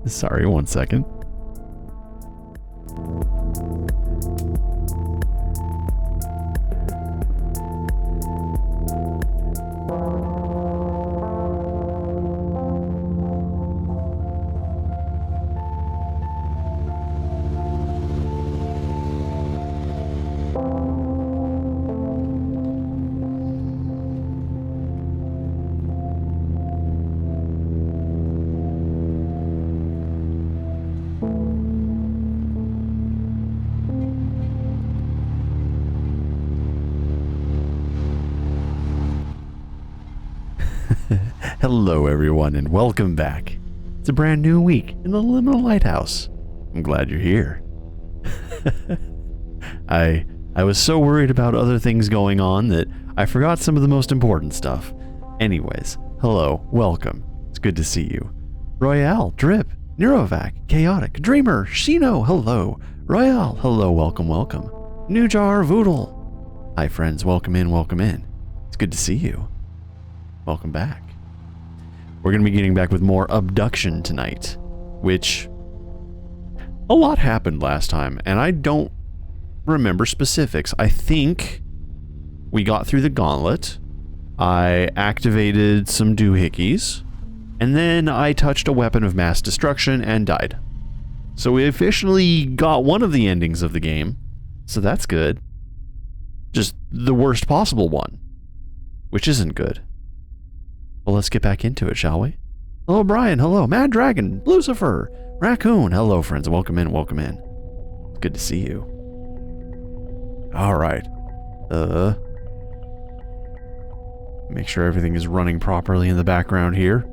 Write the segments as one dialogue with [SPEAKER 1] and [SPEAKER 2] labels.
[SPEAKER 1] Sorry, one second. Hello everyone and welcome back. It's a brand new week in the Liminal Lighthouse. I'm glad you're here. I was so worried about other things going on that I forgot some of the most important stuff. Anyways, hello, welcome. It's good to see you. Royale, Drip, Neurovac, Chaotic, Dreamer, Shino, hello. Royale, hello, welcome, welcome. New Jar, Voodle. Hi friends, welcome in, welcome in. It's good to see you. Welcome back. We're going to be getting back with more Obduction tonight, which a lot happened last time, and I don't remember specifics. I think we got through the gauntlet, I activated some doohickeys, and then I touched a weapon of mass destruction and died. So we officially got one of the endings of the game, so that's good. Just the worst possible one, which isn't good. Well, let's get back into it, shall we? Hello, Brian. Hello, Mad Dragon, Lucifer, Raccoon. Hello, friends. Welcome in. Welcome in. It's good to see you. All right. Make sure everything is running properly in the background here.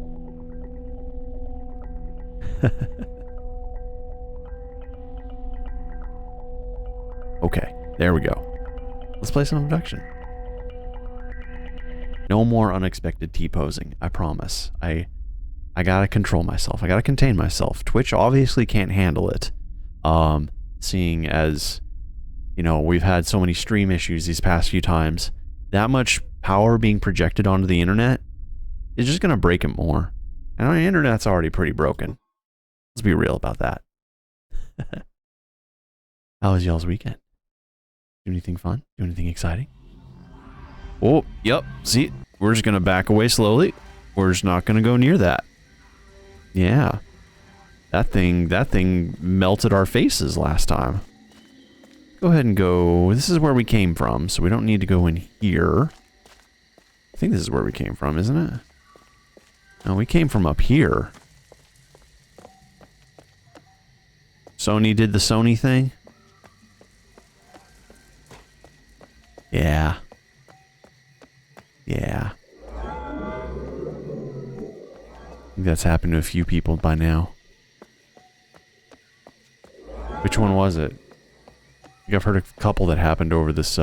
[SPEAKER 1] Okay, there we go. Let's play some Obduction. No more unexpected T-posing, I promise. I gotta control myself. I gotta contain myself. Twitch obviously can't handle it. Seeing as, you know, we've had so many stream issues these past few times. That much power being projected onto the internet is just gonna break it more. And the internet's already pretty broken. Let's be real about that. How was y'all's weekend? Do anything fun? Do anything exciting? Oh, yep. See, we're just going to back away slowly. We're just not going to go near that. Yeah. That thing melted our faces last time. Go ahead and go. This is where we came from, so we don't need to go in here. I think this is where we came from, isn't it? No, we came from up here. Sony did the Sony thing? Yeah. Yeah. I think that's happened to a few people by now. Which one was it? I think I've heard a couple that happened over this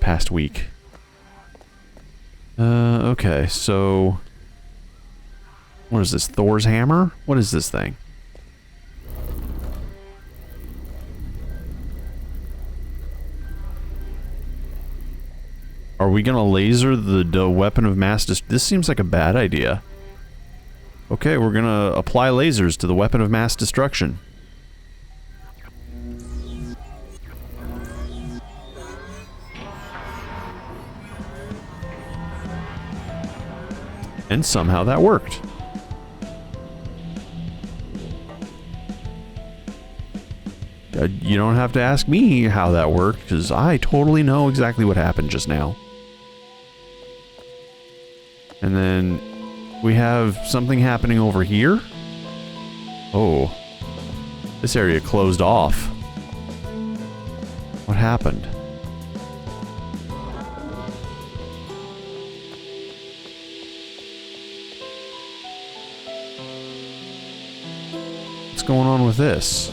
[SPEAKER 1] past week. Okay, so what is this? Thor's hammer? What is this thing? Are we gonna laser the weapon of mass destruction? This seems like a bad idea. Okay, we're gonna apply lasers to the weapon of mass destruction. And somehow that worked. You don't have to ask me how that worked, because I totally know exactly what happened just now. And then we have something happening over here. Oh. This area closed off. What happened? What's going on with this?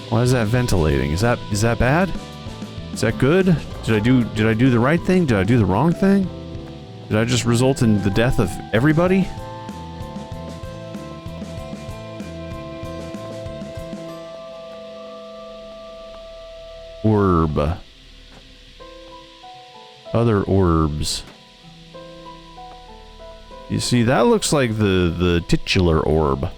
[SPEAKER 1] Why is that ventilating? Is that bad? Is that good? Did I do the right thing? Did I do the wrong thing? Did I just result in the death of everybody? Orb. Other orbs. You see, that looks like the titular orb.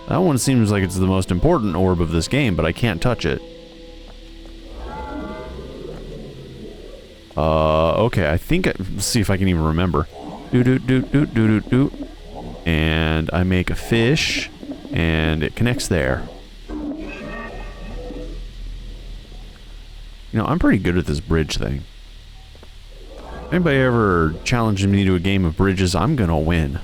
[SPEAKER 1] That one seems like it's the most important orb of this game, but I can't touch it. Okay, I think let's see if I can even remember. Do. And I make a fish, and it connects there. You know, I'm pretty good at this bridge thing. If anybody ever challenges me to a game of bridges, I'm gonna win.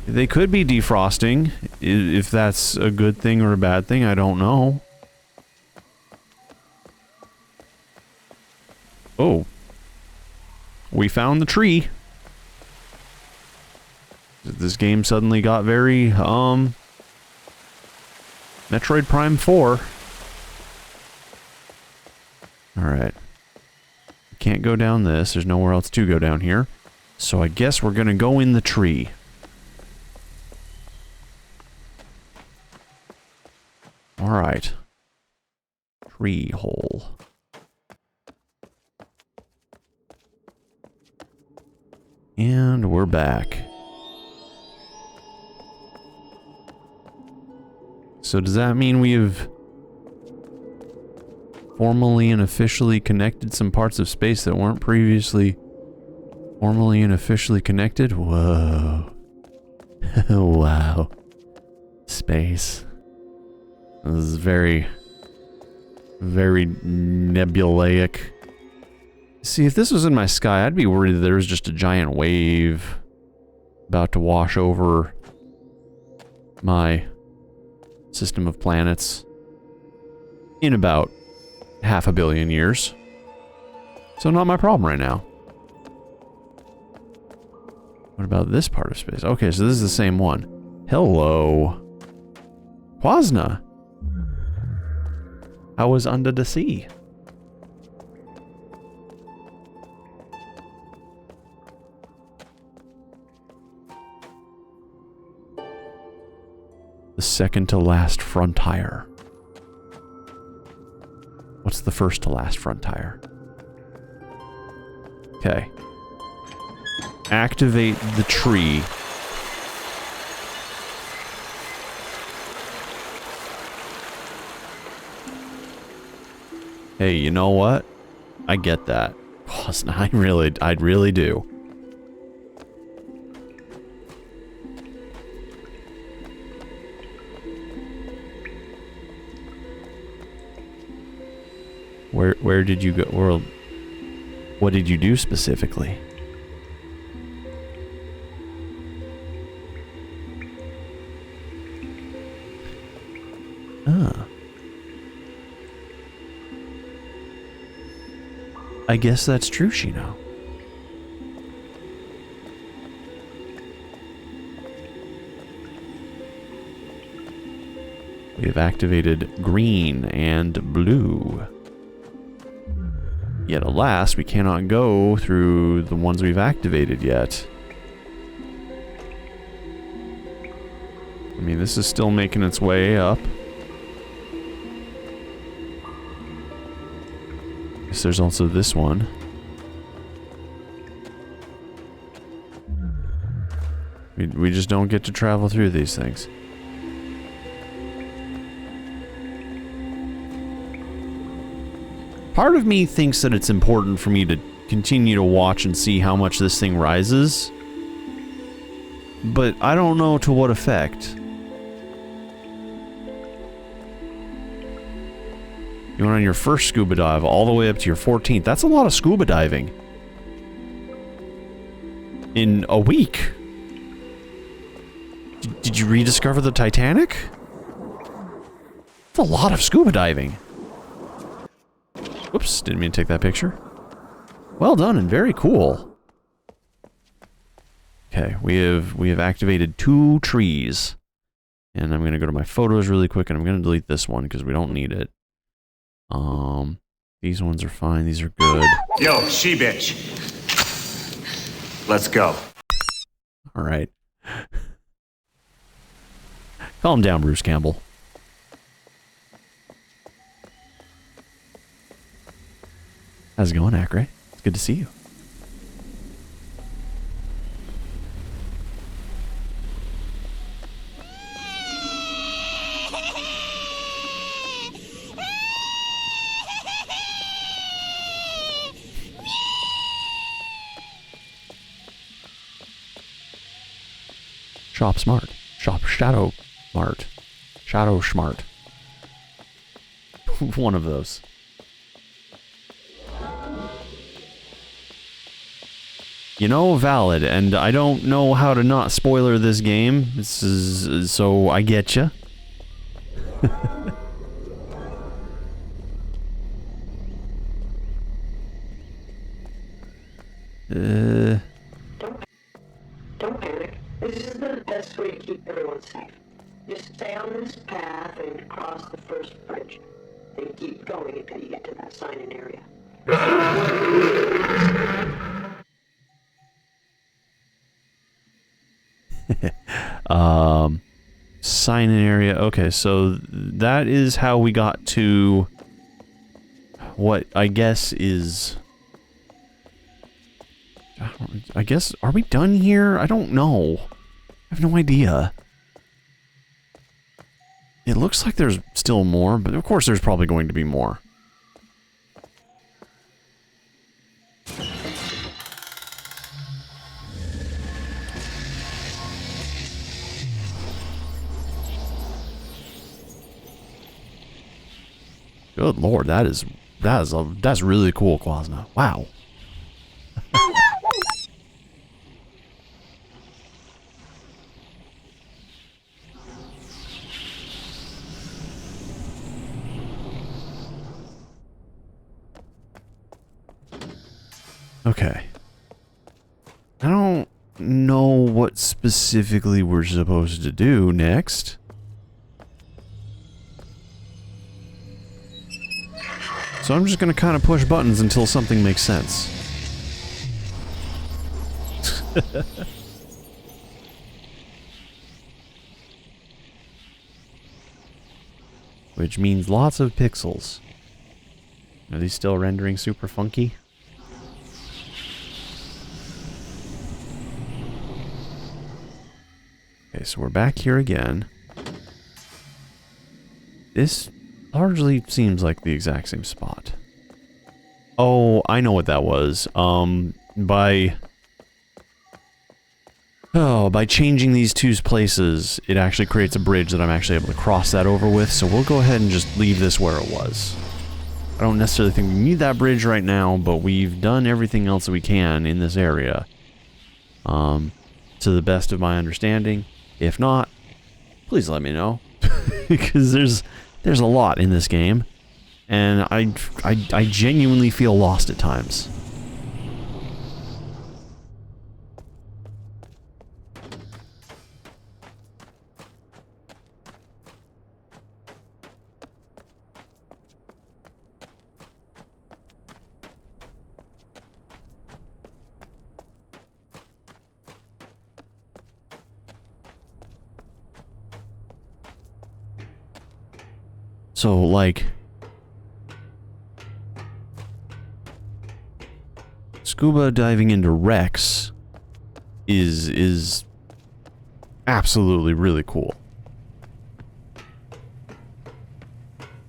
[SPEAKER 1] They could be defrosting. If that's a good thing or a bad thing, I don't know. Oh. We found the tree. This game suddenly got very, Metroid Prime 4. Alright. Can't go down this. There's nowhere else to go down here. So I guess we're gonna go in the tree. Alright. Tree hole. And we're back. So does that mean we've formally and officially connected some parts of space that weren't previously formally and officially connected? Whoa. Wow. Space. This is very, very nebulaic. See, if this was in my sky, I'd be worried that there was just a giant wave about to wash over my system of planets in about 500 million years. So not my problem right now. What about this part of space? Okay, so this is the same one. Hello. Quasna. I was under the sea. The second to last frontier. What's the first to last frontier? Okay. Activate the tree. Hey, you know what? I get that. I really do. Where did you go? What did you do specifically? Ah. I guess that's true, Shino. We have activated green and blue. Yet alas, we cannot go through the ones we've activated yet. I mean, this is still making its way up. Guess there's also this one. We just don't get to travel through these things. Part of me thinks that it's important for me to continue to watch and see how much this thing rises. But I don't know to what effect. You went on your first scuba dive all the way up to your 14th. That's a lot of scuba diving. In a week. Did you rediscover the Titanic? That's a lot of scuba diving. Whoops, didn't mean to take that picture. Well done and very cool. Okay, we have activated 2 trees. And I'm gonna go to my photos really quick and I'm gonna delete this one because we don't need it. These ones are fine, these are good.
[SPEAKER 2] Yo, she-bitch. Let's go.
[SPEAKER 1] Alright. Calm down, Bruce Campbell. How's it going, Acre? It's good to see you. Shop smart. Shop shadow smart. Shadow smart. One of those. You know, valid, and I don't know how to not spoiler this game. This is, so I get you.
[SPEAKER 2] Don't panic. This is the best way to keep everyone safe. Just stay on this path and cross the first bridge. Then keep going until you get to that sign-in area.
[SPEAKER 1] Sign-in area. Okay, so that is how we got to what I guess is... I guess, are we done here? I don't know. I have no idea. It looks like there's still more, but of course there's probably going to be more. Good lord, that's really cool, Quasna. Wow. Okay. I don't know what specifically we're supposed to do next. So I'm just gonna kind of push buttons until something makes sense. Which means lots of pixels. Are these still rendering super funky? Okay, so we're back here again. This largely seems like the exact same spot. Oh, I know what that was. By changing these two places, it actually creates a bridge that I'm actually able to cross that over with, so we'll go ahead and just leave this where it was. I don't necessarily think we need that bridge right now, but we've done everything else that we can in this area. To the best of my understanding. If not, please let me know. Because there's a lot in this game, and I genuinely feel lost at times. So, like, scuba diving into wrecks is absolutely really cool.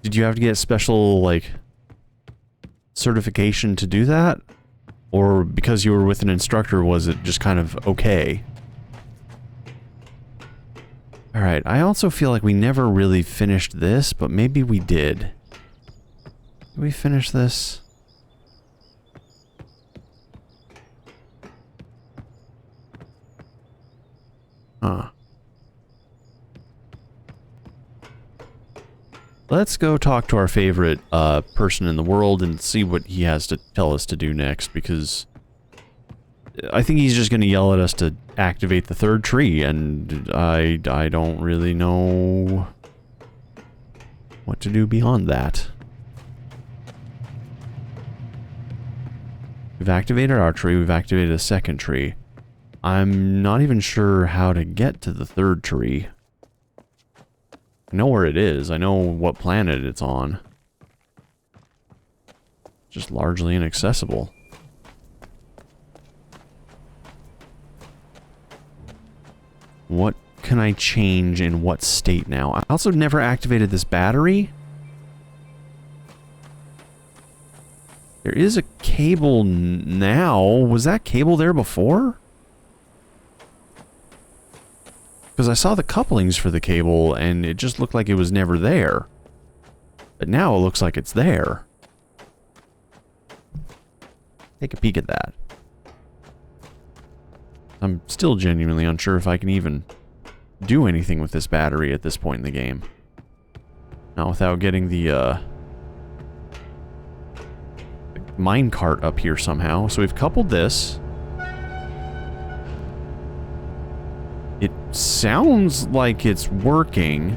[SPEAKER 1] Did you have to get special, like, certification to do that? Or because you were with an instructor, was it just kind of okay? Alright, I also feel like we never really finished this, but maybe we did. Did we finish this? Huh. Let's go talk to our favorite person in the world and see what he has to tell us to do next, because I think he's just going to yell at us to activate the third tree, and I don't really know what to do beyond that. We've activated our tree, we've activated a second tree. I'm not even sure how to get to the third tree. I know where it is, I know what planet it's on. Just largely inaccessible. What can I change in what state now? I also never activated this battery. There is a cable now. Was that cable there before? Because I saw the couplings for the cable, and it just looked like it was never there. But now it looks like it's there. Take a peek at that. I'm still genuinely unsure if I can even do anything with this battery at this point in the game. Not without getting the minecart up here somehow. So we've coupled this. It sounds like it's working.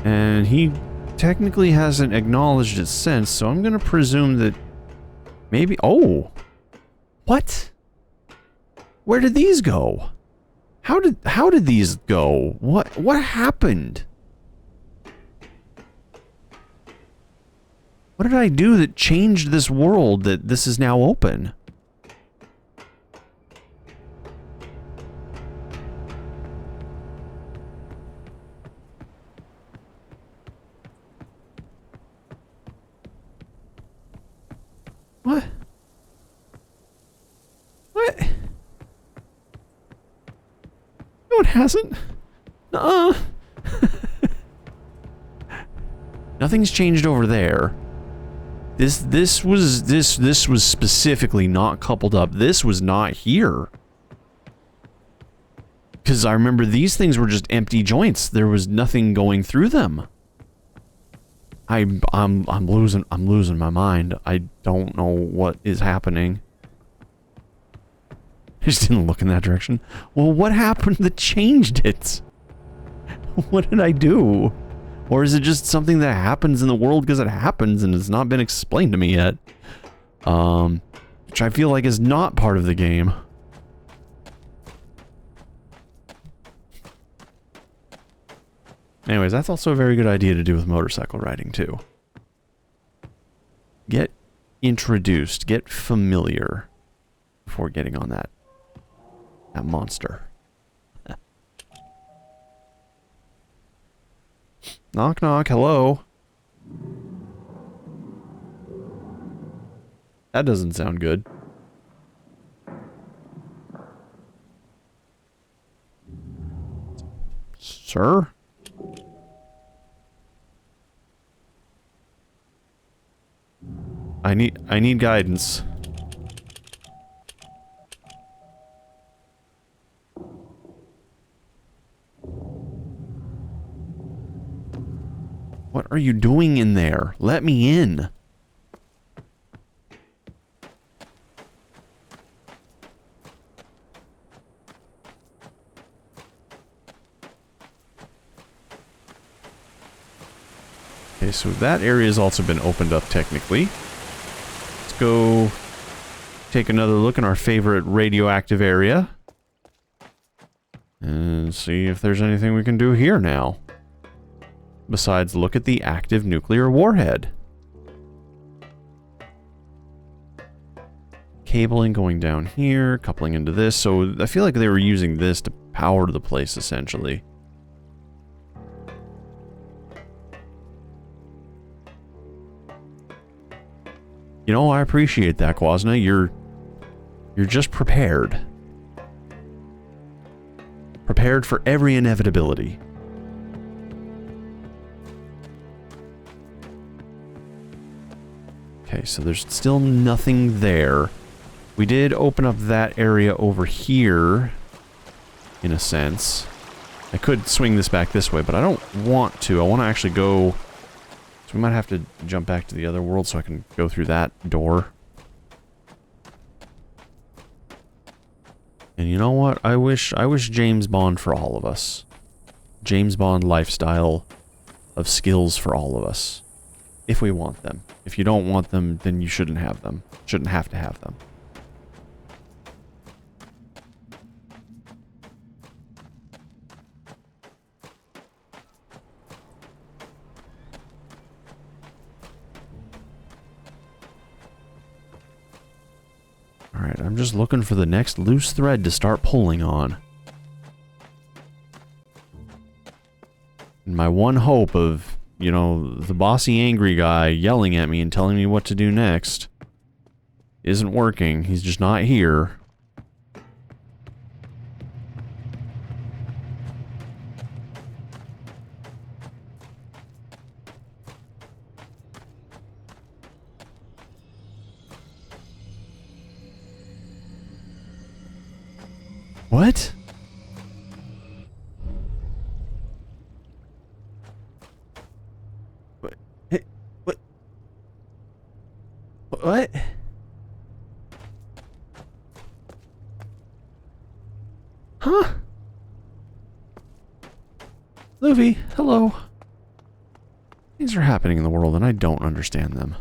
[SPEAKER 1] And he technically hasn't acknowledged it since, so I'm gonna presume that maybe... Oh! What? Where did these go? How did these go? What happened? What did I do that changed this world that this is now open? What? What? No, it hasn't. Nuh-uh. Nothing's changed over there. This was specifically not coupled up. This was not here. Because I remember these things were just empty joints. There was nothing going through them. I'm losing my mind. I don't know what is happening. I just didn't look in that direction. Well, what happened that changed it? What did I do? Or is it just something that happens in the world because it happens and it's not been explained to me yet? Which I feel like is not part of the game. Anyways, that's also a very good idea to do with motorcycle riding, too. Get introduced, get familiar before getting on that monster. Knock, knock, hello. That doesn't sound good. Sir? I need guidance. What are you doing in there? Let me in. Okay, so that area has also been opened up technically. Let's go take another look in our favorite radioactive area. And see if there's anything we can do here now. Besides look at the active nuclear warhead. Cabling going down here, coupling into this. So I feel like they were using this to power the place essentially. You know, I appreciate that, Kwasna. You're just prepared. Prepared for every inevitability. Okay, so there's still nothing there. We did open up that area over here, in a sense. I could swing this back this way, but I don't want to. I want to actually go... So we might have to jump back to the other world so I can go through that door. And you know what? I wish James Bond for all of us. James Bond lifestyle of skills for all of us. If we want them. If you don't want them, then you shouldn't have them. Shouldn't have to have them. Alright, I'm just looking for the next loose thread to start pulling on. And my one hope of, you know, the bossy angry guy yelling at me and telling me what to do next isn't working. He's just not here. What? What? Hey, what? What? Huh? Luffy, hello. Things are happening in the world and I don't understand them.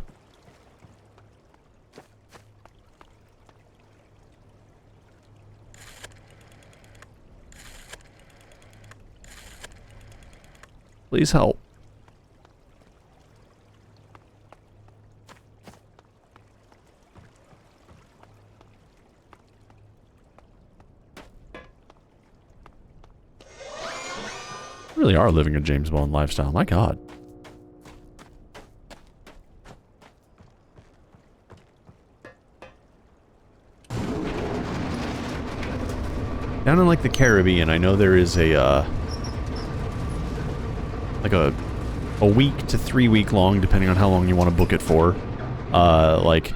[SPEAKER 1] Please help. Really are living a James Bond lifestyle, my god. Down in like the Caribbean, I know there is a like a week to 3 week long, depending on how long you want to book it for. Like,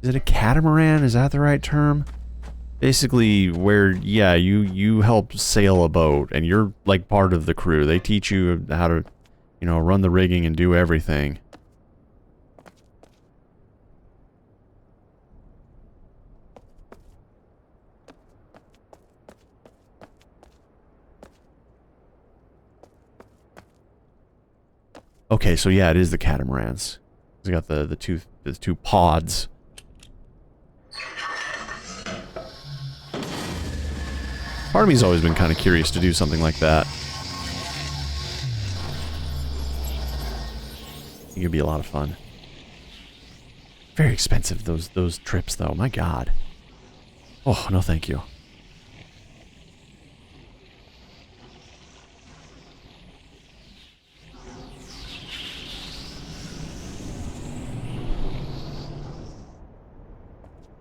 [SPEAKER 1] is it a catamaran? Is that the right term? Basically, where, yeah, you help sail a boat, and you're, like, part of the crew. They teach you how to, you know, run the rigging and do everything. Okay, so yeah, it is the catamarans. It's got the two pods. Part of me's always been kind of curious to do something like that. I think it'd be a lot of fun. Very expensive, those trips, though. My god. Oh, no thank you.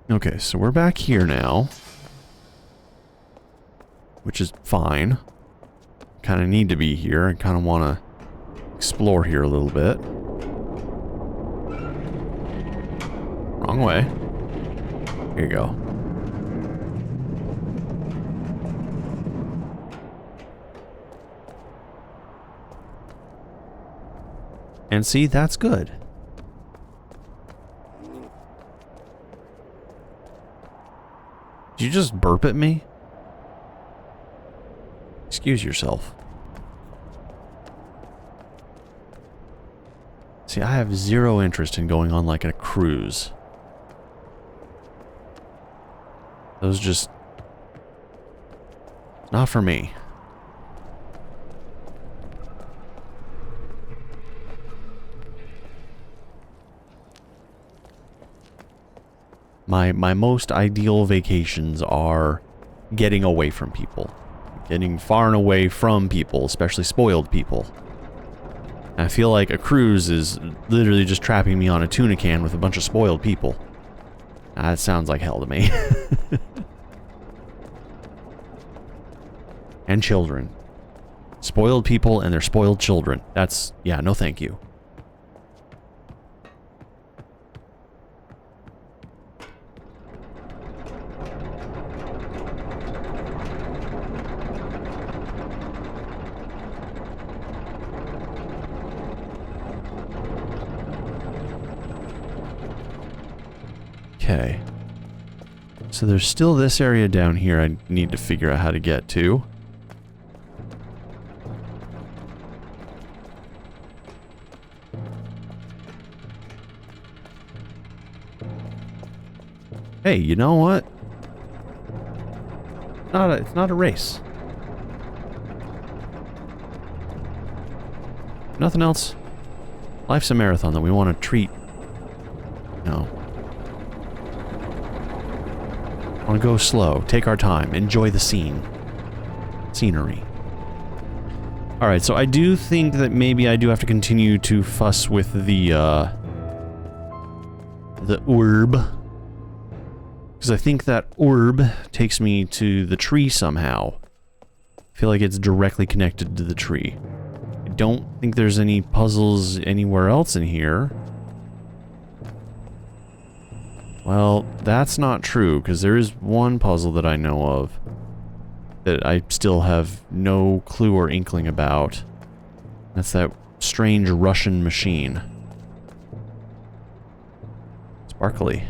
[SPEAKER 1] Okay, so we're back here now. Which is fine. Kind of need to be here. I kind of want to explore here a little bit. Wrong way. Here you go. And see, that's good. Did you just burp at me? Excuse yourself. See, I have zero interest in going on like a cruise. Those just... not for me. My most ideal vacations are getting away from people. Getting far and away from people, especially spoiled people. I feel like a cruise is literally just trapping me on a tuna can with a bunch of spoiled people. That sounds like hell to me. And children. Spoiled people and their spoiled children. That's... yeah, no thank you. Okay. So there's still this area down here I need to figure out how to get to. Hey, you know what? It's not a race. Nothing else. Life's a marathon that we want to treat. No. Want to go slow, take our time, enjoy the scenery. Alright, so I do think that maybe I do have to continue to fuss with the orb. Because I think that orb takes me to the tree somehow. I feel like it's directly connected to the tree. I don't think there's any puzzles anywhere else in here. Well, that's not true, because there is one puzzle that I know of. that I still have no clue or inkling about. That's that strange Russian machine. Sparkly.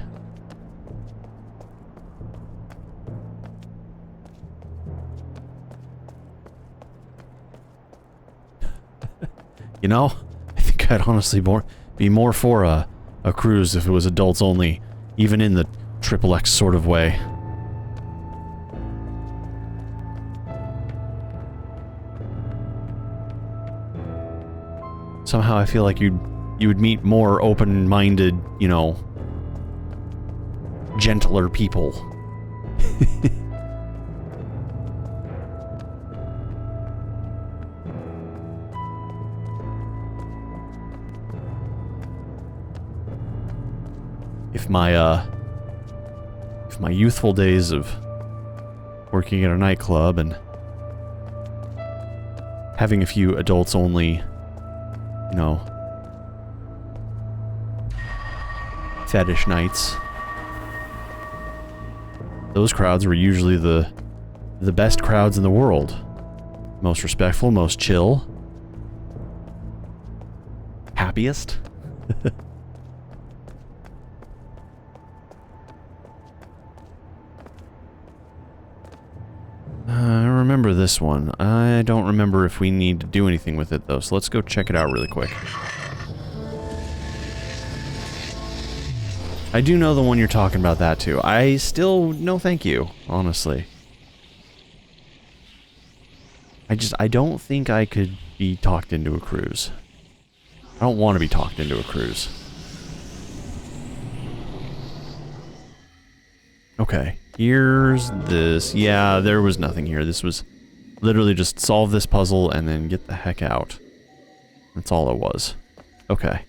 [SPEAKER 1] You know, I think I'd honestly be more for a cruise if it was adults only, even in the XXX sort of way. Somehow I feel like you would meet more open-minded, you know, gentler people. If my youthful days of working at a nightclub and having a few adults only, you know, fetish nights, those crowds were usually the best crowds in the world. Most respectful, most chill, happiest. I remember this one. I don't remember if we need to do anything with it, though, so let's go check it out really quick. I do know the one you're talking about, that too. I still... no thank you, honestly. I don't think I could be talked into a cruise. I don't want to be talked into a cruise. Okay. Here's this. Yeah, there was nothing here. This was literally just solve this puzzle and then get the heck out. That's all it was. Okay.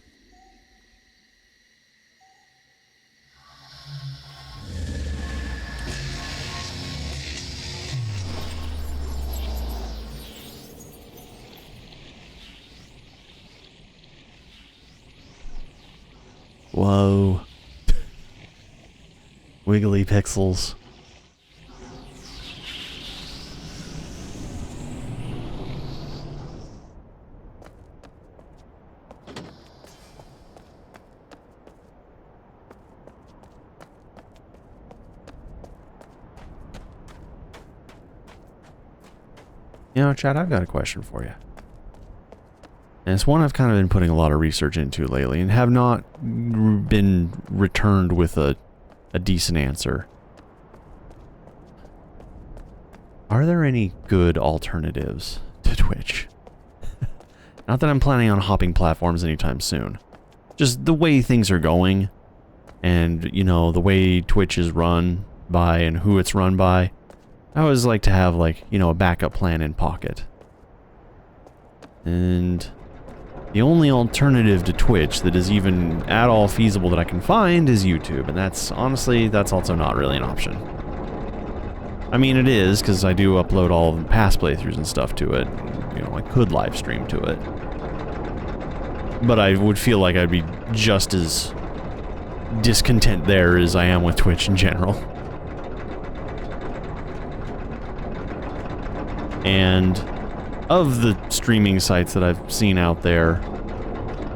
[SPEAKER 1] Whoa. Wiggly pixels. You know, Chad, I've got a question for you. And it's one I've kind of been putting a lot of research into lately and have not been returned with a decent answer. Are there any good alternatives to Twitch? Not that I'm planning on hopping platforms anytime soon. Just the way things are going, and, you know, the way Twitch is run by and who it's run by. I always like to have, like, you know, a backup plan in pocket. And the only alternative to Twitch that is even at all feasible that I can find is YouTube, and that's, honestly, that's also not really an option. I mean, it is, because I do upload all the past playthroughs and stuff to it. You know, I could live stream to it. But I would feel like I'd be just as discontent there as I am with Twitch in general. And of the streaming sites that I've seen out there,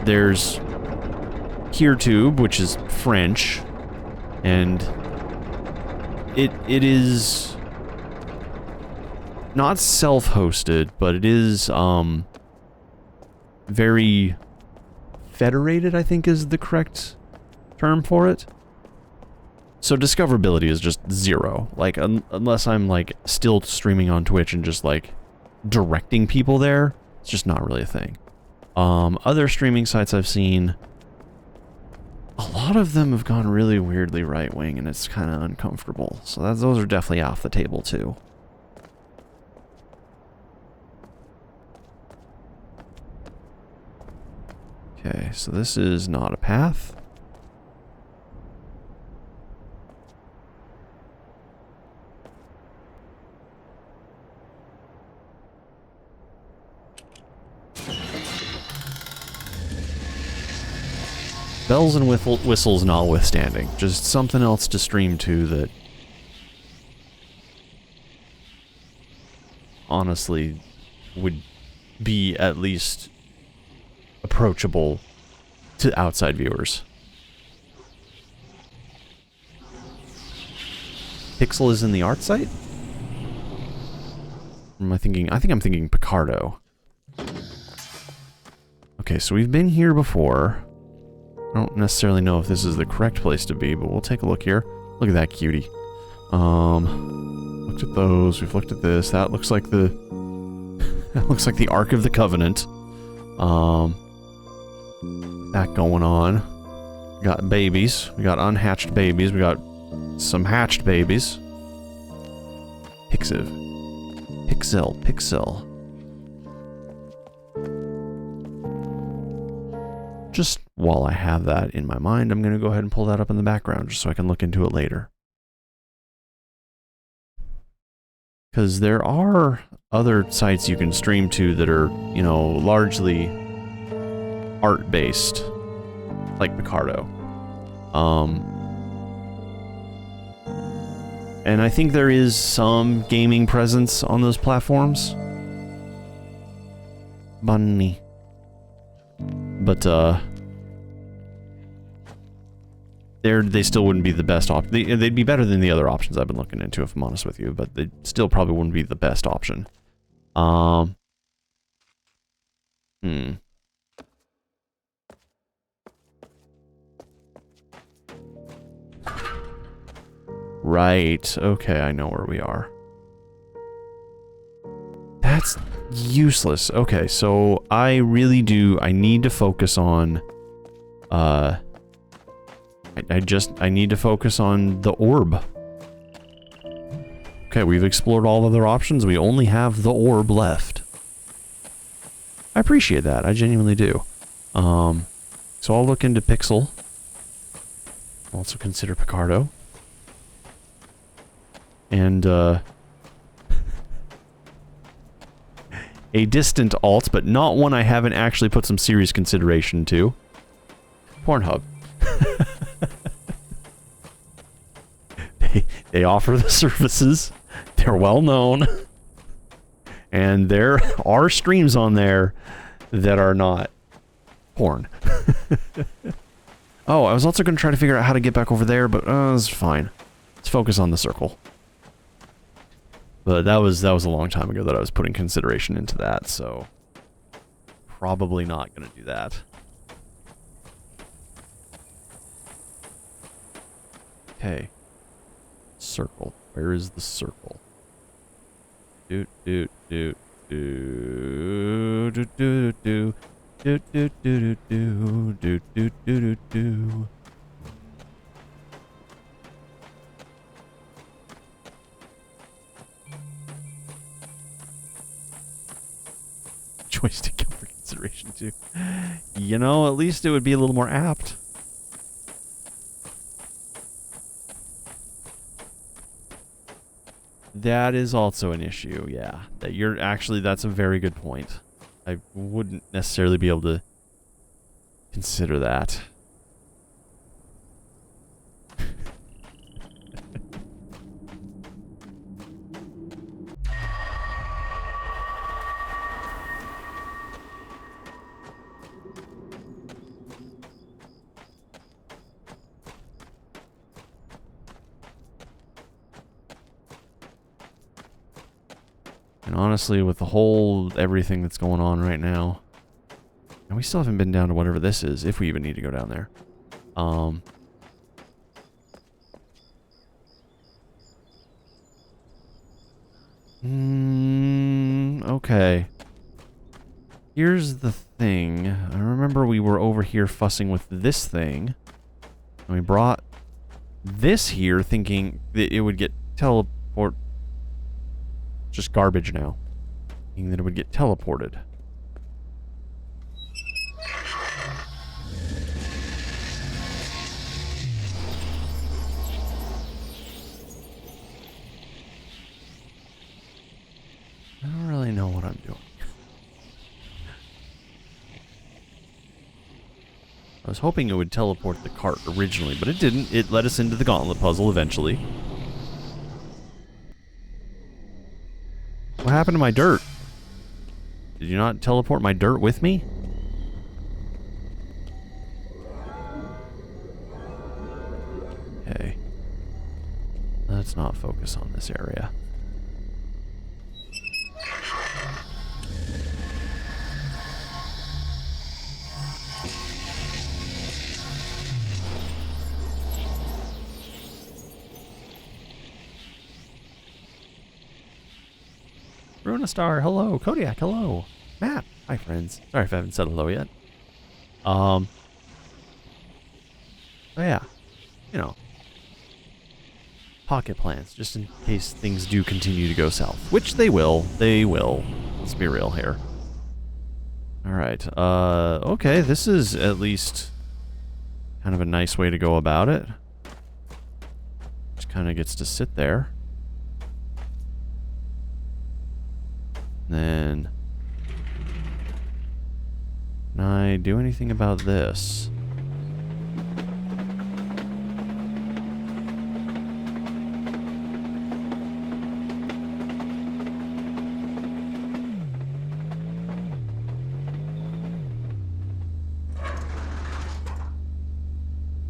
[SPEAKER 1] there's HereTube, which is French, and it is not self-hosted, but it is very federated, I think is the correct term for it. So discoverability is just zero. Like, unless I'm, like, still streaming on Twitch and just, like, directing people there, it's just not really a thing. Other streaming sites I've seen, a lot of them have gone really weirdly right-wing, and it's kind of uncomfortable. So those are definitely off the table, too. Okay, so this is not a path. Bells and whistles notwithstanding. Just something else to stream to that honestly would be at least approachable to outside viewers. Pixel is in the art site? Am I thinking? I think I'm thinking Picardo. Okay, so we've been here before. I don't necessarily know if this is the correct place to be, but we'll take a look here. Look at that cutie. Looked at those. We've looked at this. That looks like the that looks like the Ark of the Covenant. That going on. We got babies. We got unhatched babies. We got some hatched babies. Pixiv. Pixel. Just while I have that in my mind, I'm going to go ahead and pull that up in the background just so I can look into it later. Because there are other sites you can stream to that are, you know, largely art-based, like Picardo. And I think there is some gaming presence on those platforms. Bunny. But, they still wouldn't be the best option. They'd be better than the other options I've been looking into, if I'm honest with you, but they still probably wouldn't be the best option. Right, okay, I know where we are. That's useless. Okay, so I really do, I need to focus on, I need to focus on the orb. Okay, we've explored all other options, we only have the orb left. I appreciate that, I genuinely do. So I'll look into Pixel. I'll also consider Picardo. And, a distant alt, but not one I haven't actually put some serious consideration to. Pornhub. They offer the services. They're well known. And there are streams on there that are not porn. Oh, I was also going to try to figure out how to get back over there, but it's fine. Let's focus on the circle. But that was a long time ago that I was putting consideration into that, so probably not going to do that. Okay. Circle. Where is the circle? Do do do do do do do do do do do do do do do. Joystick kill for consideration too. You know, at least it would be a little more apt. That is also an issue, yeah. That you're actually, that's a very good point. I wouldn't necessarily be able to consider that. And honestly, with the whole everything that's going on right now, and we still haven't been down to whatever this is, if we even need to go down there. Okay. Here's the thing. I remember we were over here fussing with this thing, and we brought this here thinking that it would get teleport. Just garbage now. Thinking that it would get teleported. I don't really know what I'm doing. I was hoping it would teleport the cart originally, but it didn't. It led us into the gauntlet puzzle eventually. What happened to my dirt? Did you not teleport my dirt with me? Okay. Let's not focus on this area. Ruinastar, hello. Kodiak, hello. Matt, hi friends. Sorry if I haven't said hello yet. Oh yeah, you know, pocket plans, just in case things do continue to go south. Which they will. They will. Let's be real here. Alright, okay, this is at least kind of a nice way to go about it. Just kind of gets to sit there. Then, can I do anything about this?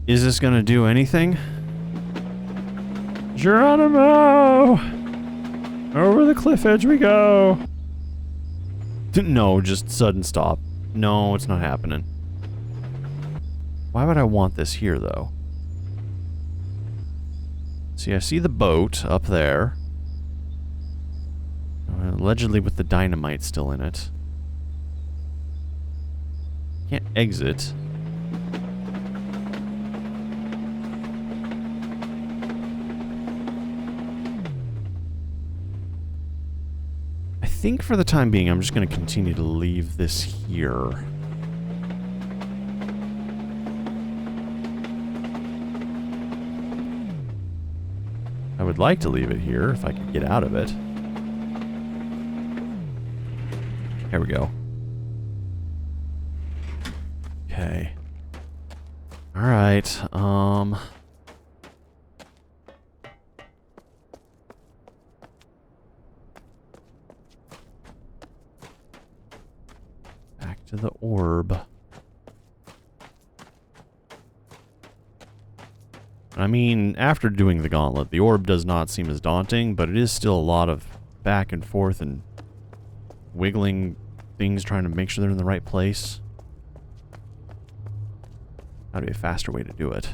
[SPEAKER 1] Is this gonna do anything? Geronimo! Over the cliff edge we go! No, just sudden stop. No, it's not happening. Why would I want this here, though? See, I see the boat up there. Allegedly with the dynamite still in it. Can't exit. I think for the time being, I'm just going to continue to leave this here. I would like to leave it here if I could get out of it. There we go. Okay. Alright, to the orb. I mean, after doing the gauntlet, the orb does not seem as daunting, but it is still a lot of back and forth and wiggling things, trying to make sure they're in the right place. Gotta be a faster way to do it.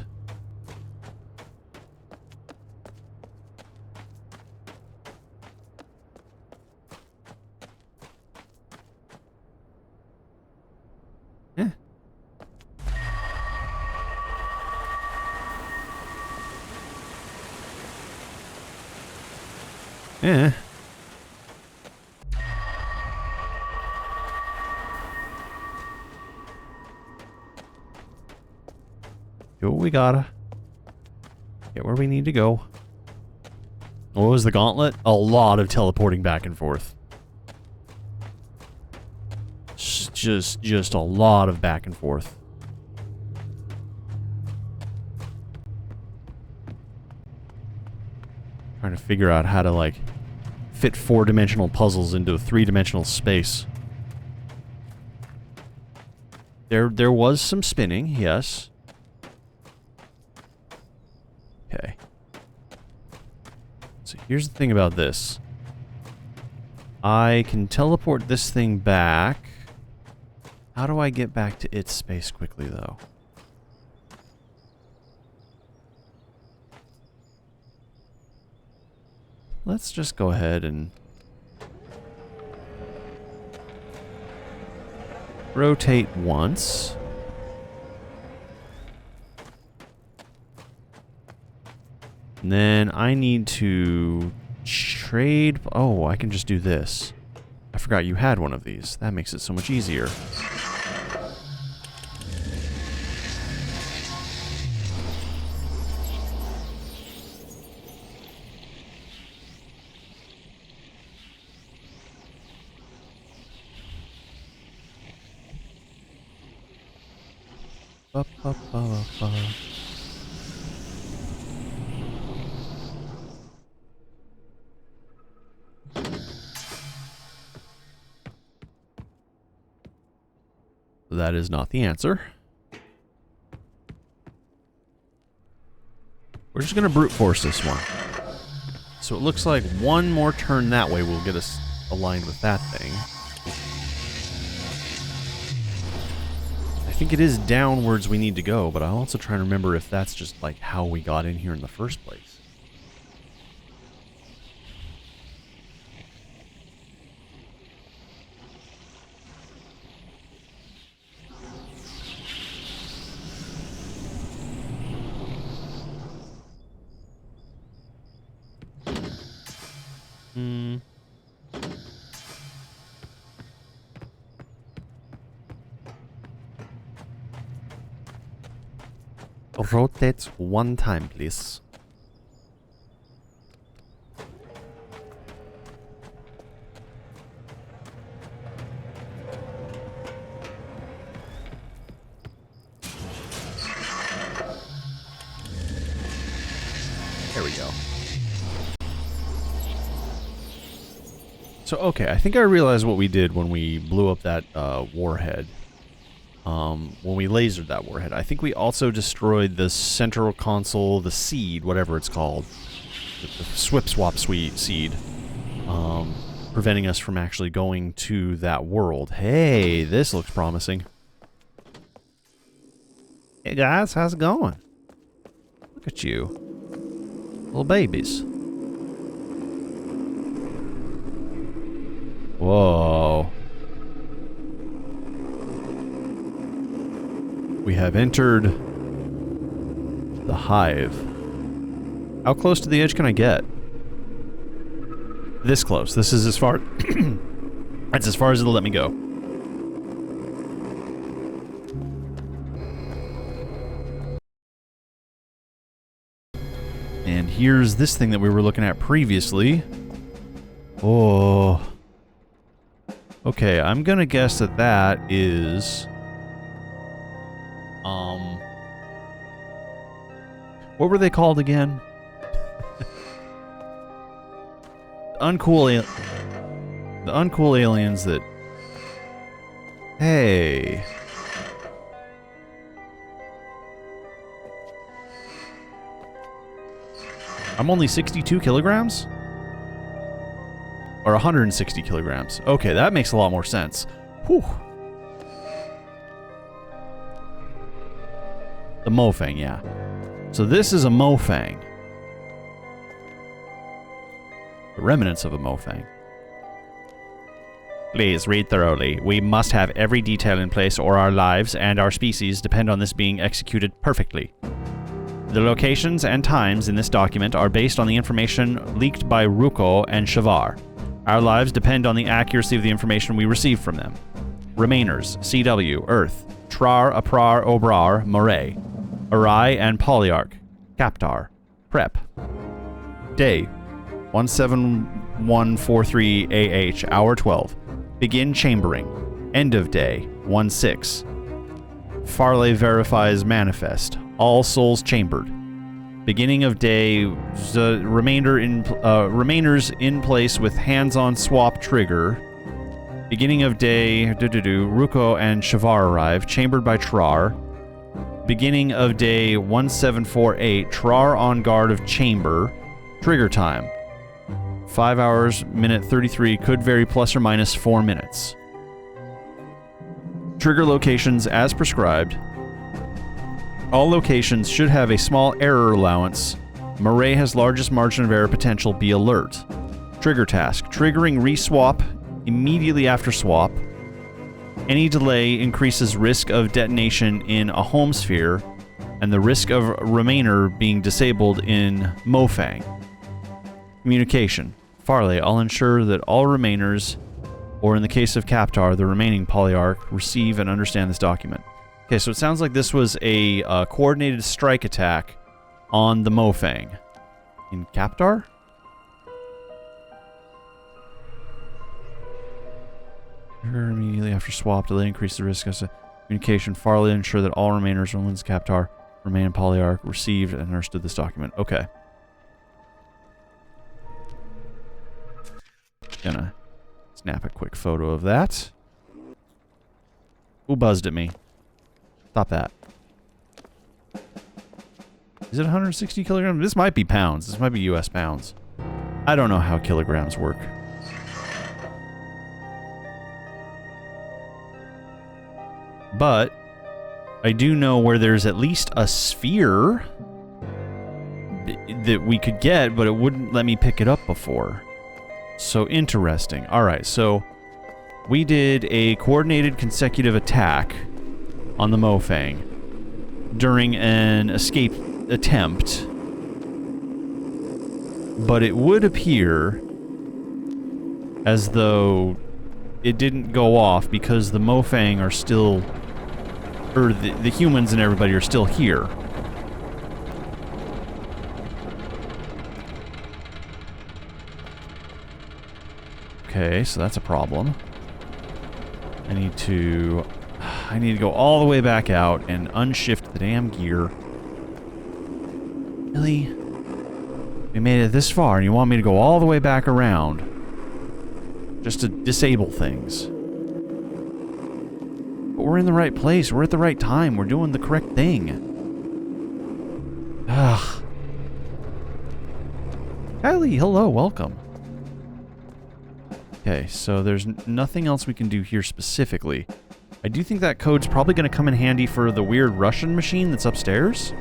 [SPEAKER 1] Yeah. Do what we gotta. Get where we need to go. What was the gauntlet? A lot of teleporting back and forth. Just a lot of back and forth. Trying to figure out how to, like, fit 4-dimensional puzzles into a 3-dimensional space. There was some spinning, yes. Okay. So here's the thing about this. I can teleport this thing back. How do I get back to its space quickly, though? Let's just go ahead and rotate once. And then I need to trade. Oh, I can just do this. I forgot you had one of these. That makes it so much easier. Ba, ba, ba, ba. that is not the answer. We're just going to brute force this one. So it looks like one more turn that way will get us aligned with that thing. I think it is downwards we need to go, but I'll also try and remember if that's just like how we got in here in the first place. Rotate one time, please. There we go. So, okay, I think I realized what we did when we blew up that warhead. When we lasered that warhead. I think we also destroyed the central console, the seed, whatever it's called. The swip swap seed. Preventing us from actually going to that world. Hey, this looks promising. Hey guys, how's it going? Look at you. Little babies. Whoa. We have entered the hive. How close to the edge can I get? This close. This is as far... That's as far as it'll let me go. And here's this thing that we were looking at previously. Oh. Okay, I'm gonna guess that that is... What were they called again? The uncool aliens that... Hey. I'm only 62 kilograms? Or 160 kilograms. Okay, that makes a lot more sense. Whew. The Mofang, yeah. So this is a Mofang. The remnants of a Mofang. Please read thoroughly. We must have every detail in place or our lives and our species depend on this being executed perfectly. The locations and times in this document are based on the information leaked by Ruko and Shavar. Our lives depend on the accuracy of the information we receive from them. Remainers, CW, Earth, Trar, Aprar, Obrar, Moray, Arai, and Polyarch, Captar, Prep. Day, 17143 AH, Hour 12. Begin chambering. End of day, 1-6. Farley verifies manifest. All souls chambered. Beginning of day, the remainers in place with hands-on swap trigger. Beginning of day, Ruko and Shavar arrive, chambered by Trar. Beginning of day 1748, Trar on guard of chamber. Trigger time. 5 hours, minute 33, could vary plus or minus 4 minutes. Trigger locations as prescribed. All locations should have a small error allowance. Murray has largest margin of error potential. Be alert. Trigger task. Triggering reswap immediately after swap. Any delay increases risk of detonation in a home sphere and the risk of Remainer being disabled in Mofang. Communication. Farley, I'll ensure that all Remainers, or in the case of Captar, the remaining Polyarch, receive and understand this document. Okay, so it sounds like this was a coordinated strike attack on the Mofang. In Captar? Immediately after swap, delay increase the risk of communication. Farley, ensure that all Remainers, Romans, Captar, remain Polyarch, received and understood this document. Okay. Gonna snap a quick photo of that. Who buzzed at me? Stop that. Is it 160 kilograms? This might be pounds. This might be US pounds. I don't know how kilograms work. But I do know where there's at least a sphere that we could get, but it wouldn't let me pick it up before. So interesting. Alright, so we did a coordinated consecutive attack on the Mofang during an escape attempt. But it would appear as though it didn't go off because the Mofang are still... or the humans and everybody are still here. Okay, so that's a problem. I need to go all the way back out and unshift the damn gear. Really? We made it this far and you want me to go all the way back around just to disable things? But we're in the right place. We're at the right time. We're doing the correct thing. Ugh. Kylie, hello, welcome. Okay, so there's nothing else we can do here specifically. I do think that code's probably going to come in handy for the weird Russian machine that's upstairs.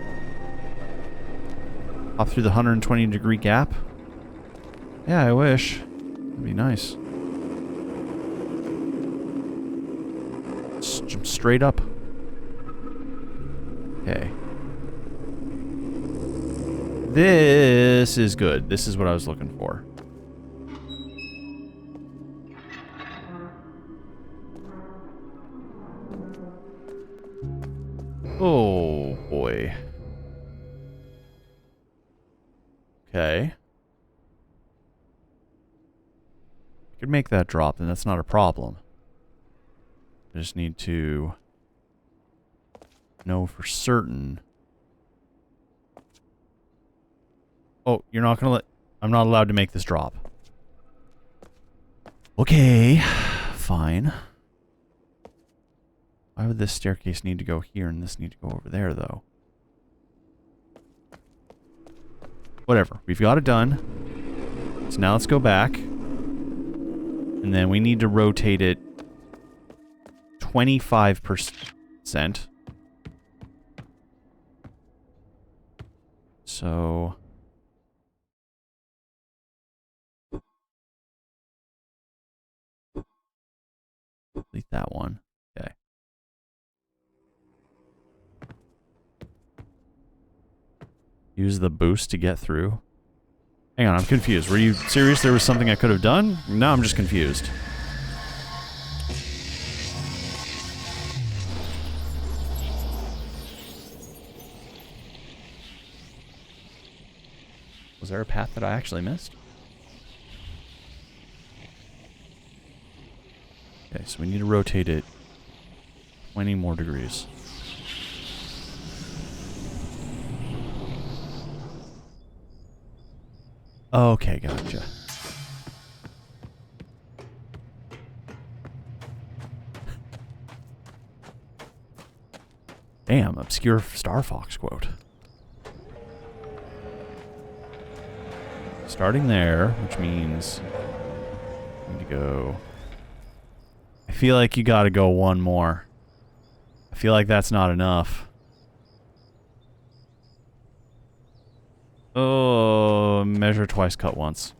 [SPEAKER 1] Hop through the 120-degree gap. Yeah, I wish. That'd be nice. Jump straight up. Okay. This is good. This is what I was looking for. Oh, boy. Okay. I could make that drop, and that's not a problem. I just need to know for certain. Oh, you're not gonna let... I'm not allowed to make this drop. Okay. Fine. Why would this staircase need to go here and this need to go over there, though? Whatever. We've got it done. So now let's go back. And then we need to rotate it 25%. So... delete that one. Okay. Use the boost to get through. Hang on, I'm confused. Were you serious there was something I could have done? No, I'm just confused. Was there a path that I actually missed? Okay, so we need to rotate it 20 more degrees. Okay, gotcha. Damn, obscure Star Fox quote. Starting there, which means I need to go... I feel like you gotta go one more. I feel like that's not enough. Oh, measure twice, cut once.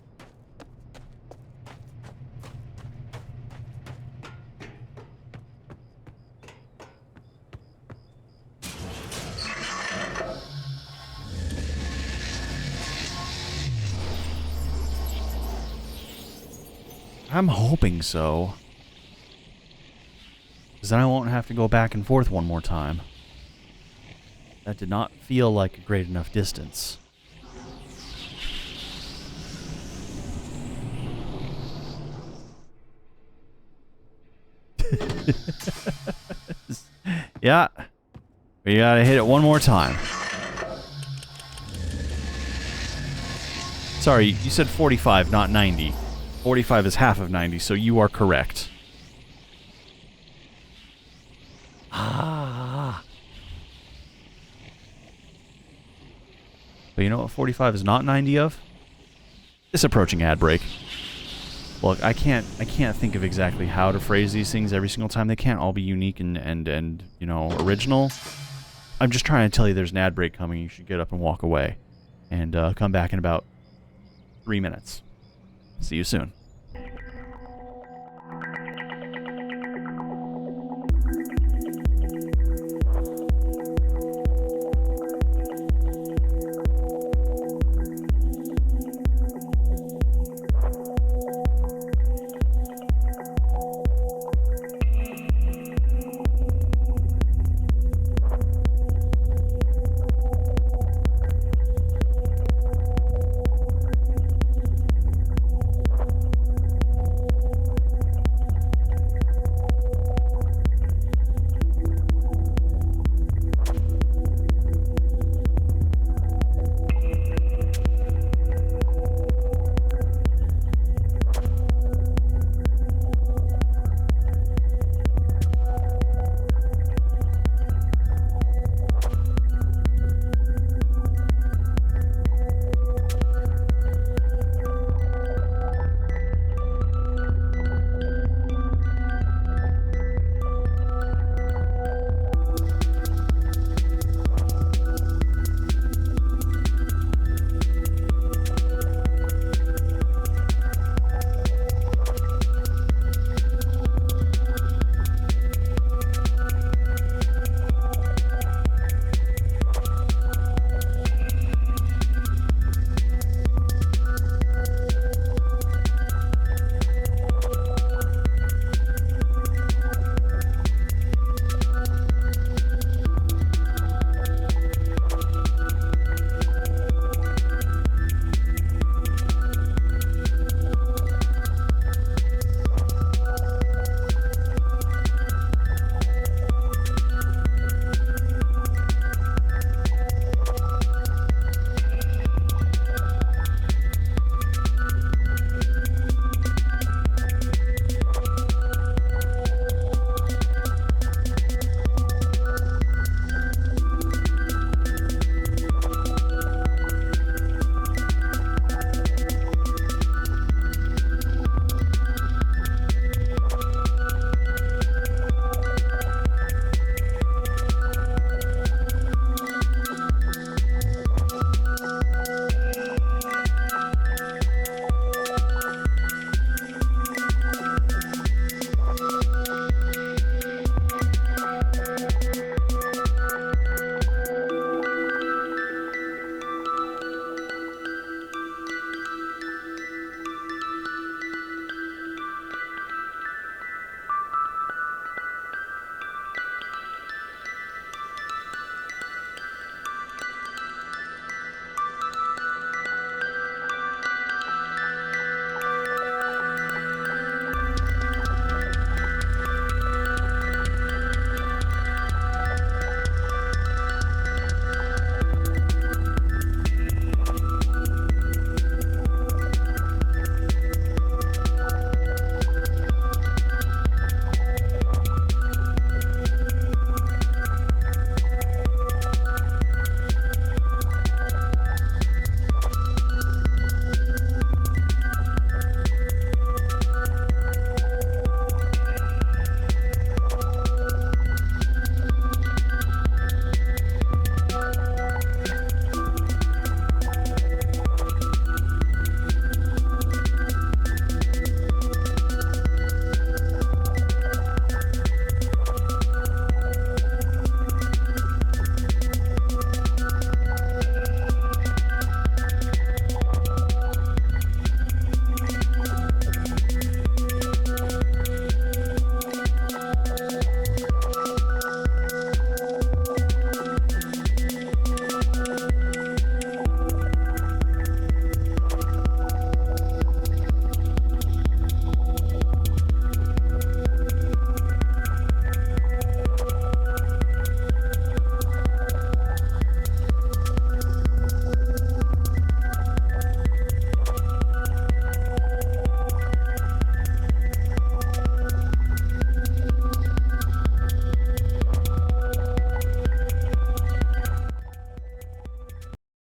[SPEAKER 1] I'm hoping so. Because then I won't have to go back and forth one more time. That did not feel like a great enough distance. Yeah. We gotta hit it one more time. Sorry, you said 45, not 90. 45 is half of 90, so you are correct. you know what 45 is not 90 of? This approaching ad break. Look, I can't think of exactly how to phrase these things every single time. They can't all be unique and you know, original. I'm just trying to tell you there's an ad break coming. You should get up and walk away. And come back in about 3 minutes. See you soon.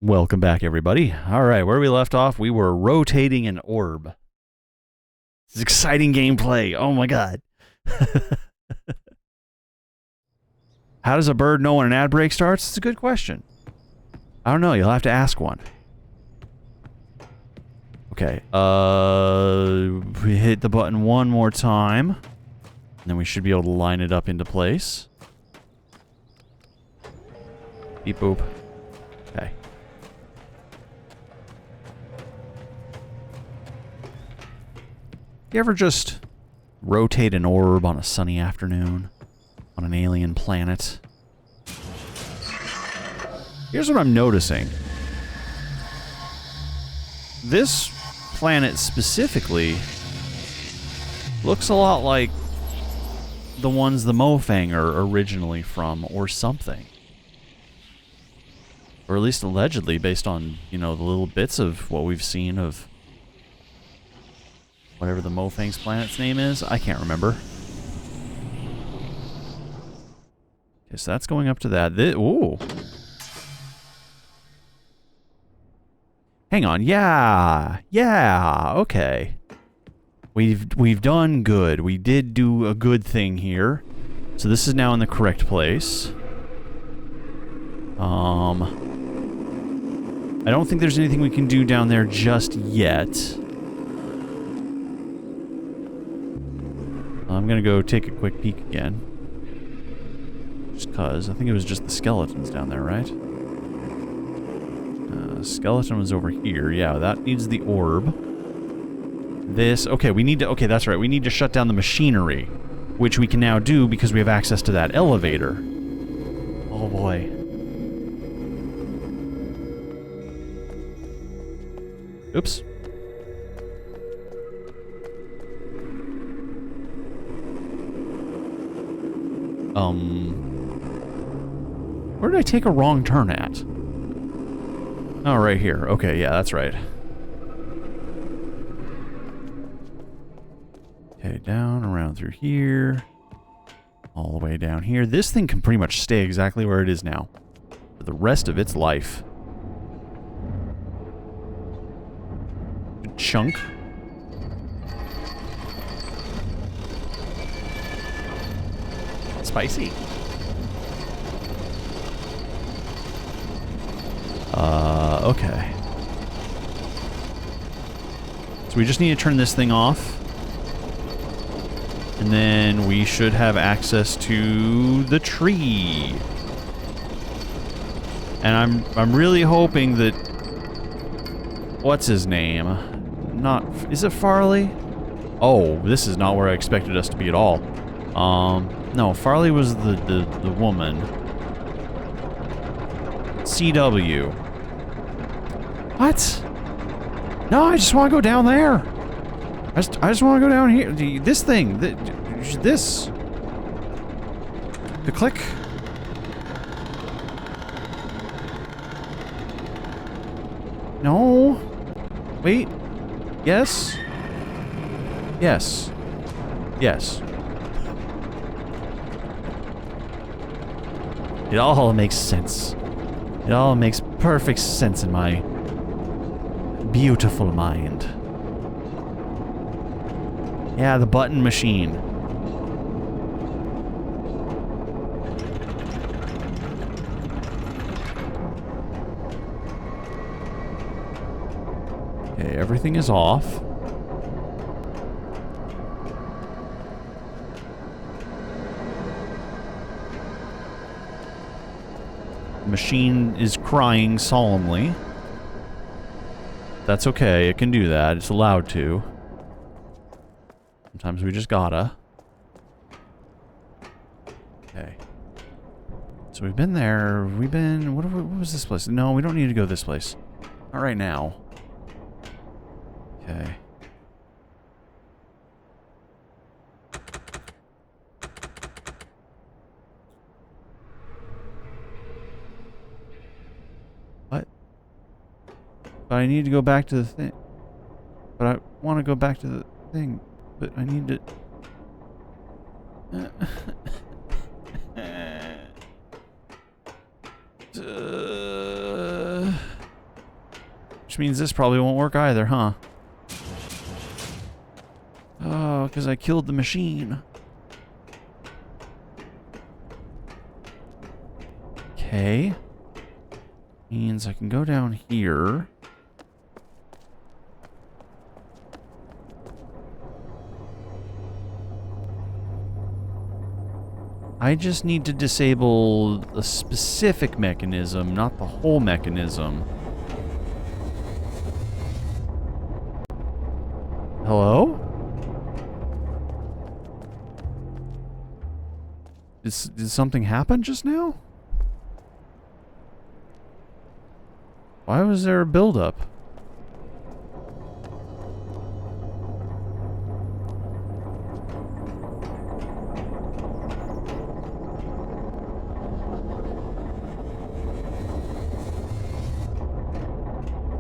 [SPEAKER 1] Welcome back, everybody. All right, where we left off, we were rotating an orb. It's exciting gameplay. Oh my god. How does a bird know when an ad break starts? It's a good question. I don't know. You'll have to ask one. Okay. We hit the button one more time. And then we should be able to line it up into place. Beep boop. Okay. You ever just rotate an orb on a sunny afternoon on an alien planet? Here's what I'm noticing. This planet specifically looks a lot like the ones the Mofang are originally from, or something. Or at least allegedly, based on, you know, the little bits of what we've seen of whatever the Mofang's planet's name is. I can't remember. Okay, so that's going up to that. Ooh. Hang on. Yeah. Yeah. Okay. We've done good. We did do a good thing here. So this is now in the correct place. I don't think there's anything we can do down there just yet. I'm gonna go take a quick peek again. Just cause. I think it was just the skeletons down there, right? Skeleton was over here. Yeah, that needs the orb. This... Okay, we need to... Okay, that's right. We need to shut down the machinery. Which we can now do because we have access to that elevator. Oh, boy. Oops. Where did I take a wrong turn at? Oh, right here. Okay, yeah, that's right. Okay, down, around through here. All the way down here. This thing can pretty much stay exactly where it is now for the rest of its life. Good chunk. Spicy. Okay. So we just need to turn this thing off. And then we should have access to the tree. And I'm really hoping that... What's his name? Not... Is it Farley? Oh, this is not where I expected us to be at all. No, Farley was the woman. CW. What? No, I just want to go down there. I just want to go down here. This thing. This. The click. No. Wait. Yes. Yes. Yes. It all makes sense. It all makes perfect sense in my beautiful mind. Yeah, the button machine. Okay, everything is off. The machine is crying solemnly. That's okay, it can do that. It's allowed to. Sometimes we just gotta. Okay. So we've been there. We've been... What was this place? No, we don't need to go this place. Not right now. Okay. What? But I need to go back to the thing. But I want to go back to the thing. But I need to... Which means this probably won't work either, huh? Oh, because I killed the machine. Okay. Means I can go down here. I just need to disable a specific mechanism, not the whole mechanism. Hello? Did something happen just now? Why was there a buildup?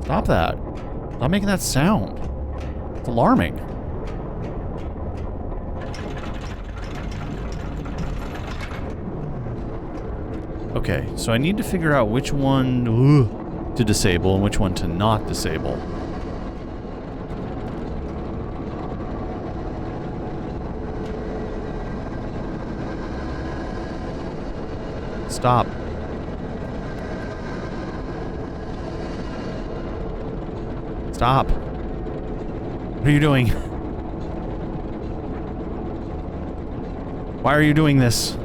[SPEAKER 1] Stop that. Stop making that sound. It's alarming. Okay, so I need to figure out which one to disable and which one to not disable. Stop. Stop. What are you doing? Why are you doing this?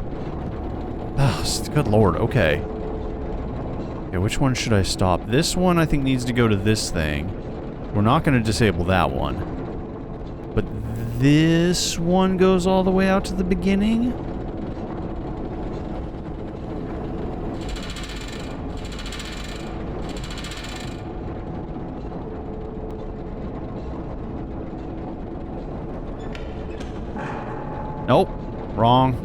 [SPEAKER 1] Oh, good lord, okay. Okay, which one should I stop? This one I think needs to go to this thing. We're not going to disable that one. But this one goes all the way out to the beginning? Nope. Wrong.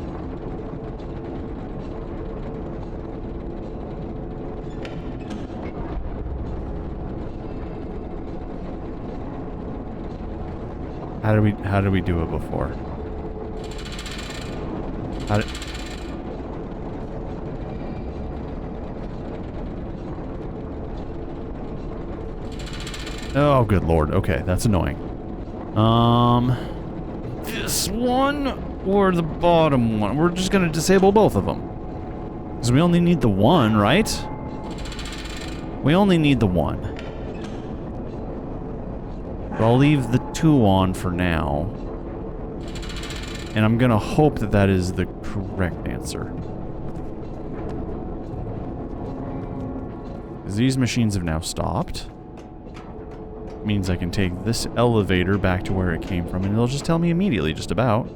[SPEAKER 1] How did we do it before? How did... Oh, good lord. Okay, that's annoying. This one or the bottom one? We're just gonna disable both of them. Because we only need the one, right? We only need the one. But I'll leave the two on for now. And I'm gonna hope that that is the correct answer. Because these machines have now stopped. Means I can take this elevator back to where it came from, and it'll just tell me immediately, just about.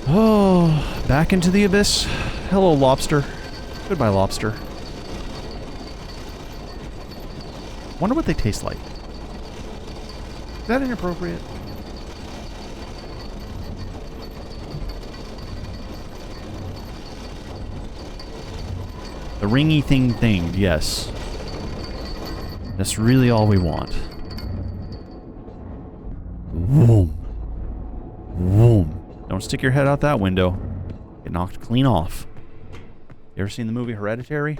[SPEAKER 1] Oh, back into the abyss. Hello, lobster. Goodbye, lobster. Wonder what they taste like. Is that inappropriate? The ringy thing thinged, yes. That's really all we want. Vroom. Vroom. Don't stick your head out that window. Get knocked clean off. You ever seen the movie Hereditary?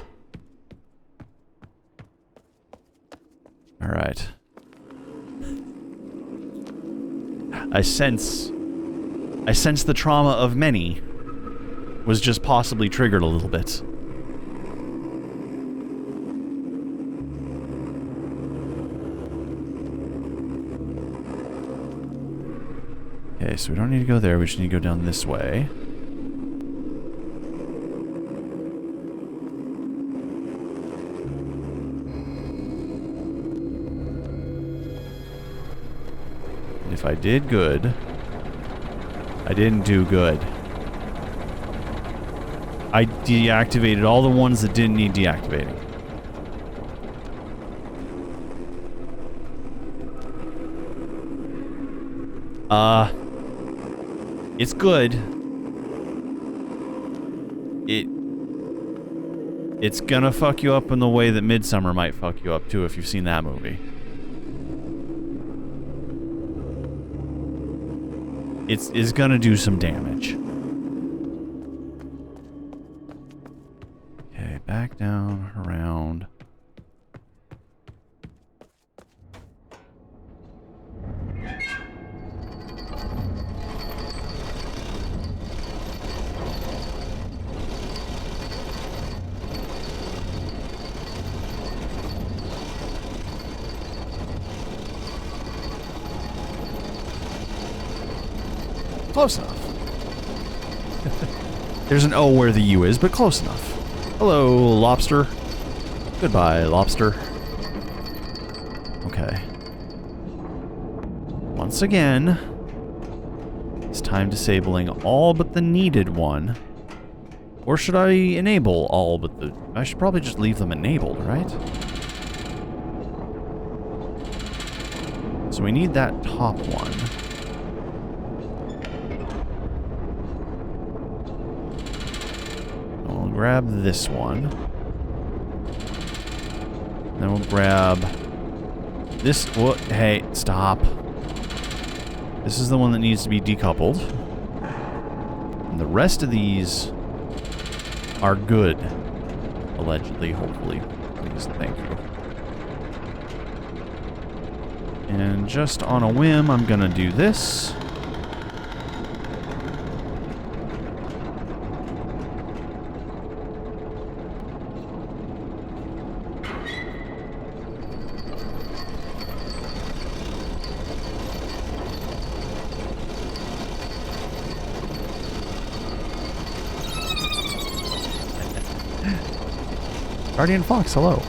[SPEAKER 1] Alright. I sense the trauma of many was just possibly triggered a little bit. Okay, so we don't need to go there, we just need to go down this way. And if I did good, I didn't do good. I deactivated all the ones that didn't need deactivating. It's good. It's gonna fuck you up in the way that Midsummer might fuck you up too if you've seen that movie. It's gonna do some damage. Okay. Close enough. There's an O where the U is, but close enough. Hello, lobster. Goodbye, lobster. Okay. Once again, it's time disabling all but the needed one. Or should I enable all but the... I should probably just leave them enabled, right? So we need that top one. We'll grab this one. Then we'll grab this. What? Hey, stop. This is the one that needs to be decoupled. And the rest of these are good. Allegedly, hopefully. Please, thank you. And just on a whim, I'm gonna do this. Guardian Fox, hello.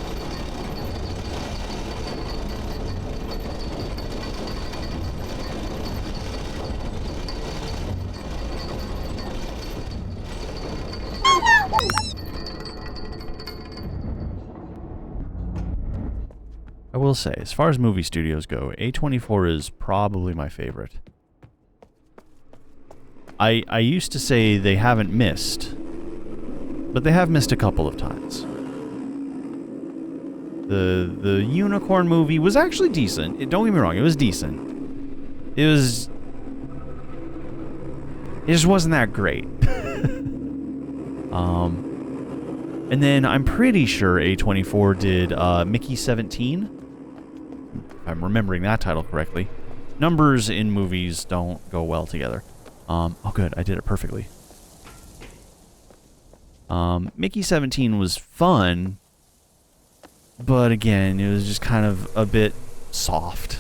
[SPEAKER 1] I will say, as far as movie studios go, A24 is probably my favorite. I used to say they haven't missed, but they have missed a couple of times. The unicorn movie was actually decent. Don't get me wrong, it was decent. It just wasn't that great. And then I'm pretty sure A24 did Mickey 17. If I'm remembering that title correctly. Numbers in movies don't go well together. Oh good, I did it perfectly. Mickey 17 was fun, but again, it was just kind of a bit soft.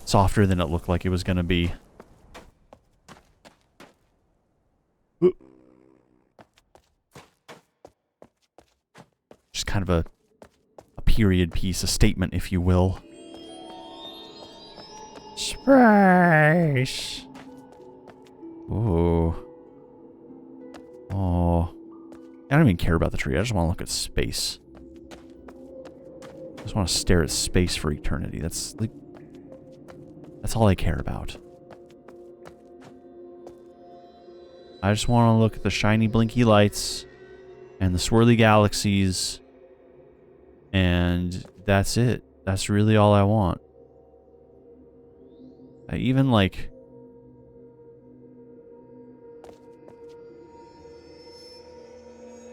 [SPEAKER 1] Softer than it looked like it was going to be. Just kind of a period piece, a statement, if you will. Space. Ooh. Oh. I don't even care about the tree. I just want to look at space. I just want to stare at space for eternity. That's like... That's all I care about. I just want to look at the shiny blinky lights and the swirly galaxies, and that's it. That's really all I want. I even like...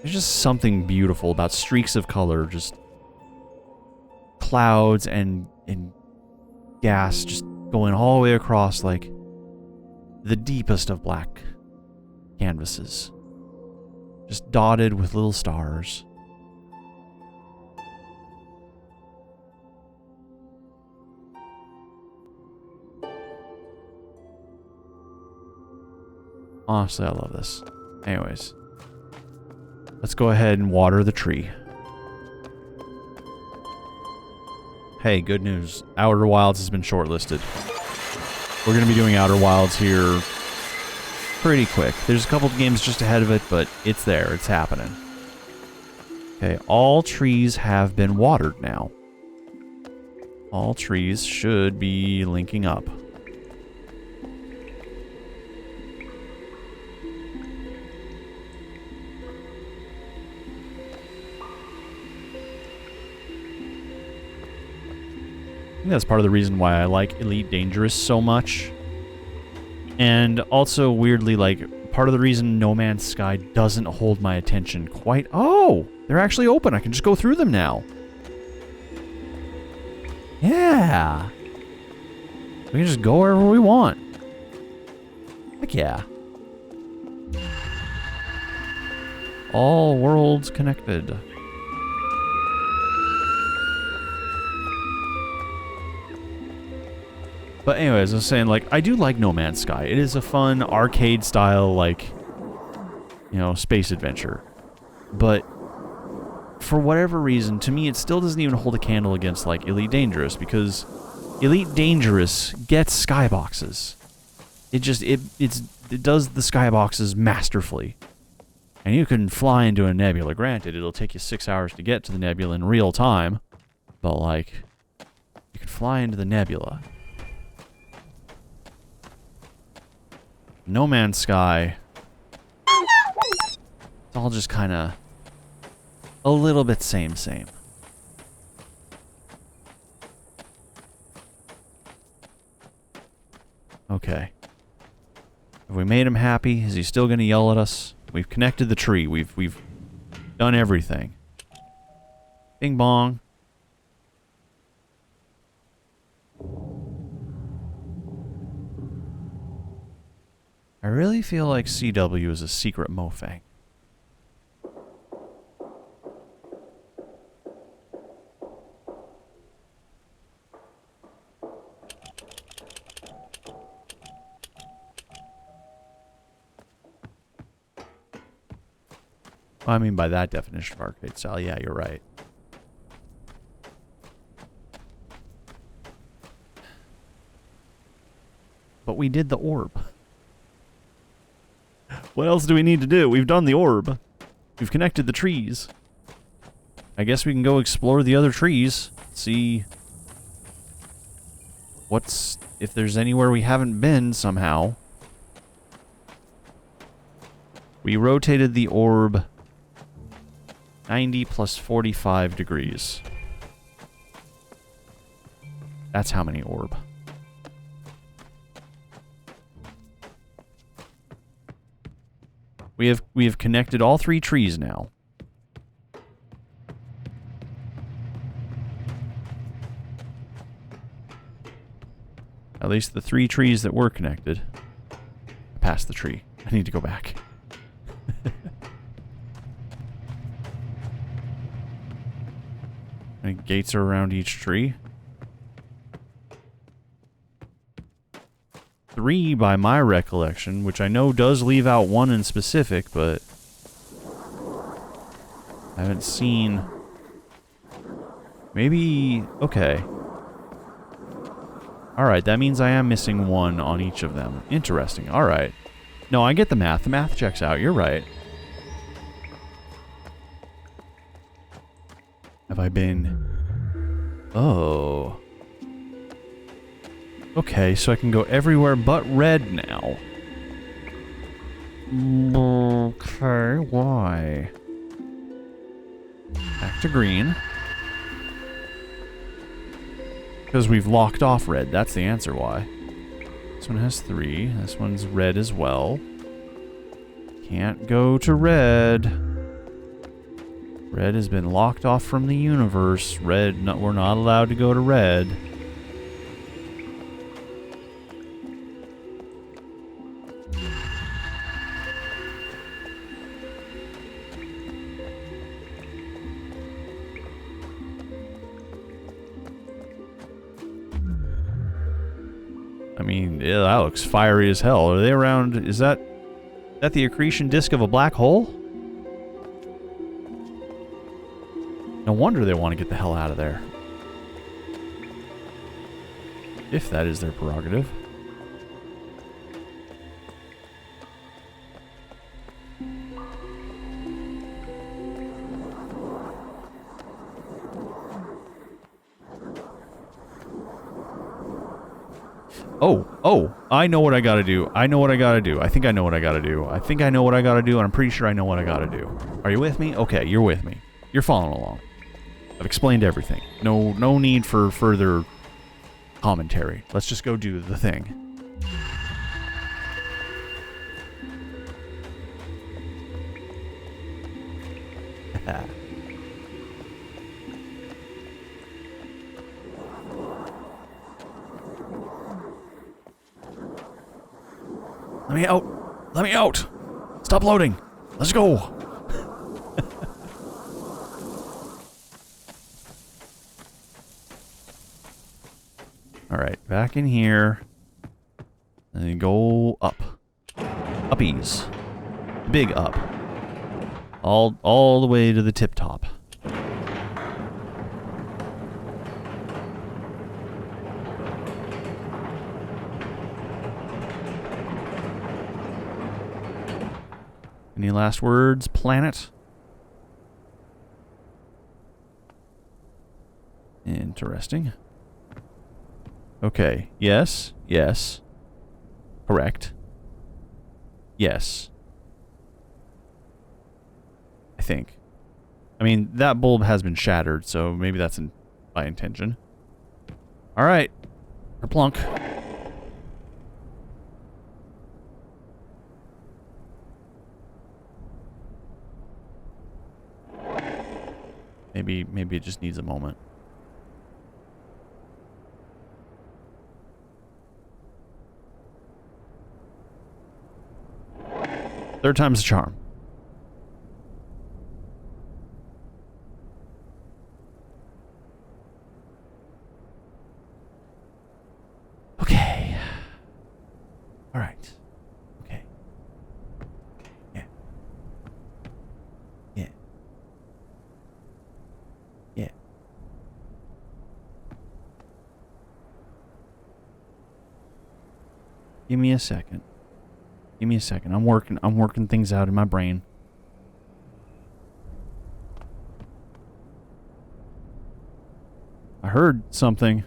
[SPEAKER 1] There's just something beautiful about streaks of color, just clouds and gas just going all the way across like the deepest of black canvases. Just dotted with little stars. Honestly, I love this. Anyways. Let's go ahead and water the tree. Hey, good news. Outer Wilds has been shortlisted. We're going to be doing Outer Wilds here pretty quick. There's a couple of games just ahead of it, but it's there. It's happening. Okay, all trees have been watered now. All trees should be linking up. I think that's part of the reason why I like Elite Dangerous so much. And also, weirdly, like, part of the reason No Man's Sky doesn't hold my attention quite... Oh! They're actually open. I can just go through them now. Yeah! We can just go wherever we want. Heck yeah. All worlds connected. But anyways, I was saying, like, I do like No Man's Sky. It is a fun arcade-style, like, you know, space adventure. But for whatever reason, to me, it still doesn't even hold a candle against, like, Elite Dangerous, because Elite Dangerous gets skyboxes. It just, it does the skyboxes masterfully. And you can fly into a nebula. Granted, it'll take you 6 hours to get to the nebula in real time. But, like, you can fly into the nebula. No Man's Sky, it's all just kind of a little bit same. Okay. Have we made him happy? Is he still going to yell at us? We've connected the tree. We've done everything. Bing bong. I really feel like CW is a secret mofang. Well, I mean, by that definition of arcade style, yeah, you're right. But we did the orb. What else do we need to do? We've done the orb. We've connected the trees. I guess we can go explore the other trees. See what's... if there's anywhere we haven't been somehow. We rotated the orb 90 plus 45 degrees. That's how many orb. We have connected all 3 trees now. At least the 3 trees that were connected. I passed the tree. I need to go back. I think gates are around each tree. 3 by my recollection, which I know does leave out 1 in specific, but I haven't seen... Maybe... okay. Alright, that means I am missing 1 on each of them. Interesting, alright. No, I get the math. The math checks out, you're right. Have I been... oh... okay, so I can go everywhere but red now. Okay, why? Back to green. Because we've locked off red, that's the answer why. This one has 3, this one's red as well. Can't go to red. Red has been locked off from the universe. Red, no, we're not allowed to go to red. I mean, yeah, that looks fiery as hell. Are they around... is that the accretion disk of a black hole? No wonder they want to get the hell out of there. If that is their prerogative. Oh, I know what I gotta do. I know what I gotta do. I think I know what I gotta do. I think I know what I gotta do, and I'm pretty sure I know what I gotta do. Are you with me? Okay, you're with me. You're following along. I've explained everything. No need for further commentary. Let's just go do the thing. Let me out! Let me out! Stop loading! Let's go! Alright, back in here. And then go up. Uppies. Big up. All the way to the tip top. Any last words, planet? Interesting. Okay. Yes. Yes. Correct. Yes. I think. I mean, that bulb has been shattered, so maybe that's by intention. Alright. Kerplunk. Maybe it just needs a moment. Third time's the charm. Okay. All right. Okay. Yeah. Yeah. Yeah. Give me a second. Give me a second. I'm working things out in my brain. I heard something.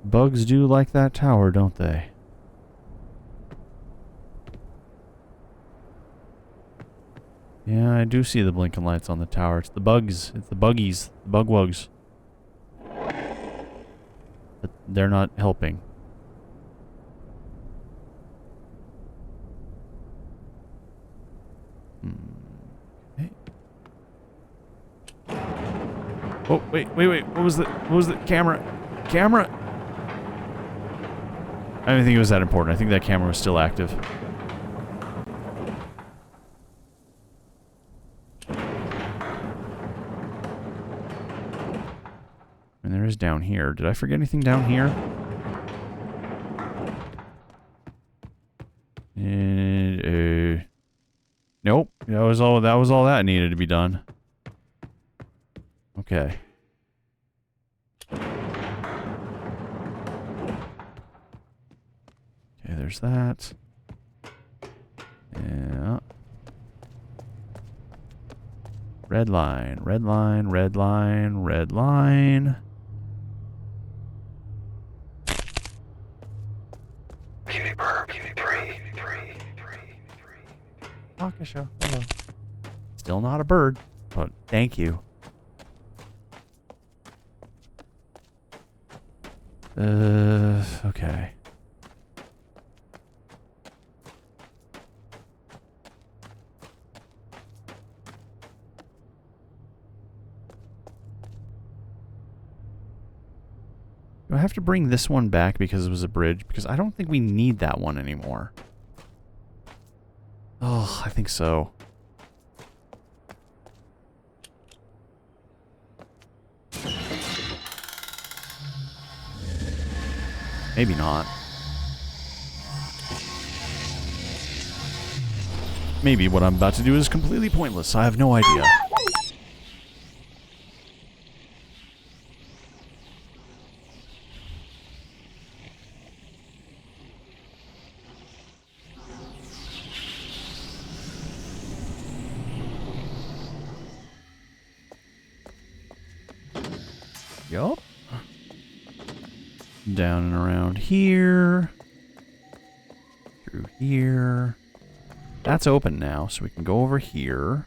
[SPEAKER 1] Bugs do like that tower, don't they? Yeah, I do see the blinking lights on the tower. It's the bugs. It's the buggies. The bugwugs. But they're not helping. Okay. Oh, wait. What was the camera? Camera! I didn't think it was that important. I think that camera was still active. And there is down here. Did I forget anything down here? And, nope. That was all that needed to be done. Okay. Okay, there's that. Yeah. Red line, red line, red line, red line. Show. Hello. Still not a bird, but thank you. Okay. Do I have to bring this one back because it was a bridge? Because I don't think we need that one anymore. Oh, I think so. Maybe not. Maybe what I'm about to do is completely pointless. I have no idea. Yup. Down and around here. Through here. That's open now, so we can go over here.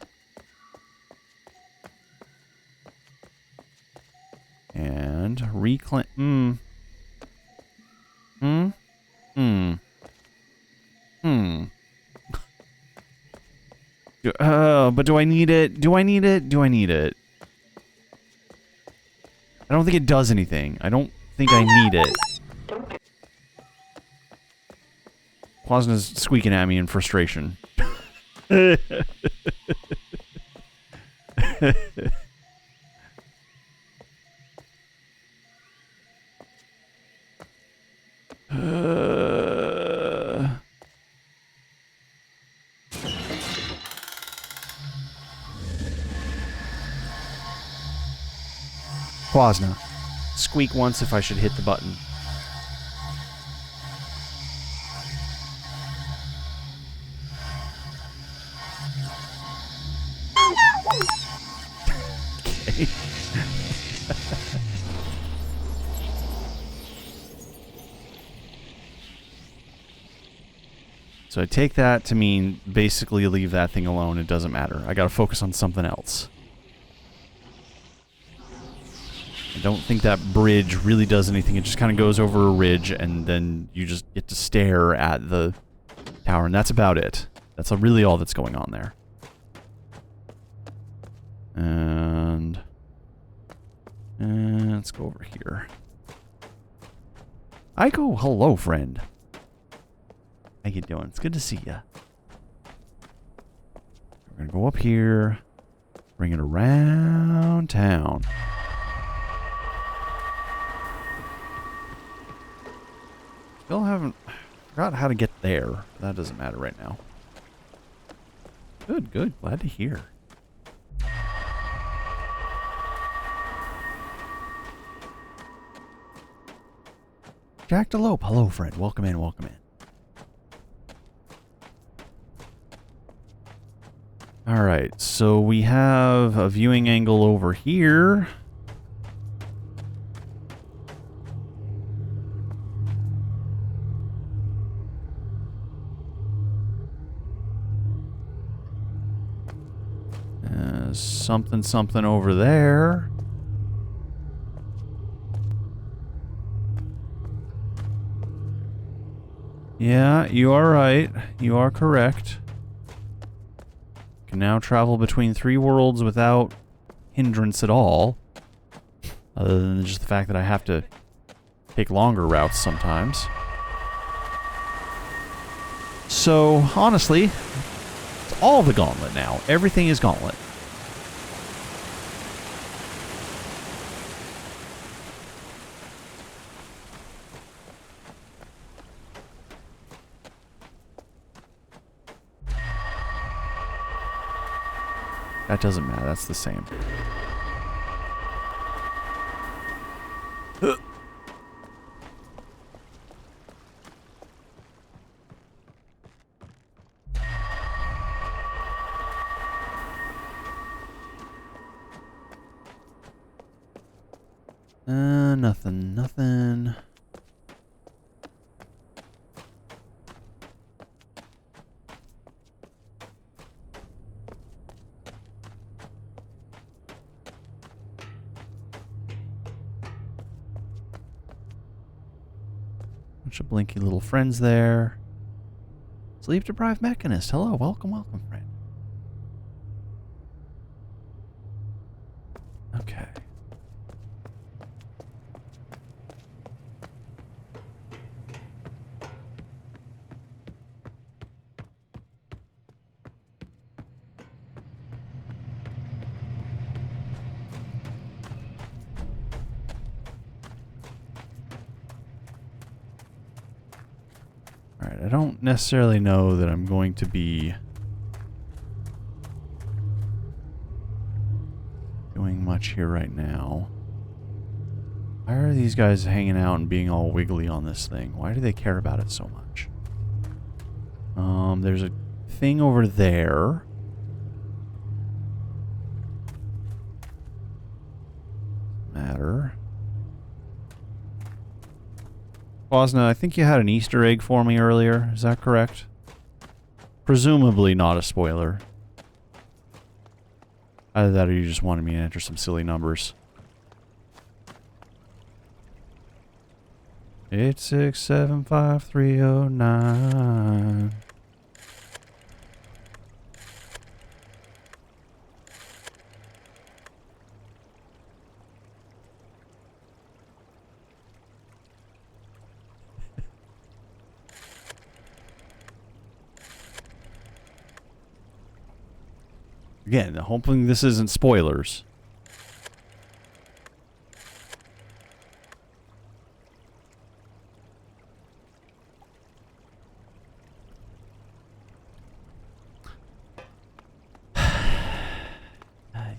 [SPEAKER 1] And reclaim... But do I need it? Do I need it? Do I need it? I don't think it does anything. I don't think I need it. Quasna's squeaking at me in frustration. Quasna, squeak once if I should hit the button. Okay. So I take that to mean basically leave that thing alone. It doesn't matter. I gotta focus on something else. I don't think that bridge really does anything. It just kind of goes over a ridge, and then you just get to stare at the tower, and that's about it. That's really all that's going on there. And let's go over here. Aiko, hello, friend. How you doing? It's good to see ya. We're gonna go up here, bring it around town. Still haven't forgot how to get there. That doesn't matter right now. Good, good. Glad to hear. Jack DeLope. Hello, friend. Welcome in, welcome in. Alright, so we have a viewing angle over here. Something, something over there. Yeah, you are right. You are correct. Can now travel between 3 worlds without hindrance at all. Other than just the fact that I have to take longer routes sometimes. So, honestly, it's all the gauntlet now. Everything is gauntlet. That doesn't matter, that's the same. Nothing. Bunch of blinky little friends there. Sleep-deprived mechanist. Hello, welcome, welcome, friend. Okay. Alright, I don't necessarily know that I'm going to be doing much here right now. Why are these guys hanging out and being all wiggly on this thing? Why do they care about it so much? There's a thing over there. Matter. Quasna, I think you had an Easter egg for me earlier. Is that correct? Presumably not a spoiler. Either that or you just wanted me to enter some silly numbers. 8675309. Again, hoping this isn't spoilers.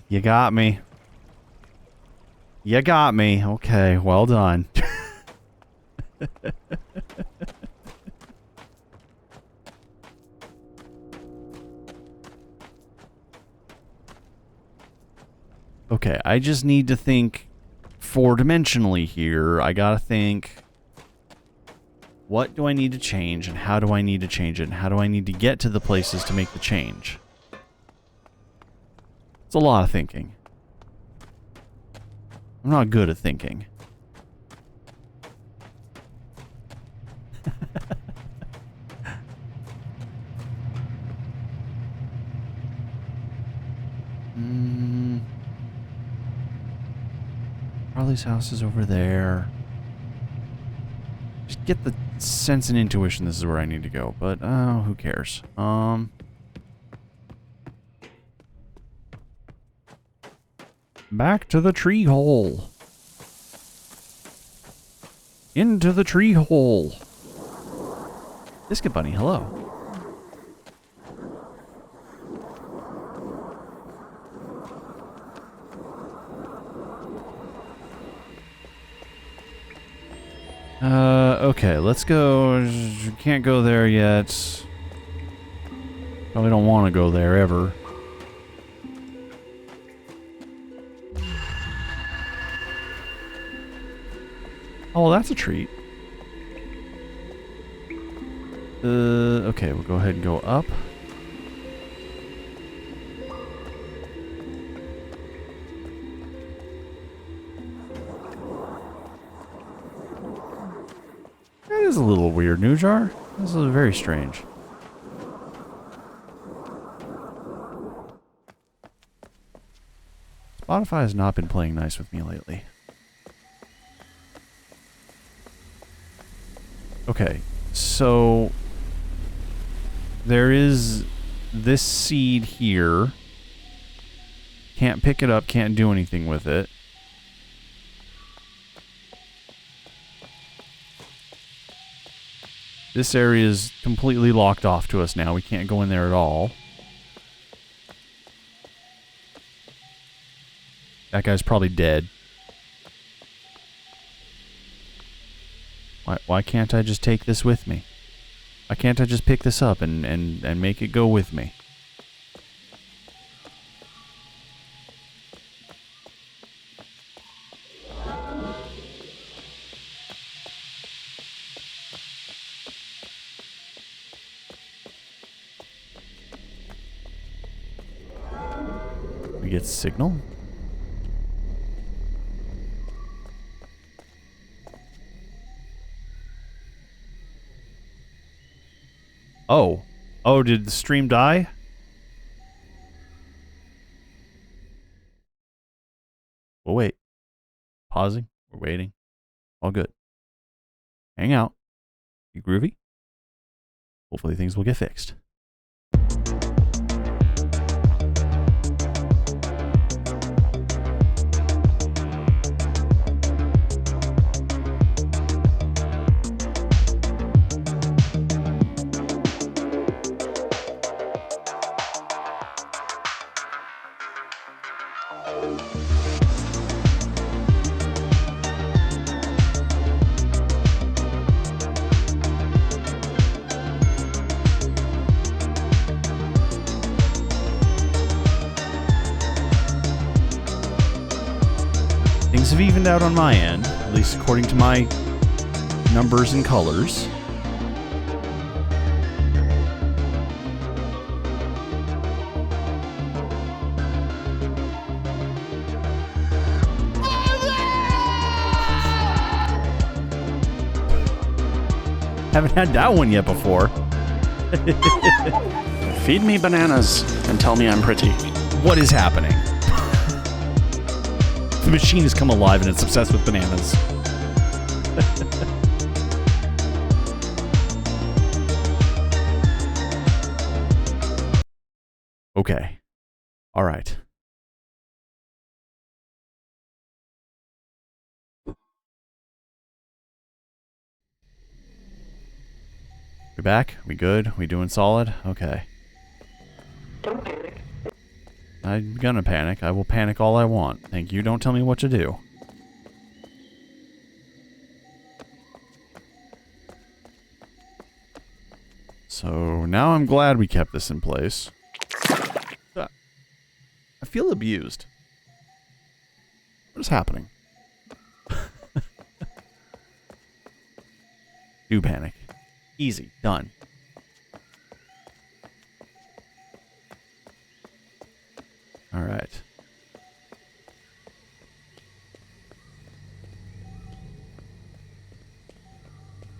[SPEAKER 1] You got me. You got me. Okay, well done. Okay, I just need to think four-dimensionally here. I gotta think, what do I need to change, and how do I need to change it, and how do I need to get to the places to make the change? It's a lot of thinking. I'm not good at thinking. Charlie's house is over there. Just get the sense and intuition this is where I need to go, but oh, who cares? Back to the tree hole. Into the tree hole. Biscuit Bunny, hello. Okay, let's go. Can't go there yet. Probably don't want to go there ever. Oh, that's a treat. Okay, we'll go ahead and go up. That is a little weird, Nujar. This is very strange. Spotify has not been playing nice with me lately. Okay, so there is this seed here. Can't pick it up, can't do anything with it. This area is completely locked off to us now. We can't go in there at all. That guy's probably dead. Why can't I just take this with me? Why can't I just pick this up and make it go with me? We get signal? Oh. Oh, did the stream die? We'll wait. Pausing. We're waiting. All good. Hang out. You groovy? Hopefully things will get fixed. Things have evened out on my end, at least according to my numbers and colors. Haven't had that one yet before.
[SPEAKER 3] Feed me bananas and tell me I'm pretty.
[SPEAKER 1] What is happening? The machine has come alive and it's obsessed with bananas. Okay. All right. We back? We good? We doing solid? Okay.
[SPEAKER 2] Don't panic.
[SPEAKER 1] I'm gonna panic. I will panic all I want. Thank you. Don't tell me what to do. So now I'm glad we kept this in place. I feel abused. What is happening? Do panic. Easy. Done. Alright.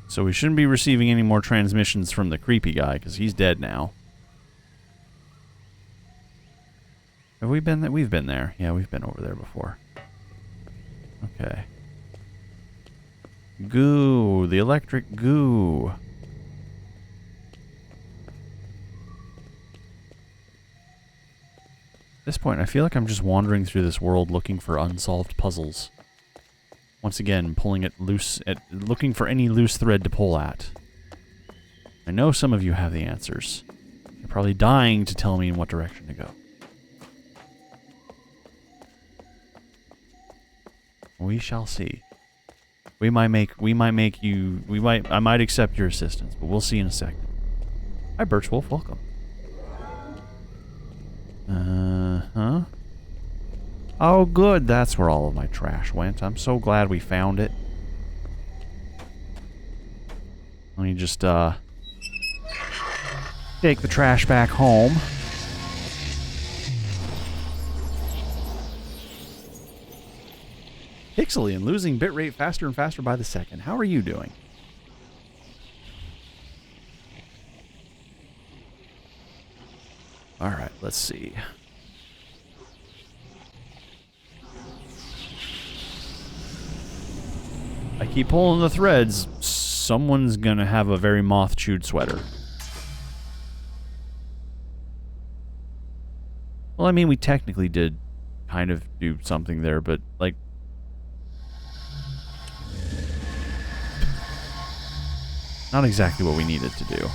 [SPEAKER 1] So we shouldn't be receiving any more transmissions from the creepy guy, because he's dead now. Have we been there? We've been there. Yeah, we've been over there before. Okay. Goo. The electric goo. At this point, I feel like I'm just wandering through this world looking for unsolved puzzles. Once again, pulling it loose, looking for any loose thread to pull at. I know some of you have the answers. You're probably dying to tell me in what direction to go. We shall see. I might accept your assistance, but we'll see in a second. Hi, Birchwolf, welcome. Huh? Oh, good, that's where all of my trash went. I'm so glad we found it. Let me just, take the trash back home. Pixely losing bitrate faster and faster by the second. How are you doing? Alright, let's see. I keep pulling the threads. Someone's gonna have a very moth-chewed sweater. Well, I mean, we technically did kind of do something there, but, like... not exactly what we needed to do.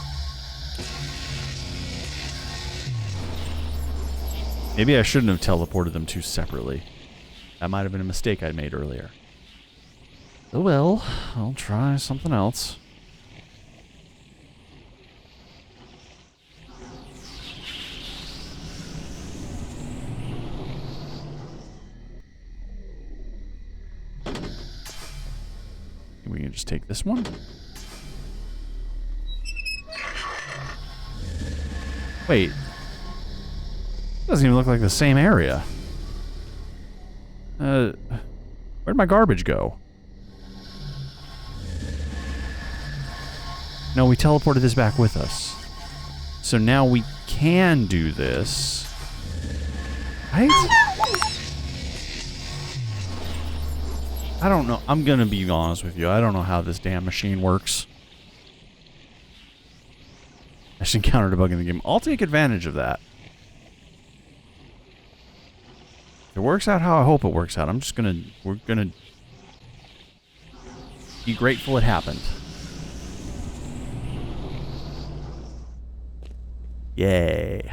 [SPEAKER 1] Maybe I shouldn't have teleported them two separately. That might have been a mistake I made earlier. Oh well, I'll try something else. We can just take this one. Wait. Doesn't even look like the same area. Where'd my garbage go? No, we teleported this back with us. So now we can do this. Right? I don't know. I'm gonna be honest with you. I don't know how this damn machine works. I just encountered a bug in the game. I'll take advantage of that. If it works out how I hope it works out, we're gonna be grateful it happened. Yay.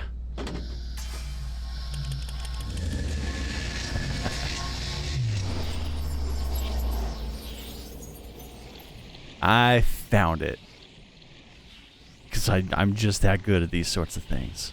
[SPEAKER 1] I found it. Because I'm just that good at these sorts of things.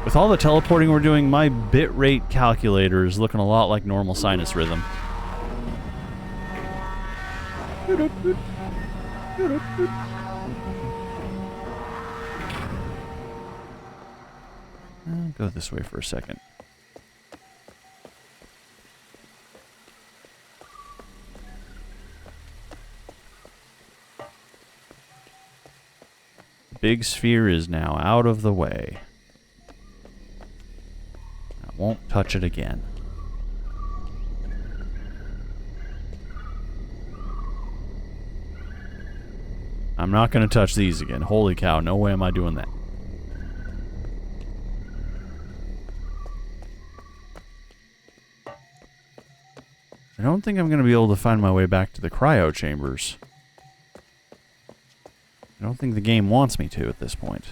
[SPEAKER 1] With all the teleporting we're doing, my bitrate calculator is looking a lot like normal sinus rhythm. I'll go this way for a second. big sphere is now out of the way. I won't touch it again. I'm not going to touch these again. Holy cow, no way am I doing that. I don't think I'm going to be able to find my way back to the cryo chambers. I don't think the game wants me to at this point.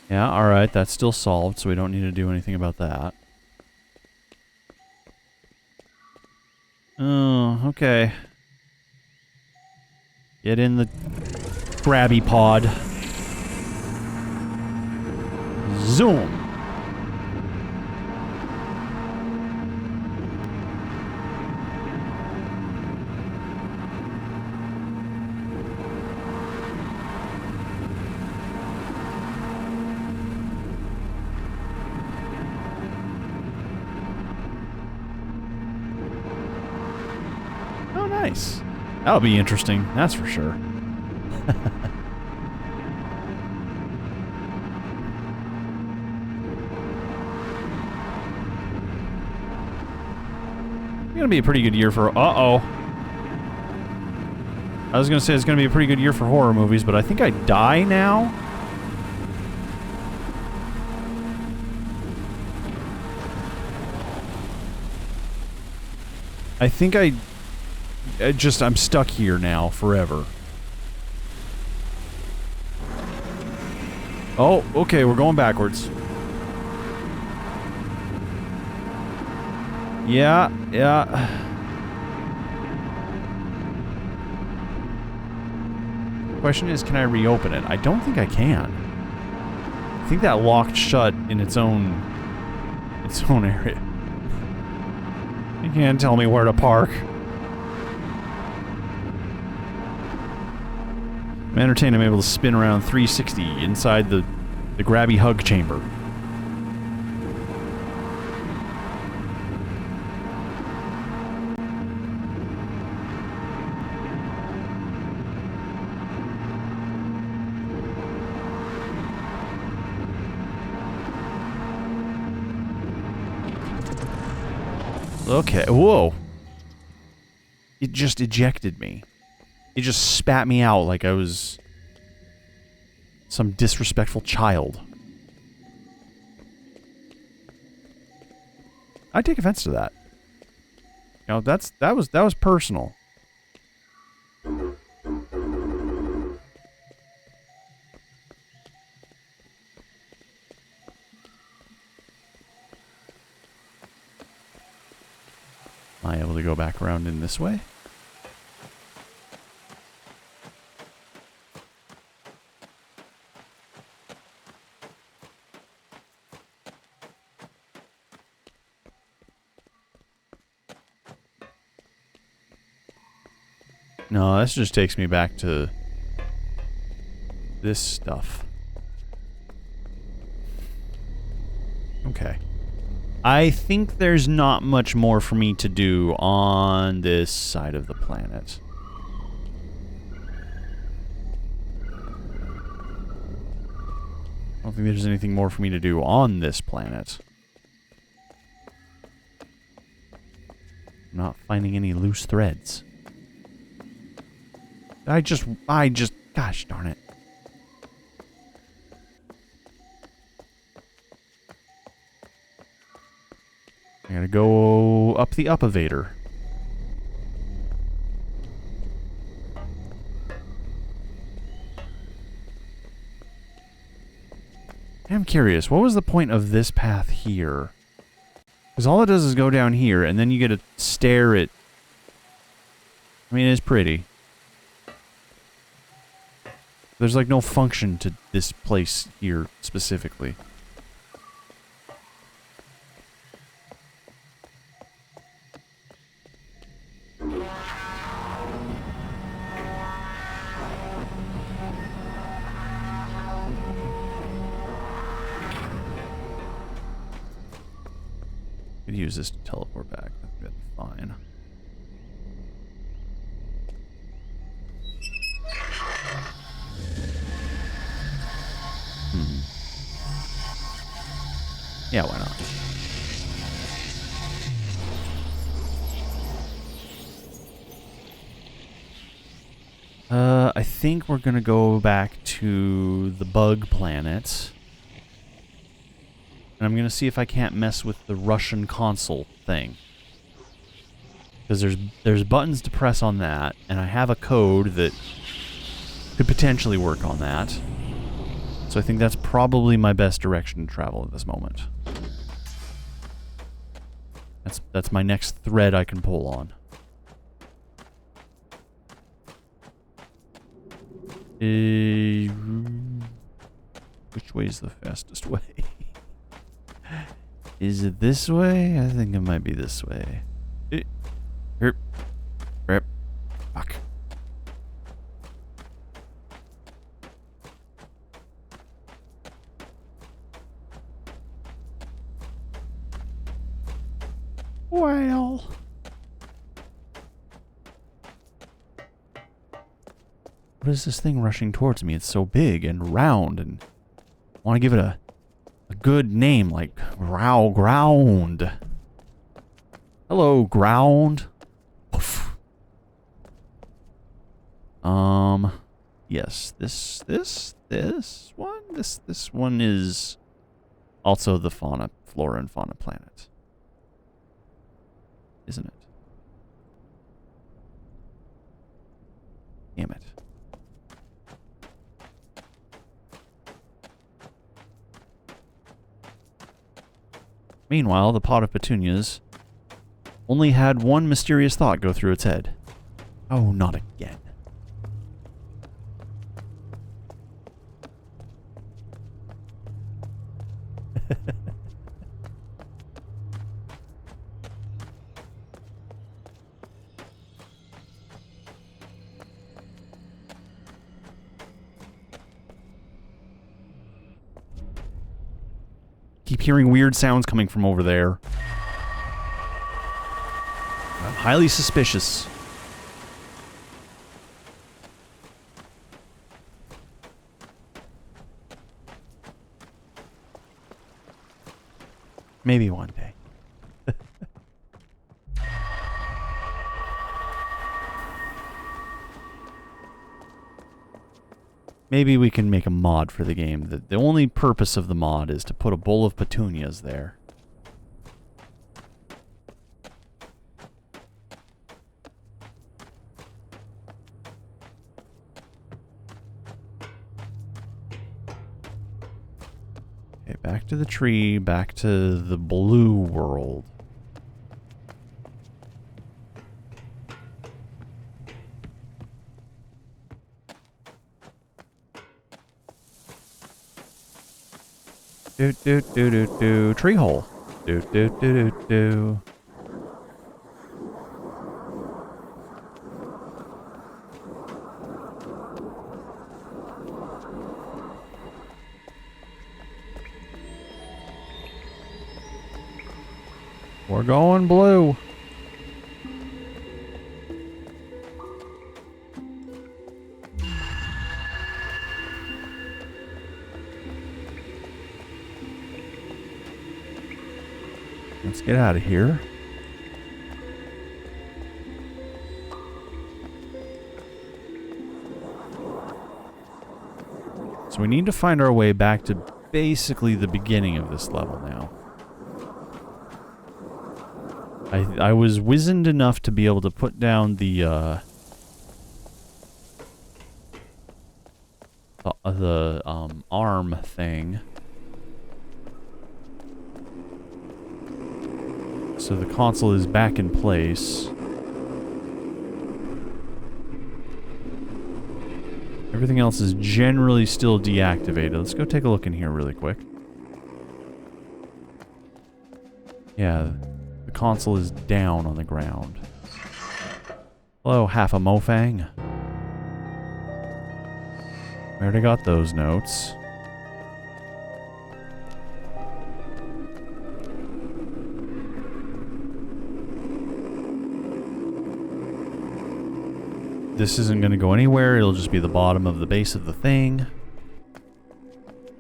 [SPEAKER 1] Yeah, alright, that's still solved, so we don't need to do anything about that. Oh, okay. Get in the grabby pod. Zoom! Oh, nice. That'll be interesting, that's for sure. It's gonna be a pretty good year for... Uh-oh. I was gonna say it's gonna be a pretty good year for horror movies, but I think I die now? I think I'm stuck here now forever. Oh, okay, we're going backwards. Yeah, yeah. Question is, can I reopen it? I don't think I can. I think that locked shut in its own area. You can't tell me where to park. I'm entertained I'm able to spin around 360 inside the grabby hug chamber. Okay, whoa. It just ejected me. It just spat me out like I was some disrespectful child. I take offense to that. You know, that was personal. Am I able to go back around in this way? No, this just takes me back to this stuff. Okay. I think there's not much more for me to do on this side of the planet. I don't think there's anything more for me to do on this planet. I'm not finding any loose threads. I just, gosh darn it. I gotta go up the up-evator. I'm curious, what was the point of this path here? Because all it does is go down here, and then you get to stare at... I mean, it's pretty. There's like no function to this place here specifically. Could use this to teleport back. That'd be fine. Yeah, why not? I think we're gonna go back to the bug planet. And I'm gonna see if I can't mess with the Russian console thing. Because there's buttons to press on that, and I have a code that could potentially work on that. So I think that's probably my best direction to travel at this moment. That's my next thread I can pull on. Which way is the fastest way? Is it this way? I think it might be this way. Here. Rip. Fuck. Well. What is this thing rushing towards me? It's so big and round, and I want to give it a good name like Ground. Hello, Ground. Oof. Yes, this one. This one is also the flora and fauna planet, isn't it? Damn it. Meanwhile, the pot of petunias only had one mysterious thought go through its head. Oh, not again. Keep hearing weird sounds coming from over there. I'm highly suspicious. Maybe one day. Maybe we can make a mod for the game. The only purpose of the mod is to put a bowl of petunias there. Okay, back to the tree, back to the blue world. Do do do do do. Tree hole. Do do do do do. We're going blue. Let's get out of here. So we need to find our way back to basically the beginning of this level now. I was wizened enough to be able to put down the arm thing. So the console is back in place. Everything else is generally still deactivated. Let's go take a look in here really quick. Yeah, the console is down on the ground. Hello, half a mofang. I already got those notes. This isn't going to go anywhere. It'll just be the bottom of the base of the thing.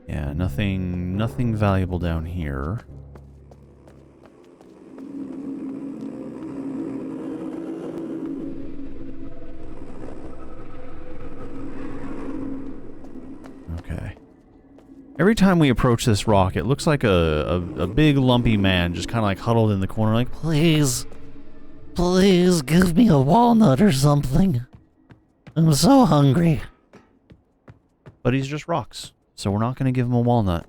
[SPEAKER 1] Yeah, nothing valuable down here. Okay. Every time we approach this rock, it looks like a big lumpy man just kind of like huddled in the corner like,
[SPEAKER 4] Please, please give me a walnut or something. I'm so hungry.
[SPEAKER 1] but he's just rocks, so we're not going to give him a walnut.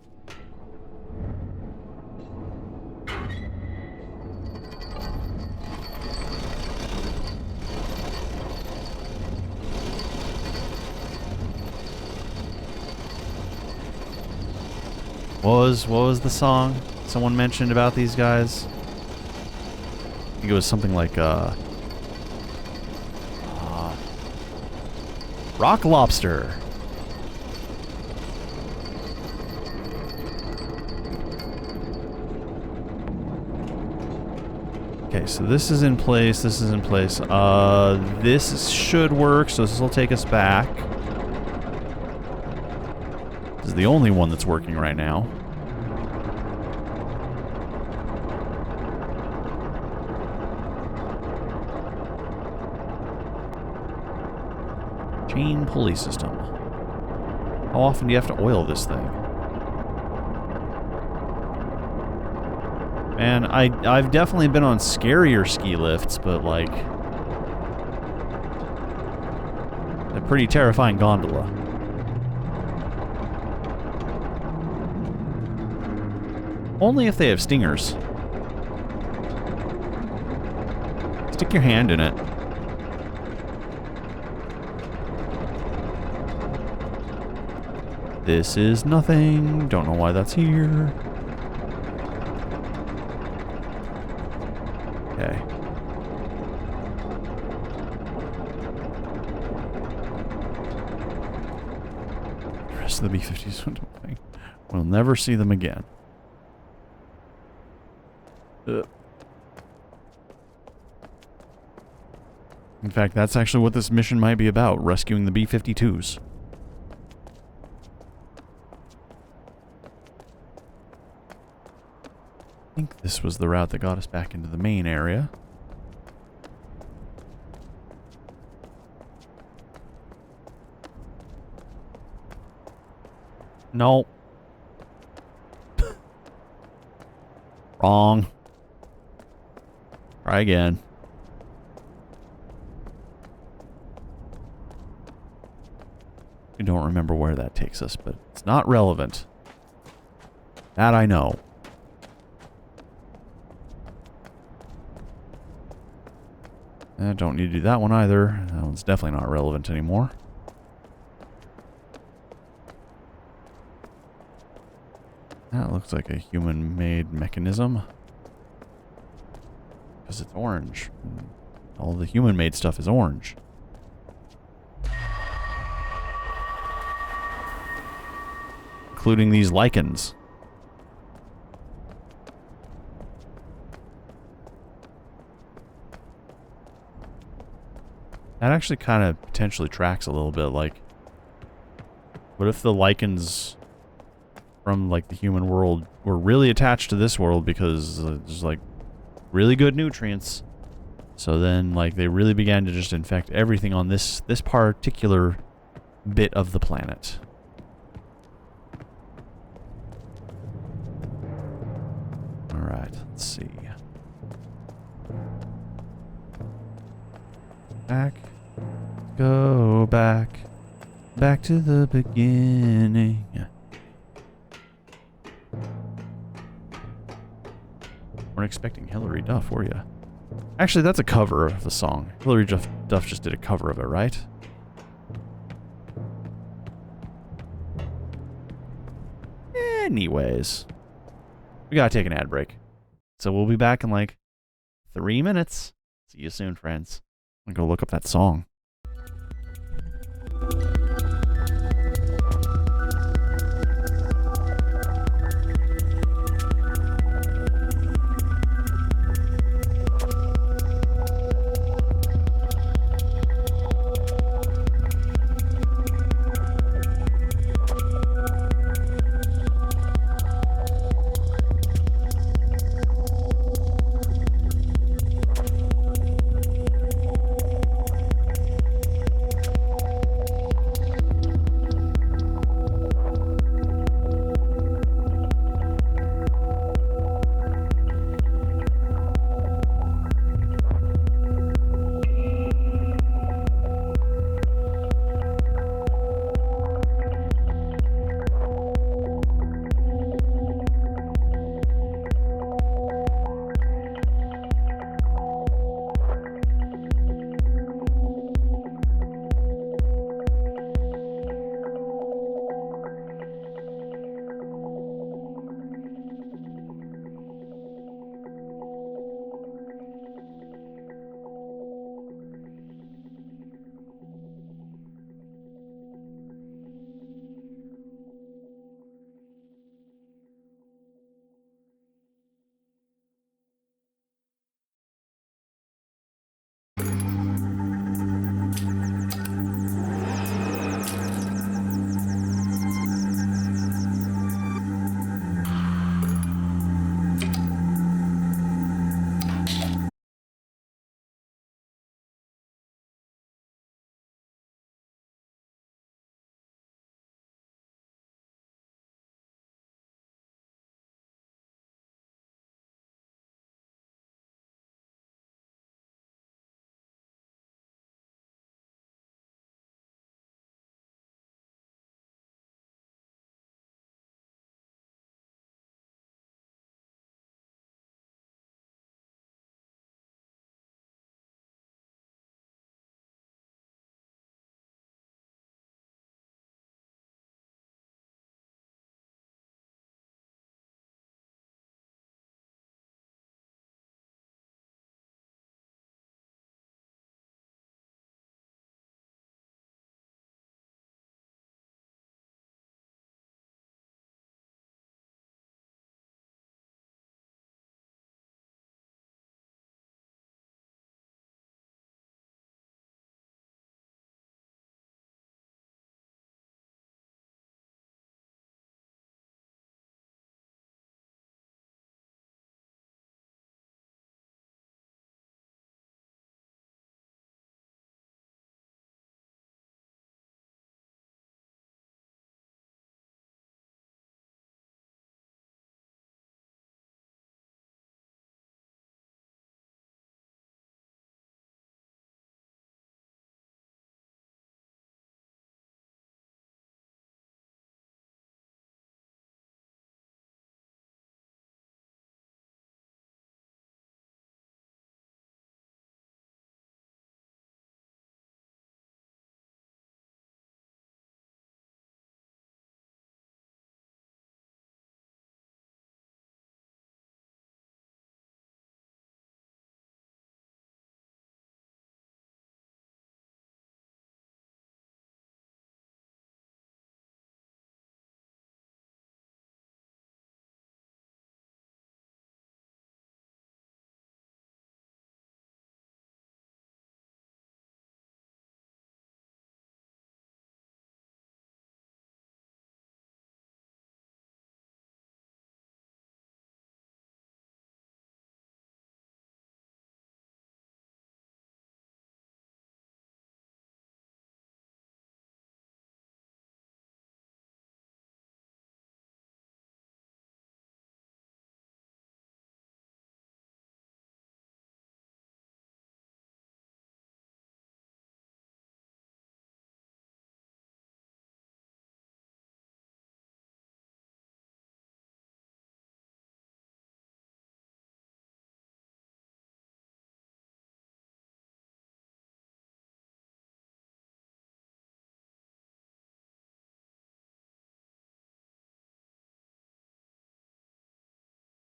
[SPEAKER 1] What was the song someone mentioned about these guys? I think it was something like, Rock Lobster. Okay, so this is in place, this is in place. This should work, so this will take us back. This is the only one that's working right now. Chain pulley system. How often do you have to oil this thing? Man, I've definitely been on scarier ski lifts, but like a pretty terrifying gondola. Only if they have stingers. Stick your hand in it. This is nothing. Don't know why that's here. Okay. The rest of the B-50s went away. We'll never see them again. In fact, that's actually what this mission might be about, rescuing the B-52s. I think this was the route that got us back into the main area. No. Wrong. Try again. I don't remember where that takes us, but it's not relevant. That I know. I don't need to do that one either. That one's definitely not relevant anymore. That looks like a human-made mechanism. Because it's orange. All the human-made stuff is orange. Including these lichens. That actually kind of potentially tracks a little bit, like, what if the lichens from, like, the human world were really attached to this world because there's, like, really good nutrients, so then, like, they really began to just infect everything on this particular bit of the planet. Alright, let's see. Back. Go back. Back to the beginning. Weren't expecting Hilary Duff, were you? Actually, that's a cover of the song. Hilary Duff just did a cover of it, right? Anyways. We gotta take an ad break. So we'll be back in like 3 minutes. See you soon, friends. I'm gonna go look up that song.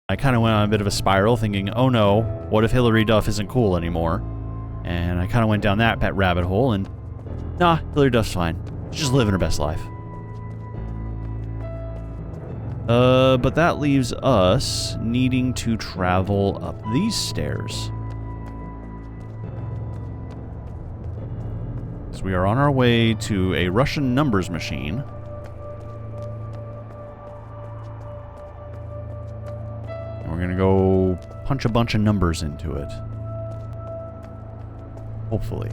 [SPEAKER 1] I kind of went on a bit of a spiral thinking, oh no, what if Hillary Duff isn't cool anymore? And I kind of went down that rabbit hole, and nah, Hillary Duff's fine. She's just living her best life. But that leaves us needing to travel up these stairs. So we are on our way to a Russian numbers machine. And we're gonna go punch a bunch of numbers into it. Hopefully.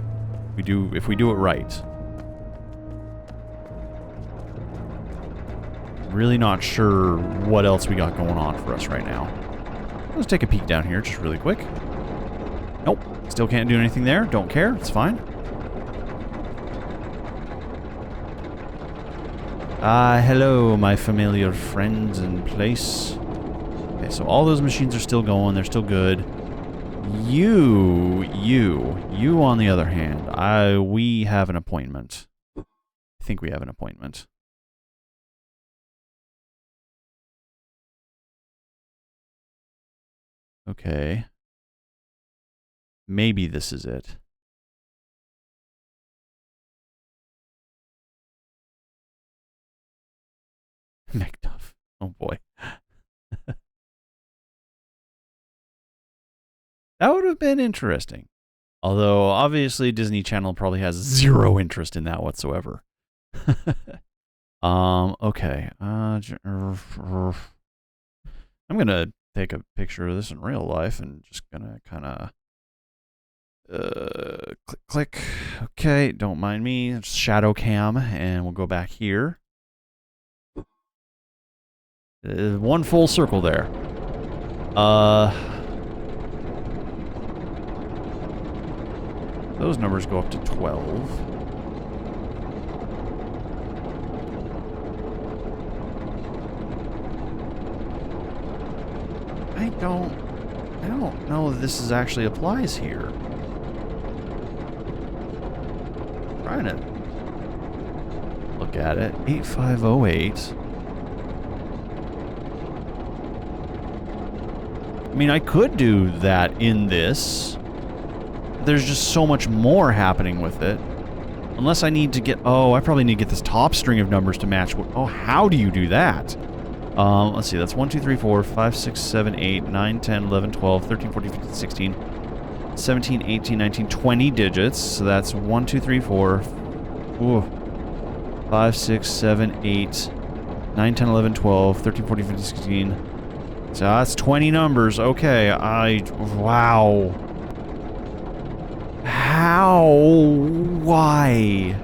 [SPEAKER 1] If we do it right. Really not sure what else we got going on for us right now. Let's take a peek down here just really quick. Nope. Still can't do anything there. Don't care. It's fine. Hello, my familiar friends in place. Okay, so all those machines are still going. They're still good. You on the other hand, we have an appointment. I think we have an appointment. Okay. Maybe this is it. Macduff. Oh boy. That would have been interesting. Although, obviously, Disney Channel probably has zero interest in that whatsoever. Okay. I'm gonna take a picture of this in real life and just gonna kind of click. Okay, don't mind me. It's shadow cam, and we'll go back here. One full circle there. Those numbers go up to 12. I don't know if this actually applies here. Trying to look at it. 8508. I mean, I could do that in this. There's just so much more happening with it. Unless I need to get... Oh, I probably need to get this top string of numbers to match... Oh, how do you do that? Let's see. That's 1, 2, 3, 4, 5, 6, 7, 8, 9, 10, 11, 12, 13, 14, 15, 16, 17, 18, 19, 20 digits. So that's 1, 2, 3, 4... Ooh, 5, 6, 7, 8, 9, 10, 11, 12, 13, 14, 15, 16... So that's 20 numbers. Okay, wow. How? Why?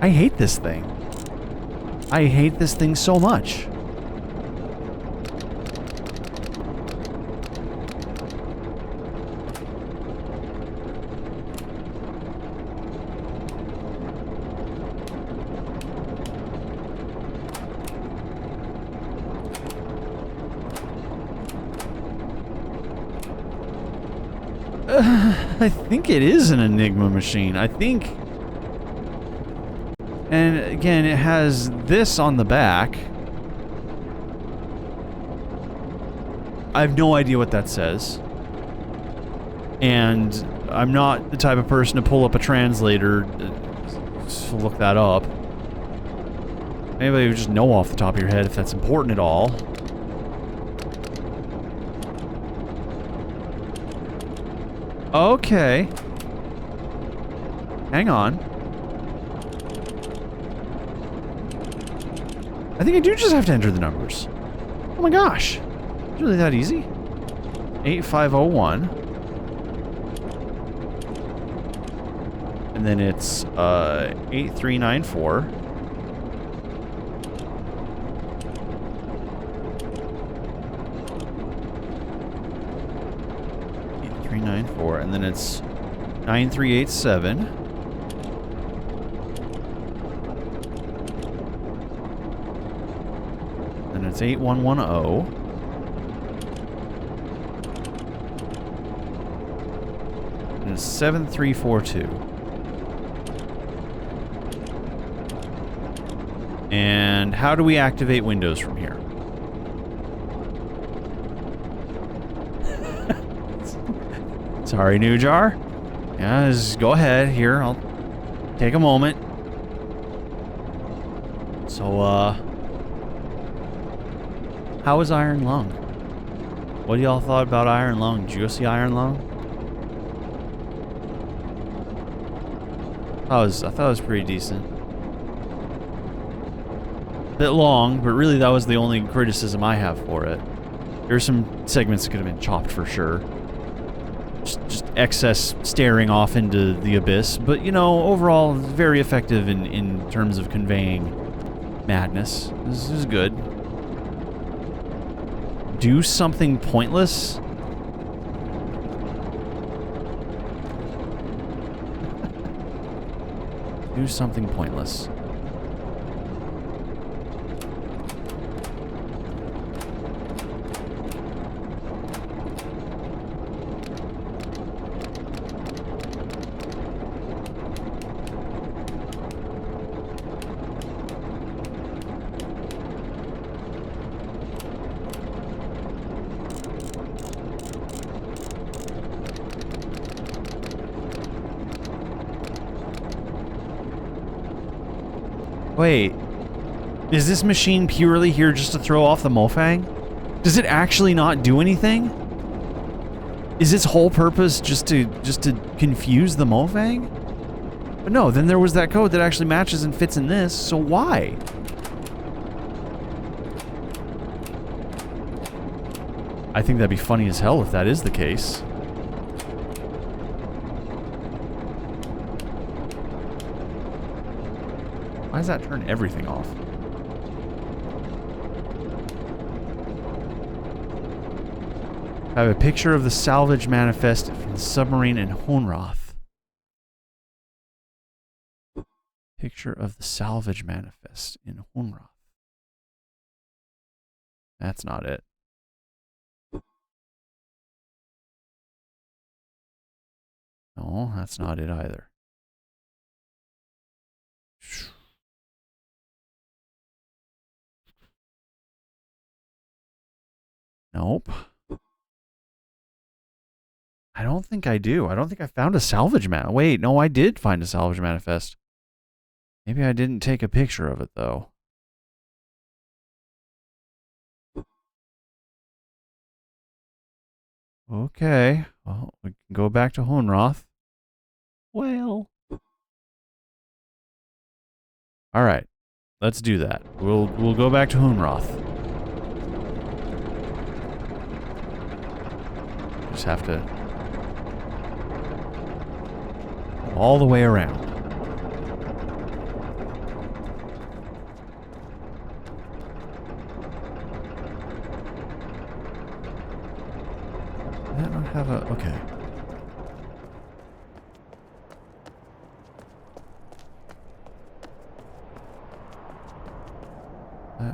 [SPEAKER 1] I hate this thing. I hate this thing so much. I think it is an Enigma machine. I think... And again, it has this on the back. I have no idea what that says. And I'm not the type of person to pull up a translator to look that up. Anybody would just know off the top of your head if that's important at all. Okay. Hang on. I think I do just have to enter the numbers. Oh my gosh. It's really that easy? 8501. And then it's 8394. And then it's 9387. That's 8110. And it's 7342. And how do we activate Windows from here? Sorry, new jar. Yeah, just go ahead. Here, I'll take a moment. So, how was Iron Lung? What do y'all thought about Iron Lung? Did you go see Iron Lung? I thought it was pretty decent. Bit long, but really that was the only criticism I have for it. There's some segments that could have been chopped for sure. Just excess staring off into the abyss, but you know, overall very effective in terms of conveying madness. This is good. Do something pointless? Do something pointless. Wait, is this machine purely here just to throw off the Mofang? Does it actually not do anything? Is its whole purpose just to confuse the Mofang? But no, then there was that code that actually matches and fits in this, so why? I think that'd be funny as hell if that is the case. Why does that turn everything off? I have a picture of the salvage manifest from the submarine in Honroth. Picture of the salvage manifest in Honroth. That's not it. No, that's not it either. Nope. I don't think I do. I don't think I found a salvage manifest. Wait, no, I did find a salvage manifest. Maybe I didn't take a picture of it, though. Okay. Well, we can go back to Honroth. Well. Alright. Let's do that. We'll go back to Honroth. Just have to go all the way around. Did that not have a... Okay.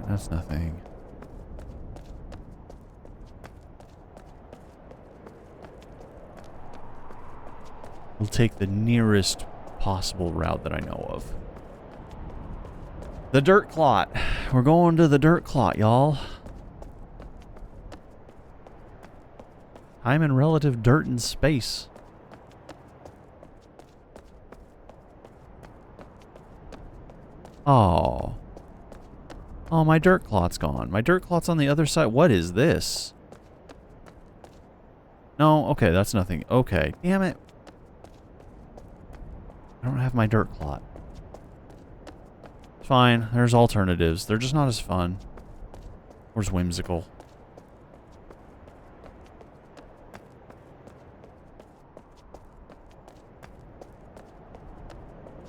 [SPEAKER 1] That's nothing. We'll take the nearest possible route that I know of. The dirt clot. We're going to the dirt clot, y'all. Time and relative dirt in space. Oh. Oh, my dirt clot's gone. My dirt clot's on the other side. What is this? No, okay, that's nothing. Okay, damn it. I don't have my dirt clot. It's fine. There's alternatives. They're just not as fun. Or as whimsical.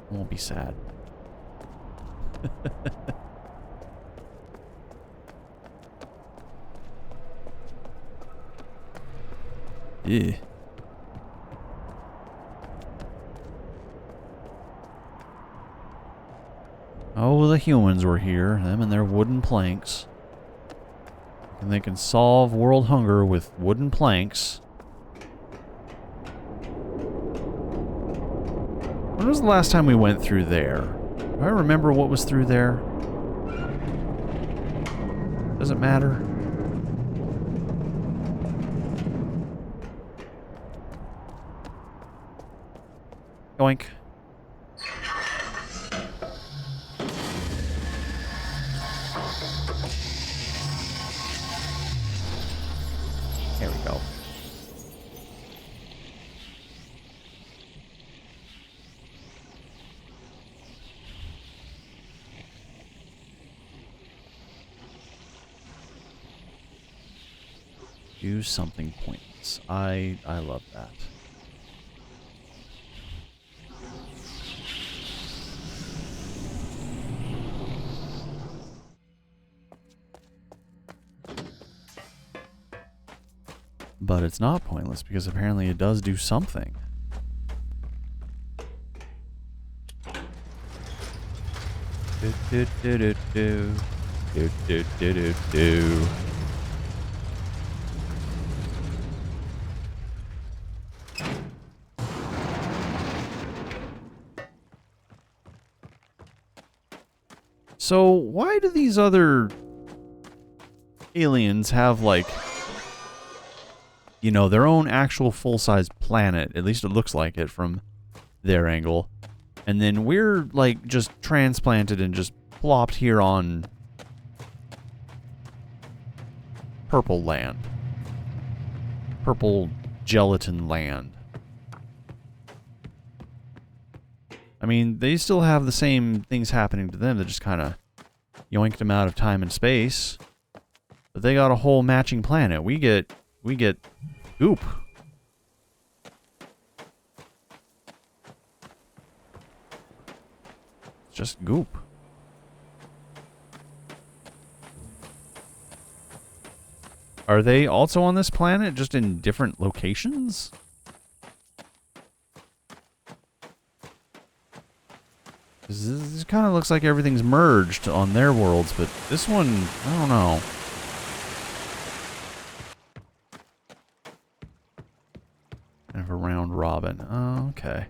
[SPEAKER 1] I won't be sad. Yeah. Oh, the humans were here. Them and their wooden planks. And they can solve world hunger with wooden planks. When was the last time we went through there? Do I remember what was through there? Does it matter? Yoink. There we go. Do something pointless. I love that. But it's not pointless because apparently it does do something. Do do do do do do do do do do. So why do these other aliens have, like, you know, their own actual full-size planet? At least it looks like it from their angle. And then we're, like, just transplanted and just plopped here on purple land. Purple gelatin land. I mean, they still have the same things happening to them. They just kind of yoinked them out of time and space. But they got a whole matching planet. We get goop. It's just goop. Are they also on this planet, just in different locations? This kind of looks like everything's merged on their worlds, but this one, I don't know. Kind of a round robin. Oh, okay.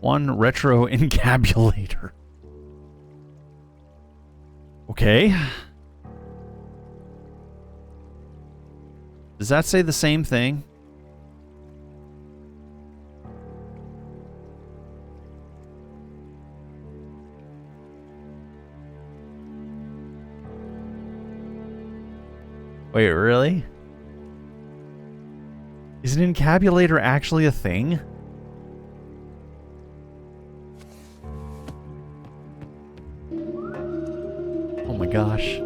[SPEAKER 1] One retro encabulator. Okay. Does that say the same thing? Wait, really? Is an encabulator actually a thing? Oh my gosh.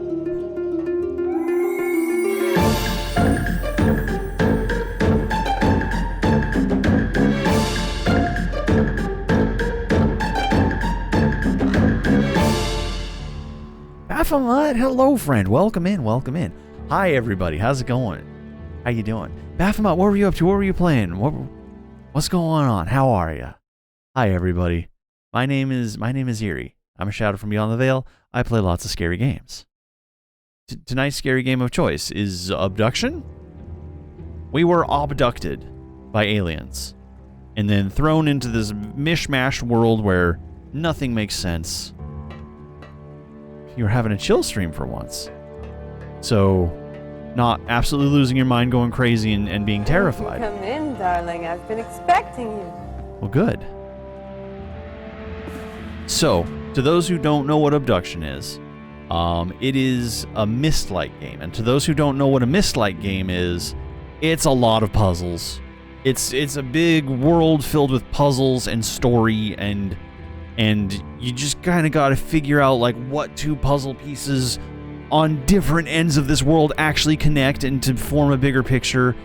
[SPEAKER 1] Baphomet, hello friend. Welcome in, welcome in. Hi everybody, how's it going? How you doing? Baphomet, what were you up to? What were you playing? What's going on? How are you? Hi everybody. My name is Erie. I'm a shadow from beyond the veil. I play lots of scary games. Tonight's scary game of choice is Obduction. We were abducted by aliens and then thrown into this mishmash world where nothing makes sense. You're having a chill stream for once. So, not absolutely losing your mind, going crazy, and being terrified.
[SPEAKER 5] Come in, darling. I've been expecting you.
[SPEAKER 1] Well, good. So, to those who don't know what Obduction is, it is a Mist-like game. And to those who don't know what a Mist-like game is, it's a lot of puzzles. It's a big world filled with puzzles and story, and you just kind of got to figure out, like, what two puzzle pieces on different ends of this world actually connect and to form a bigger picture.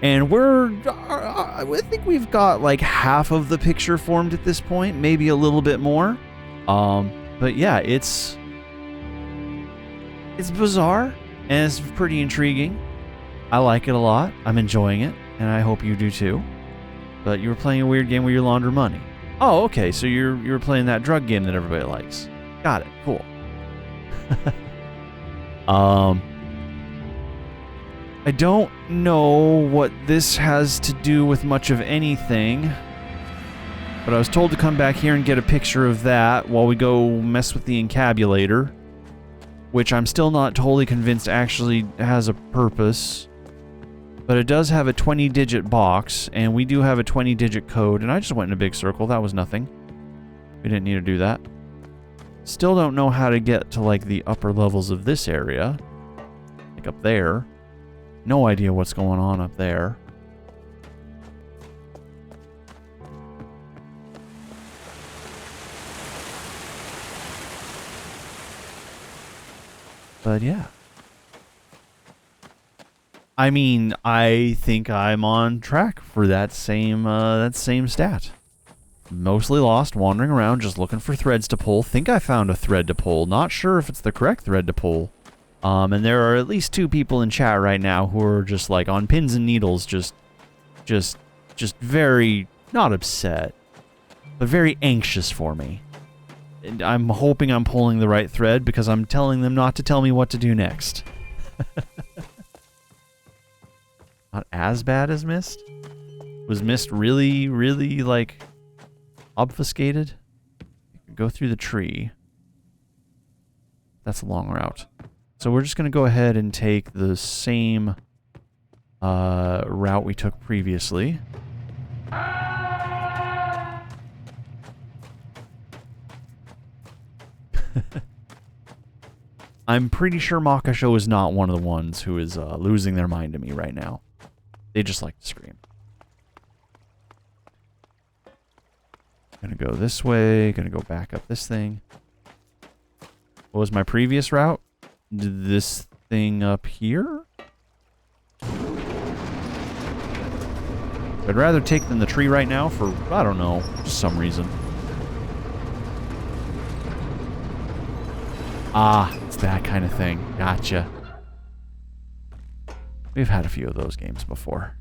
[SPEAKER 1] And I think we've got like half of the picture formed at this point, maybe a little bit more. But yeah, it's bizarre and it's pretty intriguing. I like it a lot. I'm enjoying it, and I hope you do too. But you were playing a weird game where you launder money. Oh, okay, so you're playing that drug game that everybody likes. Got it. Cool. I don't know what this has to do with much of anything, but I was told to come back here and get a picture of that while we go mess with the encabulator, which I'm still not totally convinced actually has a purpose. But it does have a 20-digit box, and we do have a 20-digit code, and I just went in a big circle. That was nothing. We didn't need to do that. Still don't know how to get to, like, the upper levels of this area. Like, up there. No idea what's going on up there. But, yeah. I mean, I think I'm on track for that same stat. Mostly lost, wandering around, just looking for threads to pull. Think I found a thread to pull. Not sure if it's the correct thread to pull. And there are at least 2 people in chat right now who are just like on pins and needles, just very, not upset, but very anxious for me. And I'm hoping I'm pulling the right thread because I'm telling them not to tell me what to do next. Not as bad as Mist? Was Mist really, really, like, obfuscated? Go through the tree. That's a long route. So we're just going to go ahead and take the same route we took previously. I'm pretty sure Makasho is not one of the ones who is losing their mind to me right now. They just like to scream. Gonna go this way, gonna go back up this thing. What was my previous route? This thing up here? I'd rather take than the tree right now for, I don't know, just some reason. Ah, it's that kind of thing. Gotcha. We've had a few of those games before.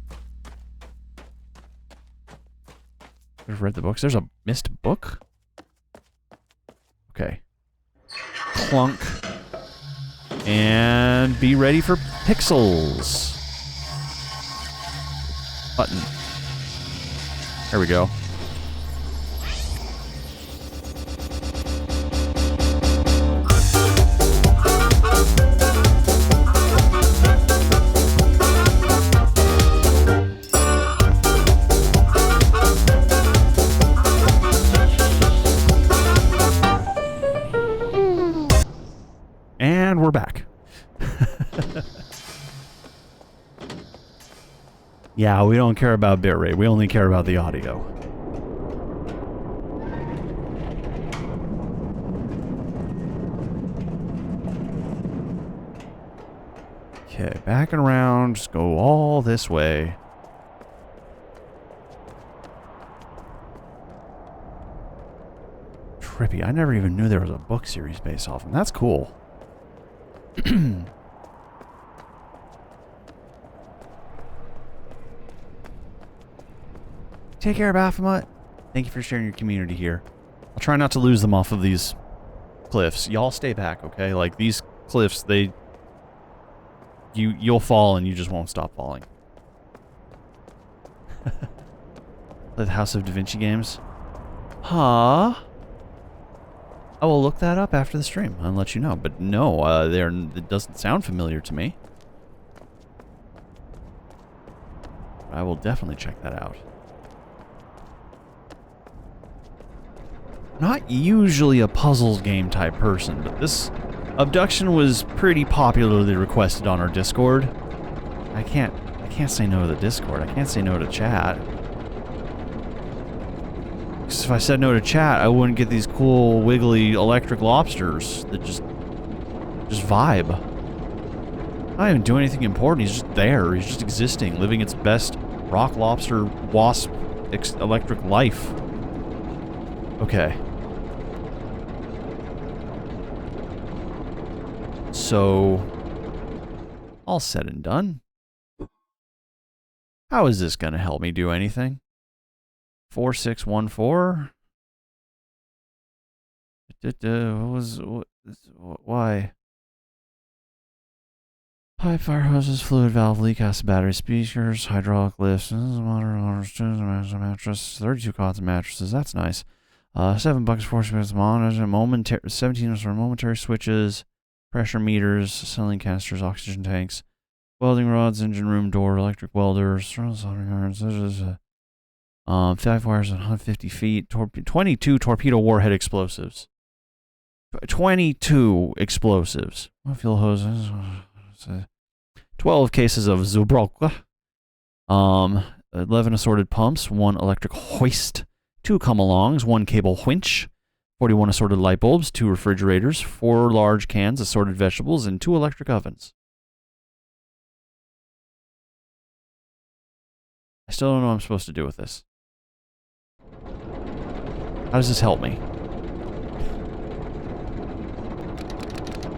[SPEAKER 1] I've read the books. There's a missed book? Okay. Clunk. And be ready for pixels. Button. There we go. And we're back. Yeah, we don't care about bitrate. We only care about the audio. Okay, back and around. Just go all this way. Trippy. I never even knew there was a book series based off of them. That's cool. Take care, Baphomet. Thank you for sharing your community here. I'll try not to lose them off of these cliffs. Y'all stay back, okay? Like, these cliffs, you'll fall and you just won't stop falling. The House of Da Vinci games. Huh? I will look that up after the stream and let you know. But no, it doesn't sound familiar to me. I will definitely check that out. Not usually a puzzles game type person, but this Obduction was pretty popularly requested on our Discord. I can't say no to the Discord. I can't say no to chat. Because if I said no to chat, I wouldn't get these cool, wiggly electric lobsters that just vibe. Not even doing anything important. He's just there. He's just existing, living its best rock lobster wasp electric life. Okay. So, all said and done. How is this going to help me do anything? 4614? Why? Pipe, fire hoses, fluid valve, leak, acid battery, speakers, hydraulic lifts, mattress, 32 cots and mattresses. That's nice. 7 buckets, 4 spins, momentary, 17 for momentary switches, pressure meters, ceiling canisters, oxygen tanks, welding rods, engine room door, electric welders, 5 wires at 150 feet, 22 torpedo warhead explosives. 22 explosives. Fuel hoses. 12 cases of Zubrokla. 11 assorted pumps, 1 electric hoist, 2 come-alongs, 1 cable winch, 41 assorted light bulbs, 2 refrigerators, 4 large cans, assorted vegetables, and 2 electric ovens. I still don't know what I'm supposed to do with this. How does this help me?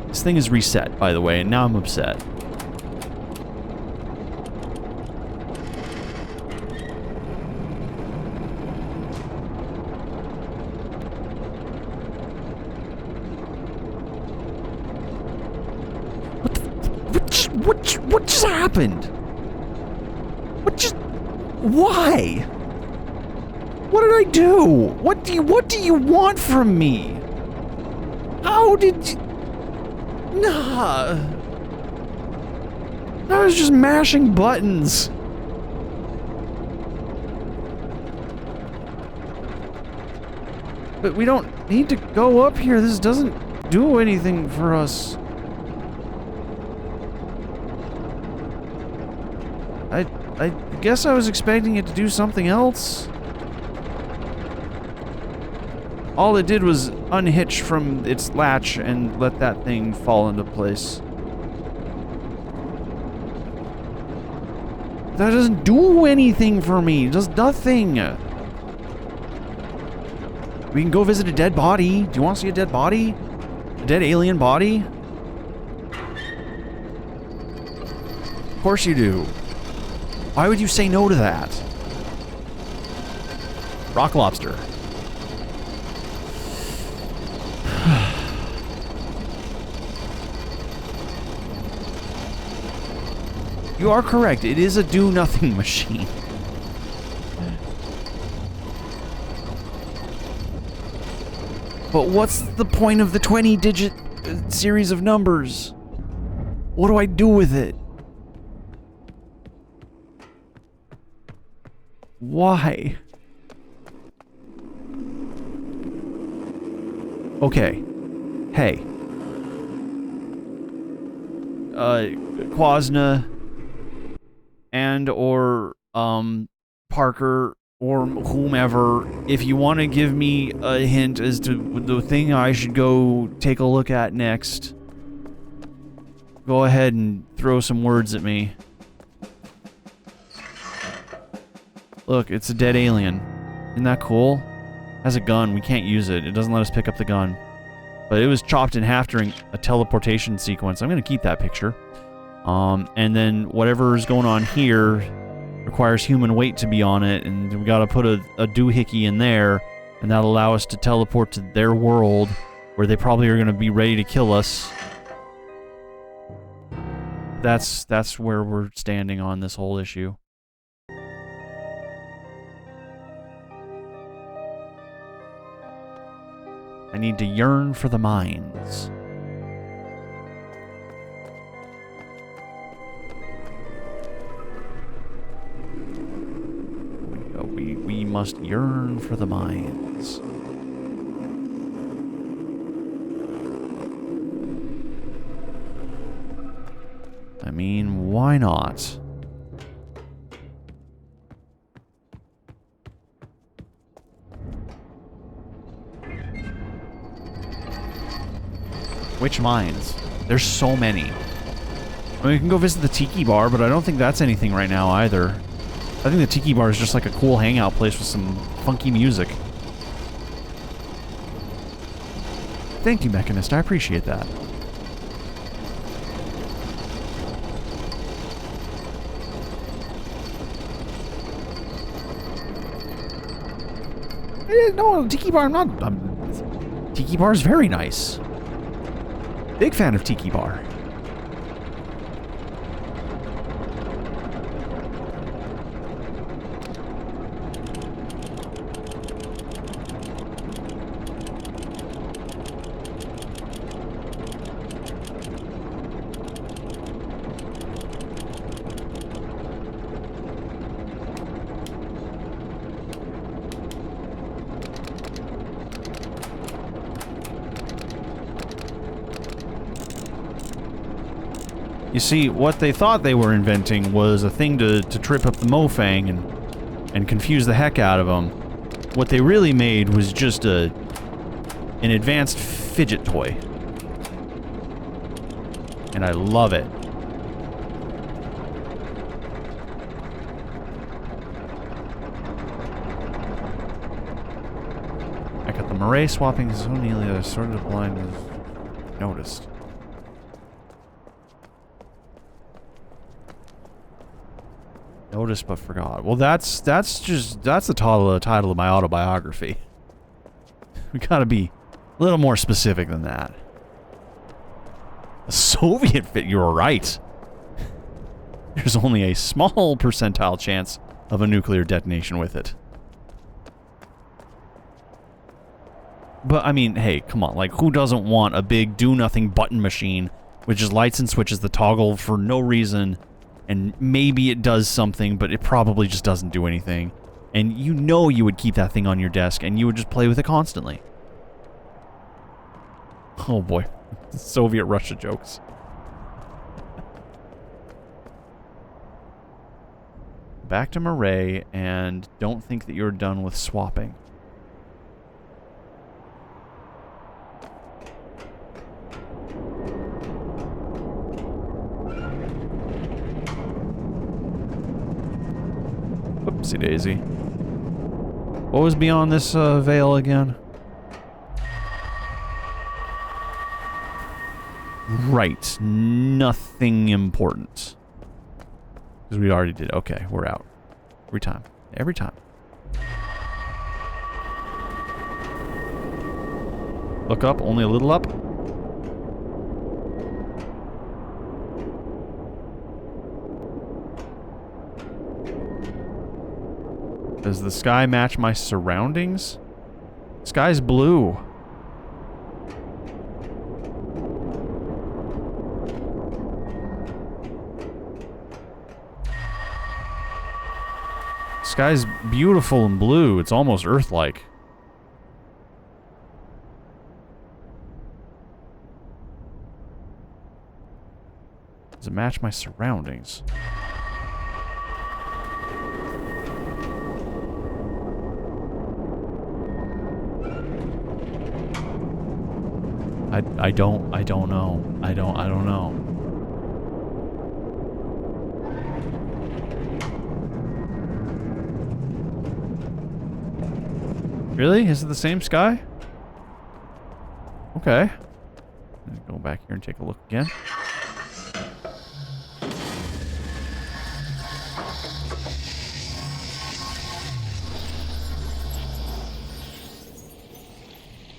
[SPEAKER 1] This thing is reset, by the way, and now I'm upset. What just happened? Why? What did I do? What do you want from me? How did you... Nah. I was just mashing buttons. But we don't need to go up here. This doesn't do anything for us. I guess I was expecting it to do something else. All it did was unhitch from its latch and let that thing fall into place. That doesn't do anything for me. It does nothing. We can go visit a dead body. Do you want to see a dead body? A dead alien body? Of course you do. Why would you say no to that? Rock lobster. You are correct. It is a do-nothing machine. But what's the point of the 20-digit series of numbers? What do I do with it? Why? Okay. Hey. Quasna and or Parker or whomever, if you want to give me a hint as to the thing I should go take a look at next, go ahead and throw some words at me. Look, it's a dead alien. Isn't that cool? Has a gun. We can't use it. It doesn't let us pick up the gun. But it was chopped in half during a teleportation sequence. I'm going to keep that picture. And then whatever's going on here requires human weight to be on it, and we got to put a doohickey in there, and that'll allow us to teleport to their world, where they probably are going to be ready to kill us. That's where we're standing on this whole issue. I need to yearn for the mines. We must yearn for the mines. I mean, why not? Which mines? There's so many. I mean, we can go visit the Tiki Bar, but I don't think that's anything right now either. I think the Tiki Bar is just like a cool hangout place with some funky music. Thank you, Mechanist. I appreciate that. No, Tiki Bar, I'm not... Tiki Bar is very nice. Big fan of Tiki Bar. You see, what they thought they were inventing was a thing to trip up the Mofang and confuse the heck out of them. What they really made was just an advanced fidget toy. And I love it. I got the Murray swapping so nearly I sort of blind as noticed. Noticed but forgot. Well, that's the title of my autobiography. We gotta be a little more specific than that. A Soviet fit, you're right. There's only a small percentile chance of a nuclear detonation with it. But, I mean, hey, come on, like, who doesn't want a big do-nothing button machine which just lights and switches the toggle for no reason, and maybe it does something, but it probably just doesn't do anything. And you know you would keep that thing on your desk, and you would just play with it constantly. Oh boy. Soviet Russia jokes. Back to Murray, and don't think that you're done with swapping. Oopsie daisy. What was beyond this veil again? Right. Nothing important. Because we already did. Okay, we're out. Every time. Every time. Look up. Only a little up. Does the sky match my surroundings? Sky's blue. Sky's beautiful and blue. It's almost Earth-like. Does it match my surroundings? I don't know. I don't know. Really? Is it the same sky? Okay. Go back here and take a look again.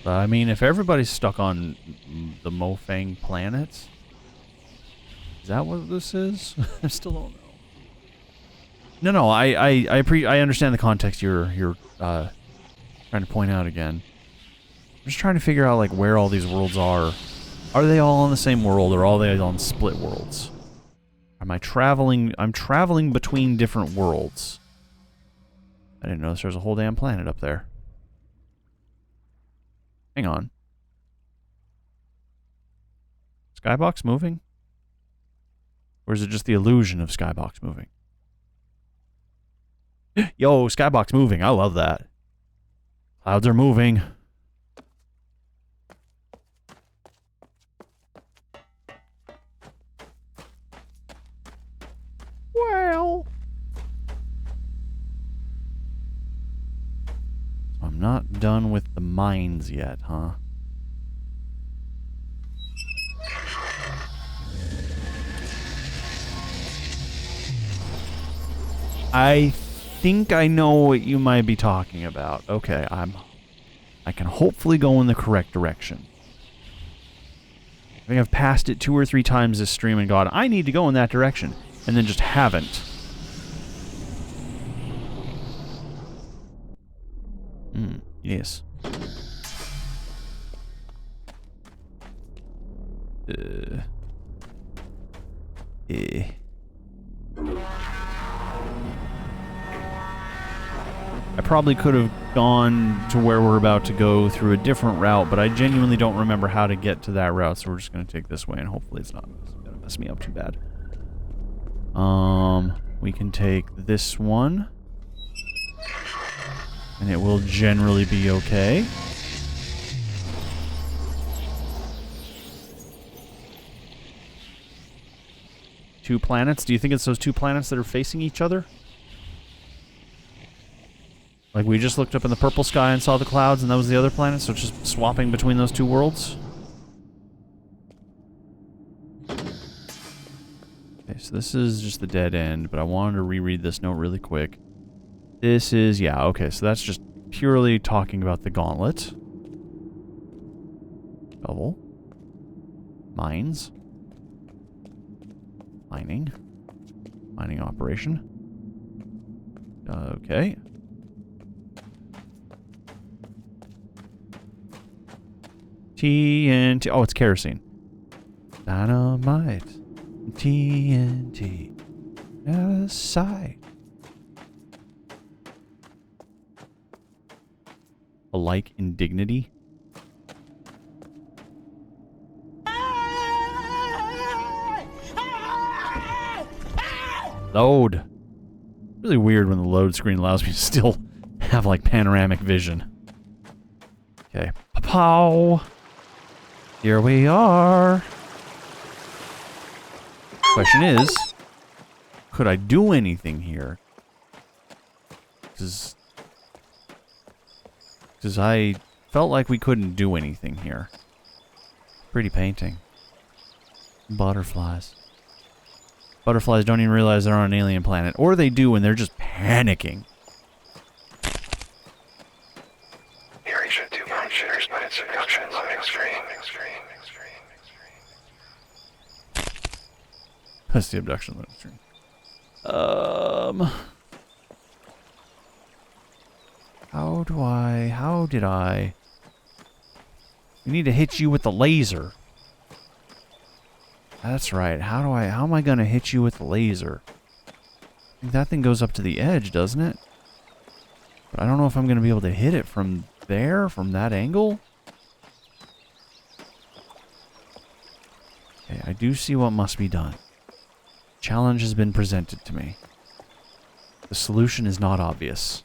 [SPEAKER 1] I mean, if everybody's stuck on the Mofang planets, is that what this is? I still don't know. No, I understand the context you're trying to point out again. I'm just trying to figure out like where all these worlds are. Are they all on the same world, or are they on split worlds? Am I traveling? I'm traveling between different worlds. I didn't notice there's a whole damn planet up there. Hang on. Skybox moving? Or is it just the illusion of Skybox moving? Yo, Skybox moving. I love that. Clouds are moving. Well. I'm not done with the mines yet, huh? I think I know what you might be talking about. Okay, I I can hopefully go in the correct direction. I think I've passed it 2 or 3 times this stream and gone, I need to go in that direction, and then just haven't. Yes. I probably could have gone to where we're about to go through a different route, but I genuinely don't remember how to get to that route, so we're just going to take this way, and hopefully it's not going to mess me up too bad. We can take this one, and it will generally be okay. Two planets? Do you think it's those 2 planets that are facing each other? Like we just looked up in the purple sky and saw the clouds and that was the other planet, so it's just swapping between those 2 worlds? Okay, so this is just the dead end, but I wanted to reread this note really quick. This is, yeah, okay, so that's just purely talking about the gauntlet. Double. Mines. Mining. Mining operation. Okay. TNT. Oh, it's kerosene. Dynamite. TNT. Out of sight. Alike in dignity. Load. Really weird when the load screen allows me to still have like panoramic vision. Okay. Pow. Here we are. Question is, could I do anything here? Because I felt like we couldn't do anything here. Pretty painting. Butterflies. Butterflies don't even realize they're on an alien planet. Or they do and they're just panicking.
[SPEAKER 6] Here he should do monsters, but it's abduction loading screen.
[SPEAKER 1] That's the abduction loading screen. How did I? We need to hit you with the laser. That's right. How am I gonna hit you with the laser? I think that thing goes up to the edge, doesn't it? But I don't know if I'm gonna be able to hit it from there, from that angle. Okay, I do see what must be done. Challenge has been presented to me. The solution is not obvious.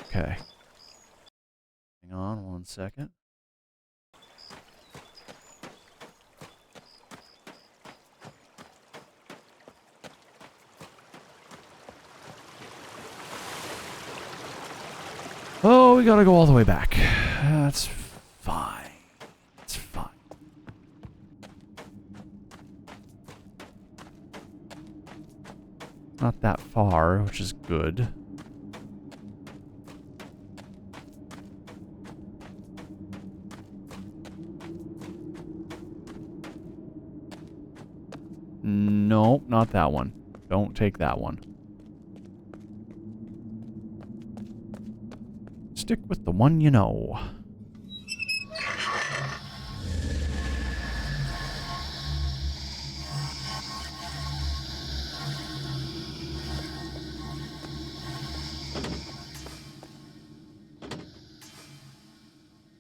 [SPEAKER 1] Okay. Hang on 1 second. Oh, we gotta go all the way back. That's fine. It's fine. Not that far, which is good. Nope, not that one. Don't take that one. Stick with the one you know.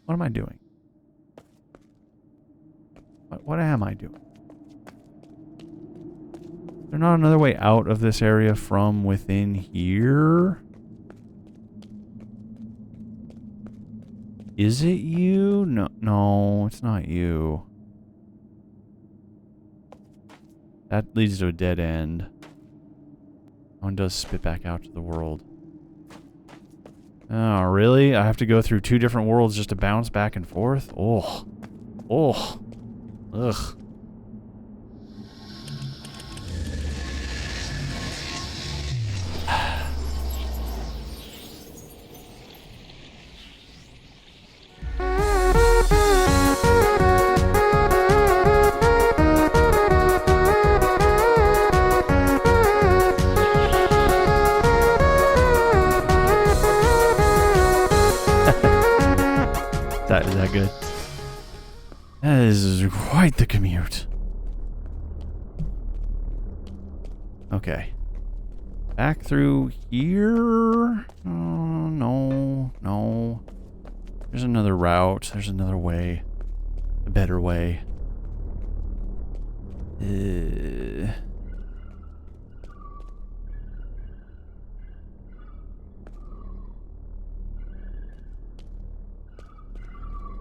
[SPEAKER 1] What am I doing? What am I doing? Is there not another way out of this area from within here? Is it you? No, no, it's not you. That leads to a dead end. One does spit back out to the world. Oh, really? I have to go through 2 different worlds just to bounce back and forth? Oh. Oh. Ugh. that good. That is quite the commute. Okay. Back through here? Oh, no, no. There's another route. There's another way. A better way.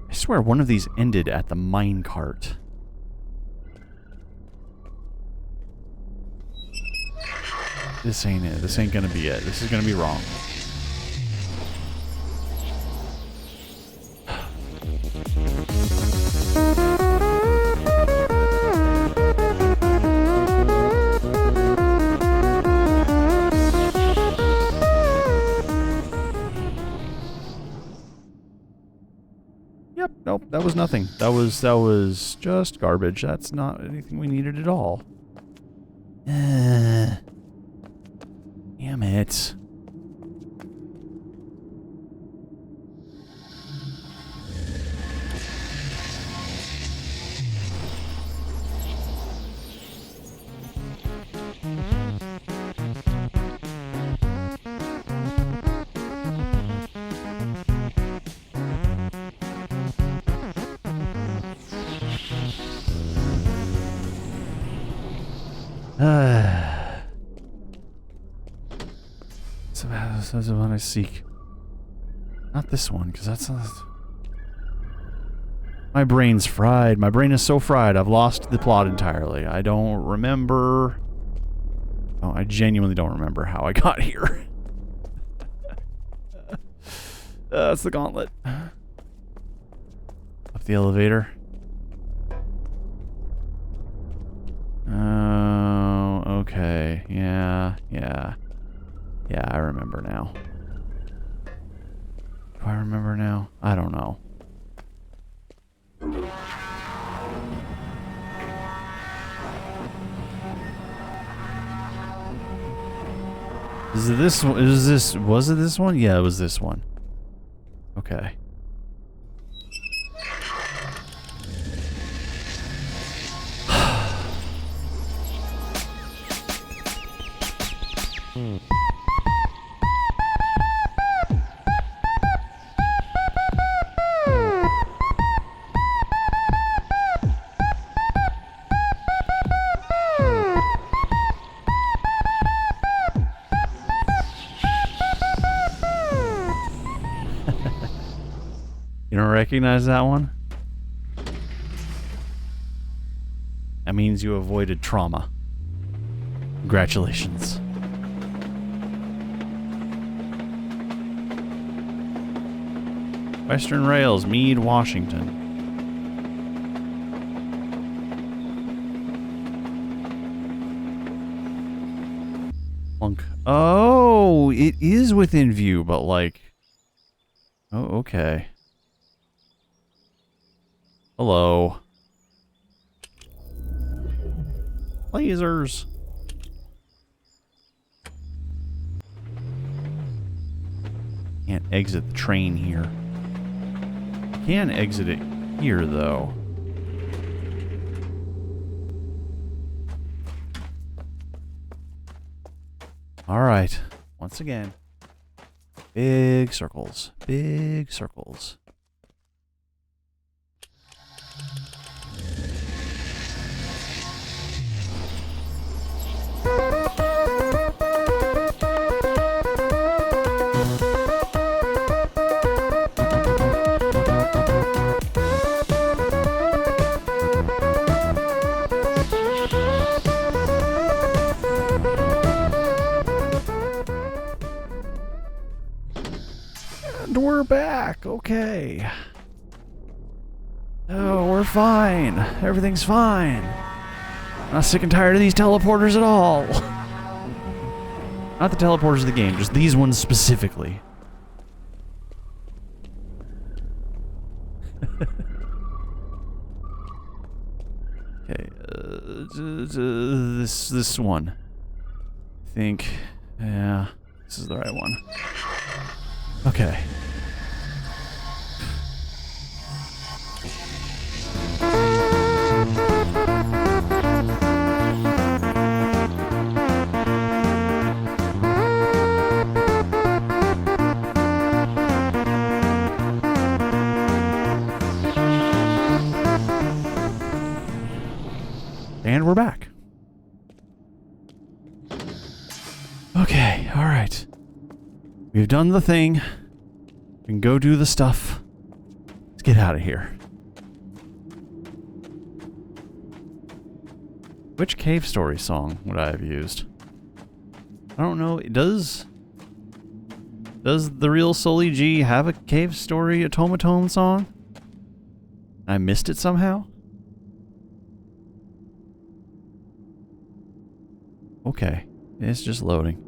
[SPEAKER 1] I swear one of these ended at the minecart. This ain't it. This ain't gonna be it. This is gonna be wrong. Yep, nope, that was nothing. That was just garbage. That's not anything we needed at all. Damn it. That's the one I seek. Not this one, because that's... My brain's fried. My brain is so fried, I've lost the plot entirely. I don't remember... Oh, I genuinely don't remember how I got here. That's the gauntlet. Up the elevator. Oh, okay. Yeah. Yeah, I remember now. Do I remember now? I don't know. Was it this one? Yeah, it was this one. Okay. You don't recognize that one? That means you avoided trauma. Congratulations. Western Rails, Meade, Washington. Plunk. Oh, it is within view, but like... Oh, okay. Hello. Lasers. Can't exit the train here. Can exit it here, though. Alright. Once again. Big circles. Big circles. And we're back. Okay. Oh, we're fine. Everything's fine. Not sick and tired of these teleporters at all. Not the teleporters of the game, just these ones specifically. Okay, this one. I think, yeah, this is the right one. Okay. And we're back. Okay, alright. We've done the thing. We can go do the stuff. Let's get out of here. Which cave story song would I have used? I don't know. Does the real Sully G have a cave story automaton song? I missed it somehow? Okay. It's just loading.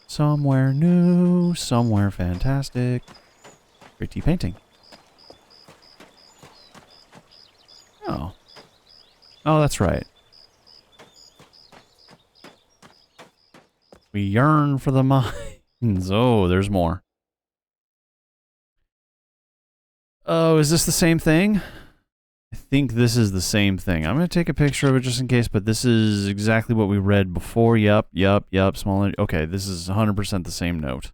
[SPEAKER 1] Somewhere new, somewhere fantastic. Pretty painting. Oh. Oh, that's right. We yearn for the mines. Oh, there's more. Oh, is this the same thing? I think this is the same thing. I'm going to take a picture of it just in case, but this is exactly what we read before. Yep. Smaller. Okay, this is 100% the same note.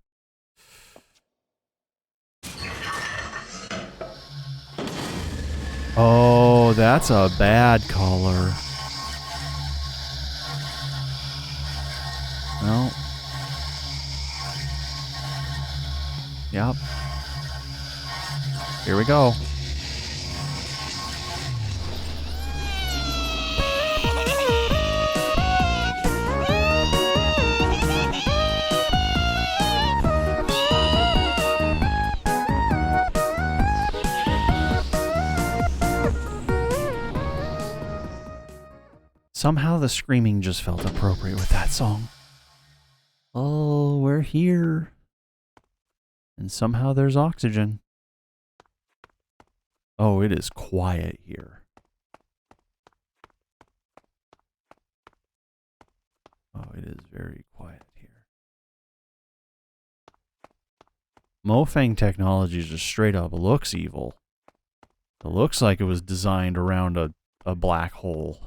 [SPEAKER 1] Oh, that's a bad color. No. Yep. Here we go. Somehow the screaming just felt appropriate with that song. Oh, we're here. And somehow there's oxygen. Oh, it is quiet here. Oh, it is very quiet here. Mofang technology just straight up looks evil. It looks like it was designed around a black hole.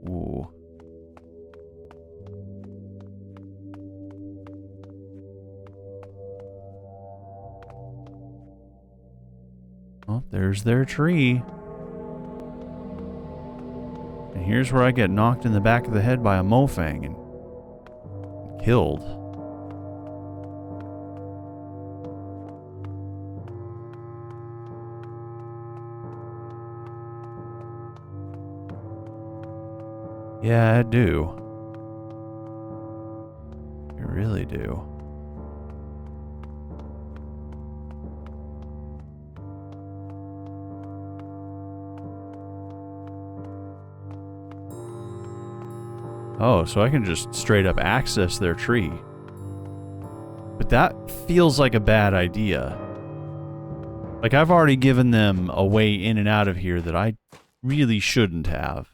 [SPEAKER 1] Ooh. Oh, there's their tree. And here's where I get knocked in the back of the head by a mofang and killed. Yeah, I do. I really do. Oh, so I can just straight up access their tree. But that feels like a bad idea. Like, I've already given them a way in and out of here that I really shouldn't have.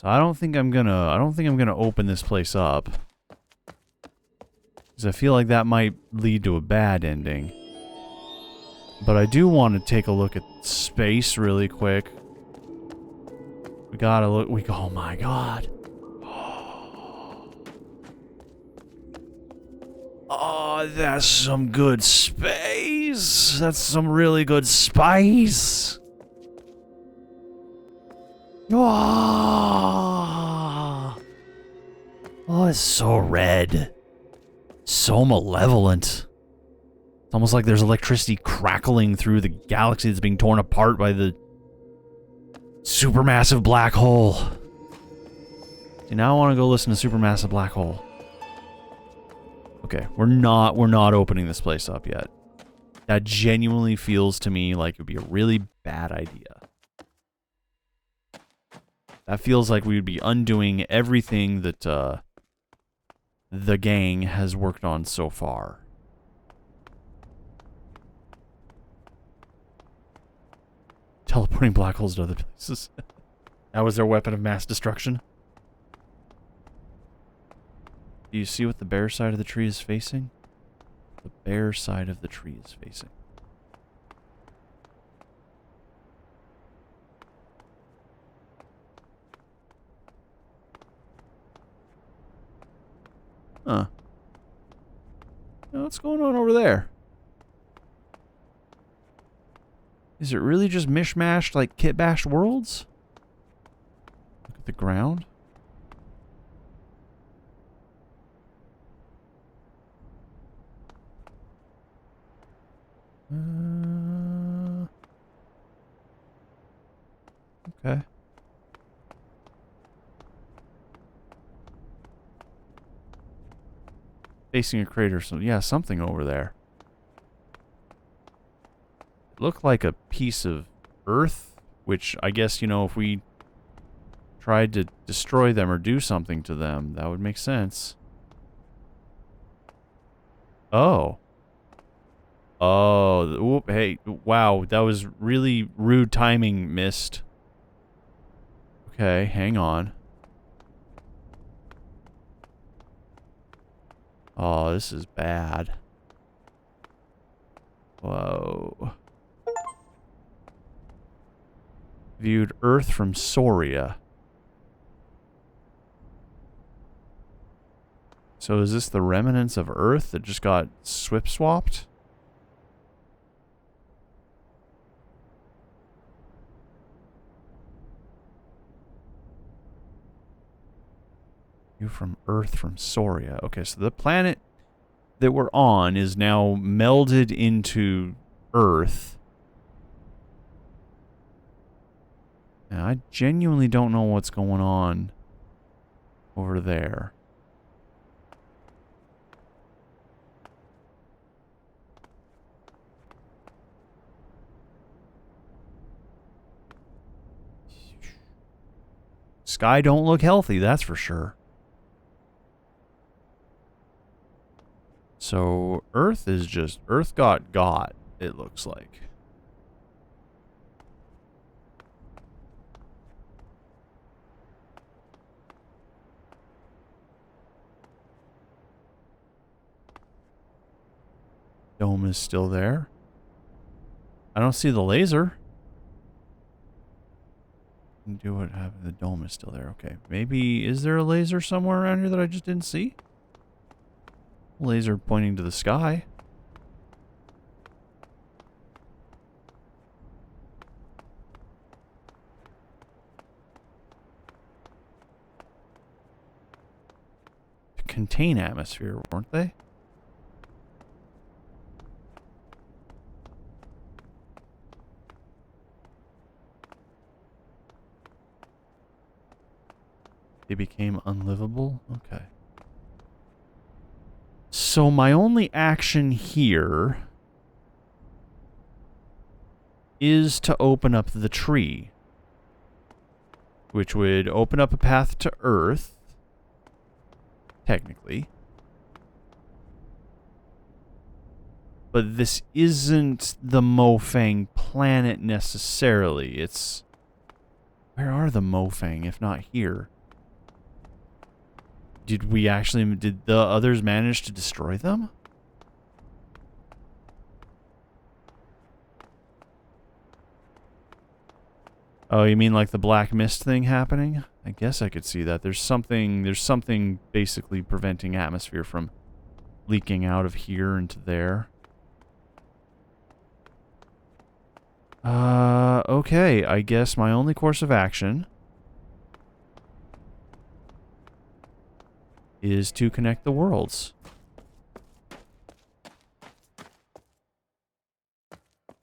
[SPEAKER 1] So I don't think I'm gonna open this place up. Because I feel like that might lead to a bad ending. But I do want to take a look at space really quick. We gotta look, oh my god. Oh, that's some good space. That's some really good spice. Oh, it's so red. So malevolent. It's almost like there's electricity crackling through the galaxy that's being torn apart by the supermassive black hole. See, now I want to go listen to Supermassive Black Hole. Okay, we're not opening this place up yet. That genuinely feels to me like it would be a really bad idea. That feels like we would be undoing everything that the gang has worked on so far. Teleporting black holes to other places. That was their weapon of mass destruction. Do you see what the bare side of the tree is facing? The bare side of the tree is facing. What's going on over there? Is it really just mishmashed like kitbashed worlds? Look at the ground. Okay. Facing a crater, so yeah, something over there. It looked like a piece of Earth, which I guess, you know, if we tried to destroy them or do something to them, that would make sense. Oh. Oh, whoop, hey, wow, that was really rude timing, missed. Okay, hang on. Oh, this is bad. Whoa. Viewed Earth from Soria. So is this the remnants of Earth that just got swip-swapped? You from Earth from Soria. Okay, so the planet that we're on is now melded into Earth. Now, I genuinely don't know what's going on over there. Sky don't look healthy, that's for sure. So, Earth is just... Earth got, it looks like. Dome is still there. I don't see the laser. Do what happened. The dome is still there. Okay. Maybe, is there a laser somewhere around here that I just didn't see? Laser pointing to the sky. To contain atmosphere, weren't they? They became unlivable? Okay. So my only action here is to open up the tree, which would open up a path to Earth, technically. But this isn't the Mofang planet necessarily. It's... Where are the Mofang, if not here? Did the others manage to destroy them? Oh, you mean like the black mist thing happening? I guess I could see that. There's something basically preventing atmosphere from leaking out of here into there. Okay, I guess my only course of action is to connect the worlds.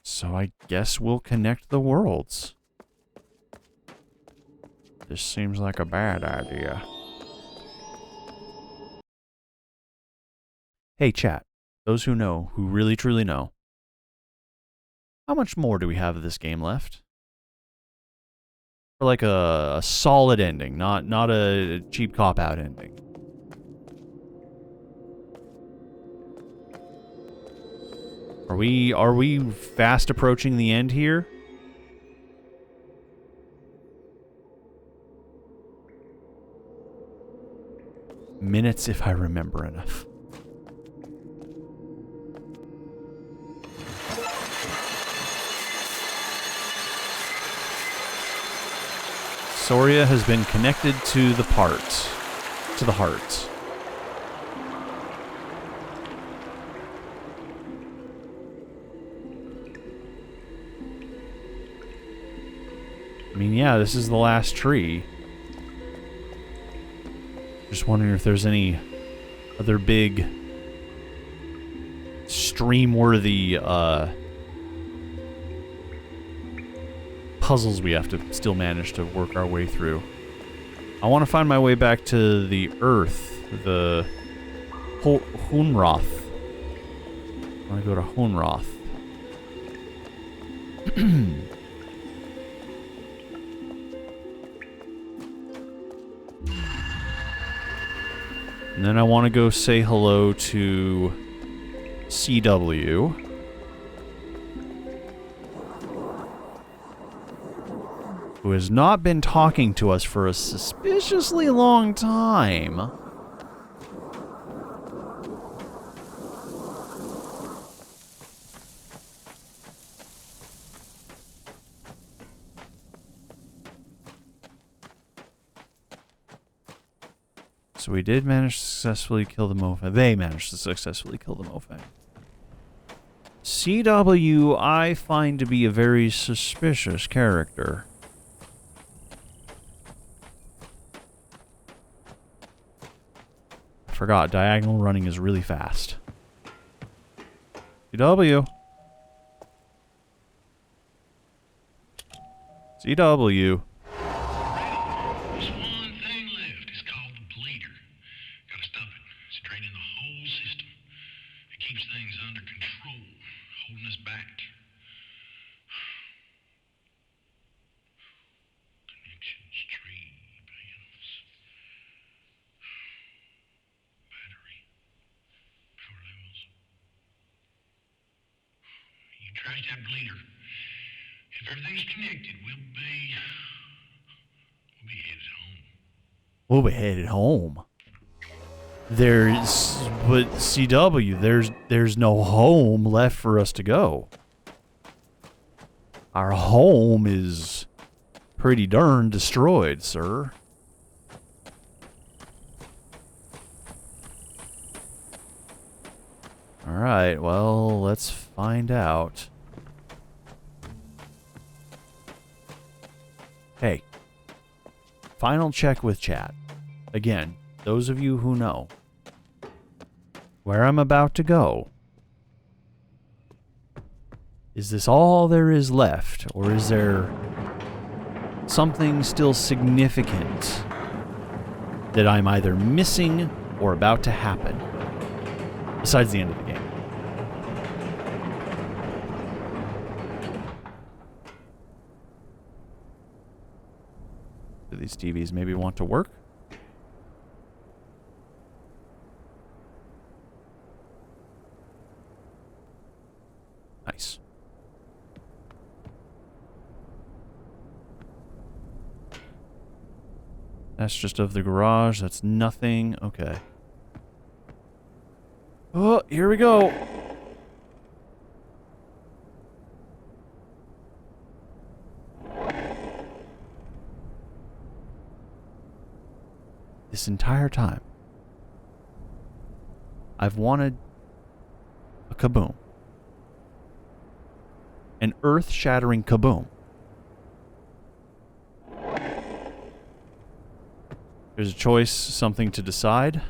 [SPEAKER 1] So I guess we'll connect the worlds. This seems like a bad idea. Hey chat, those who know, who really truly know, how much more do we have of this game left? For like a solid ending, not a cheap cop-out ending. Are we fast approaching the end here? Minutes if I remember enough. Soria has been connected to the heart. I mean, yeah, this is the last tree. Just wondering if there's any other big stream-worthy puzzles we have to still manage to work our way through. I want to find my way back to the Earth, the Hunroth. I want to go to Hunroth. And then I want to go say hello to CW. Who has not been talking to us for a suspiciously long time. So we did manage to successfully kill the Mofang. They managed to successfully kill the Mofang. CW, I find to be a very suspicious character. I forgot, diagonal running is really fast. CW. CW.
[SPEAKER 7] There's one thing left. It's called the bleeder. Gotta stop it. It's draining the whole system. It keeps things under control, holding us back. Connections, tree, panels, battery, power levels. You trace that bleeder. If everything's connected, we'll be headed home.
[SPEAKER 1] We'll be headed home. But CW, there's no home left for us to go. Our home is pretty darn destroyed, sir. Alright, well, let's find out. Hey. Final check with chat. Again, those of you who know where I'm about to go. Is this all there is left, or is there something still significant that I'm either missing or about to happen besides the end of the game? Do these TVs maybe want to work? Nice. That's just of the garage. That's nothing. Okay. Oh, here we go. This entire time, I've wanted a kaboom. An earth-shattering kaboom. There's a choice, something to decide.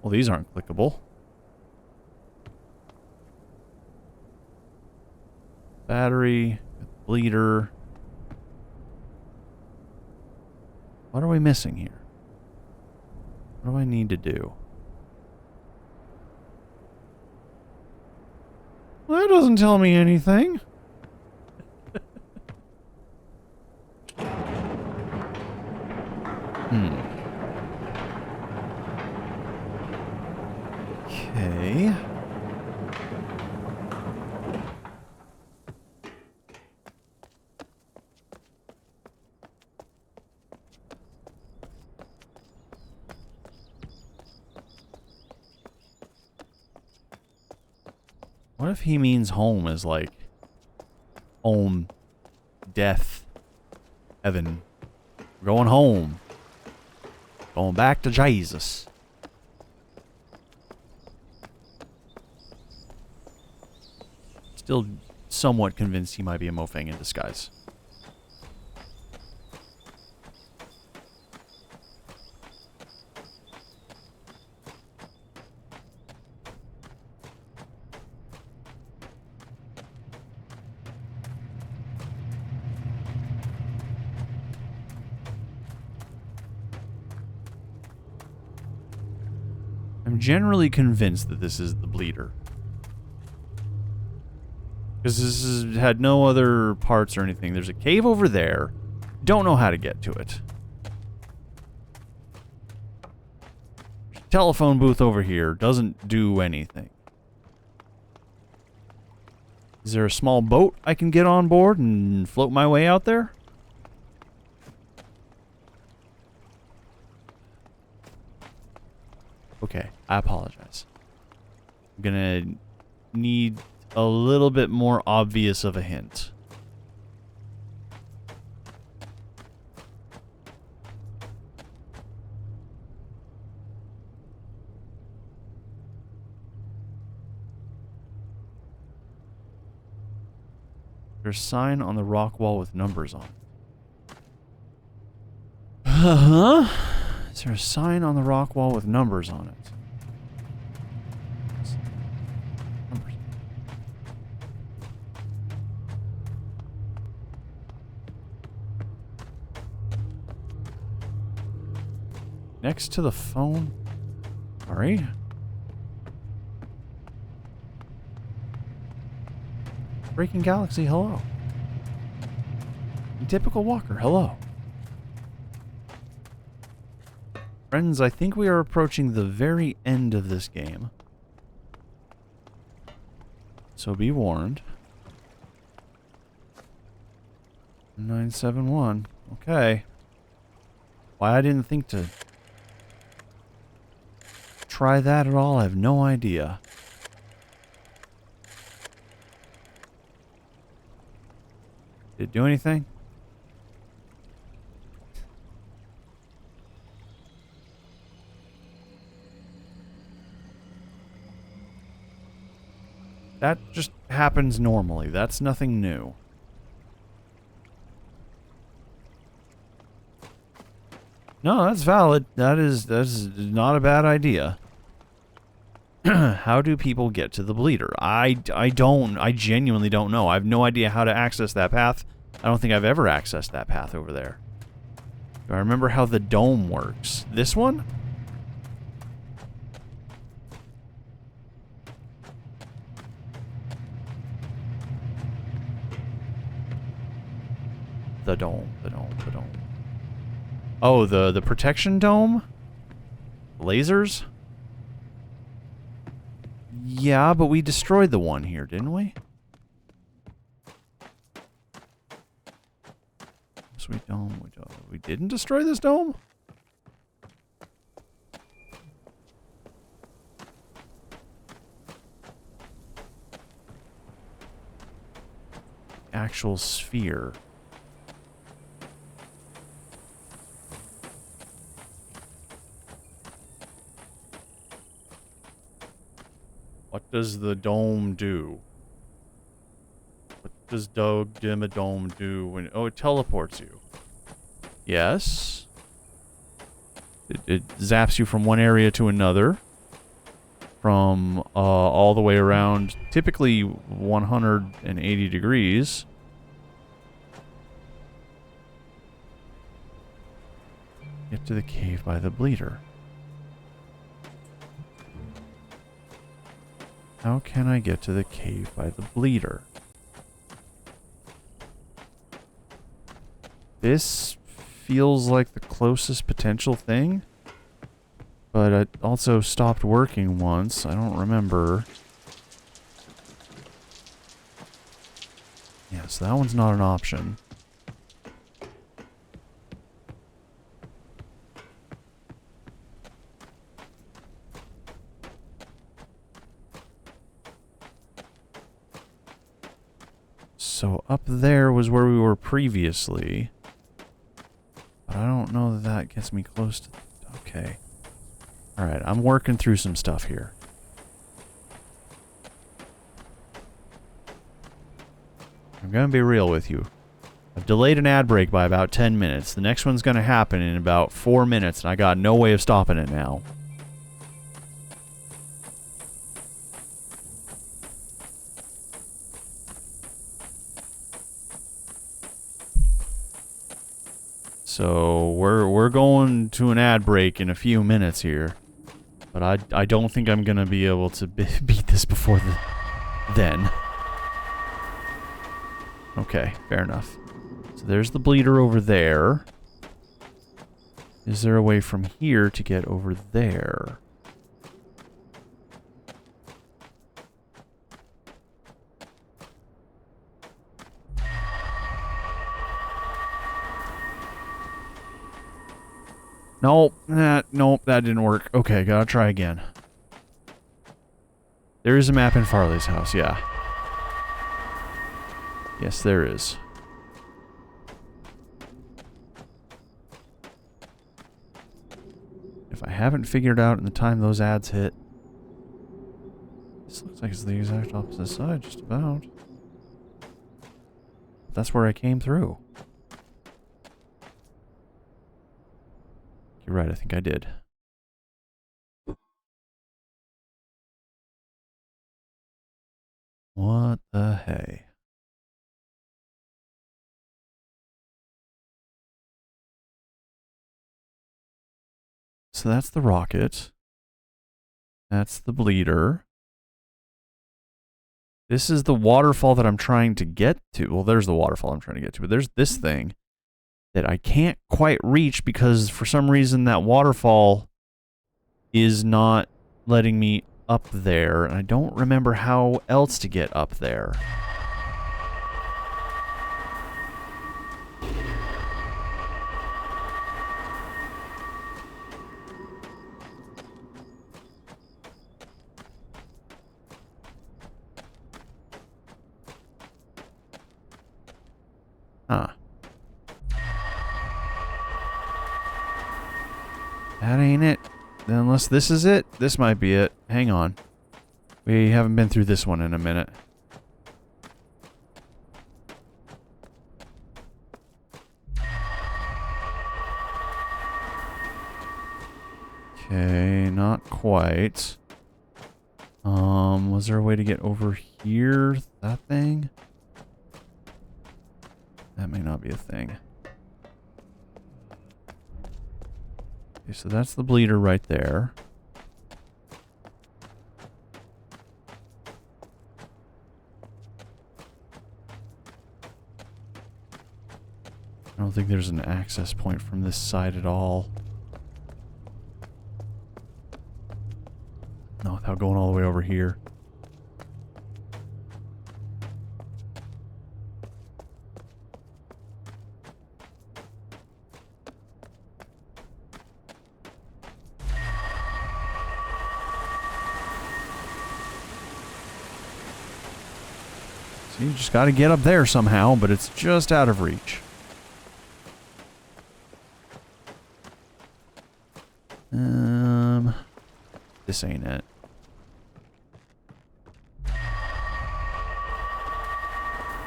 [SPEAKER 1] Well, these aren't clickable. Battery, bleeder. What are we missing here? What do I need to do? Well, that doesn't tell me anything. Okay. What if he means home is like home, death, heaven? We're going home. Going back to Jesus. Still somewhat convinced he might be a Mofang in disguise. I'm generally convinced that this is the bleeder. Because this had no other parts or anything. There's a cave over there. Don't know how to get to it. Telephone booth over here. Doesn't do anything. Is there a small boat I can get on board and float my way out there? Okay, I apologize. I'm gonna need a little bit more obvious of a hint. There's a sign on the rock wall with numbers on it. Uh-huh. Is there a sign on the rock wall with numbers on it? Numbers. Next to the phone? Sorry. Breaking Galaxy, hello. Typical Walker, hello. Friends, I think we are approaching the very end of this game. So be warned. 971. Okay. Why I didn't think to try that at all, I have no idea. Did it do anything? That just happens normally. That's nothing new. No, that's valid. That's not a bad idea. How do people get to the bleeder? I genuinely don't know. I have no idea how to access that path. I don't think I've ever accessed that path over there. Do I remember how the dome works? This one? The dome. Oh, the protection dome? Lasers? Yeah, but we destroyed the one here, didn't we? Sweet dome. We didn't destroy this dome? Actual sphere. What does the dome do? What does Dome do when... Oh, it teleports you. Yes. It zaps you from one area to another. From all the way around, typically 180 degrees. Get to the cave by the bleeder. How can I get to the cave by the bleeder? This feels like the closest potential thing. But it also stopped working once. I don't remember. Yeah, so that one's not an option. So up there was where we were previously. But I don't know that that gets me close to... Okay. Alright, I'm working through some stuff here. I'm gonna be real with you. I've delayed an ad break by about 10 minutes. The next one's gonna happen in about 4 minutes, and I got no way of stopping it now. So we're going to an ad break in a few minutes here, but I don't think I'm gonna be able to beat this before then. Okay, fair enough. So there's the bleeder over there. Is there a way from here to get over there? Nope, nope, that didn't work. Okay, gotta try again. There is a map in Farley's house, yeah. Yes, there is. If I haven't figured out in the time those ads hit... This looks like it's the exact opposite side, just about. That's where I came through. You're right, I think I did. What the hey? So that's the rocket. That's the bleeder. This is the waterfall that I'm trying to get to. Well, there's the waterfall I'm trying to get to, but there's this thing that I can't quite reach because for some reason that waterfall is not letting me up there, and I don't remember how else to get up there. Huh. That ain't it. Unless this is it. This might be it. Hang on. We haven't been through this one in a minute. Okay, not quite. Was there a way to get over here? That thing? That may not be a thing. Okay, so that's the bleeder right there. I don't think there's an access point from this side at all. No, without going all the way over here. So you just gotta get up there somehow, but it's just out of reach. This ain't it.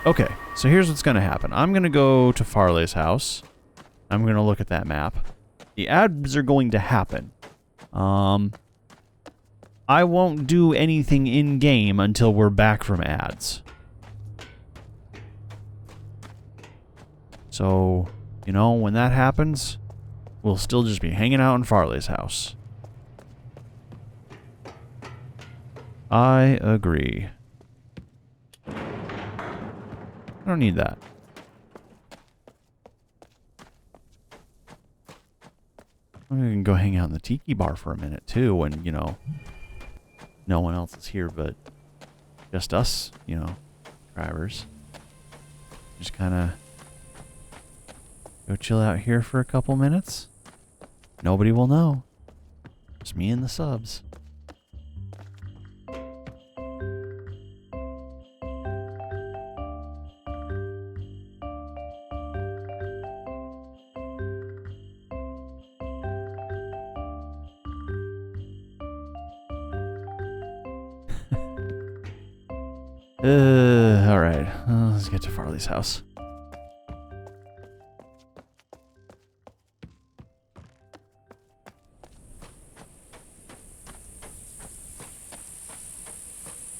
[SPEAKER 1] Okay, so here's what's gonna happen. I'm gonna go to Farley's house. I'm gonna look at that map. The ads are going to happen. I won't do anything in-game until we're back from ads. So, you know, when that happens, we'll still just be hanging out in Farley's house. I agree. I don't need that. We can go hang out in the tiki bar for a minute, too, when, you know, no one else is here but just us, you know, drivers. Just kind of go chill out here for a couple minutes. Nobody will know. Just me and the subs. Alright. Let's get to Farley's house.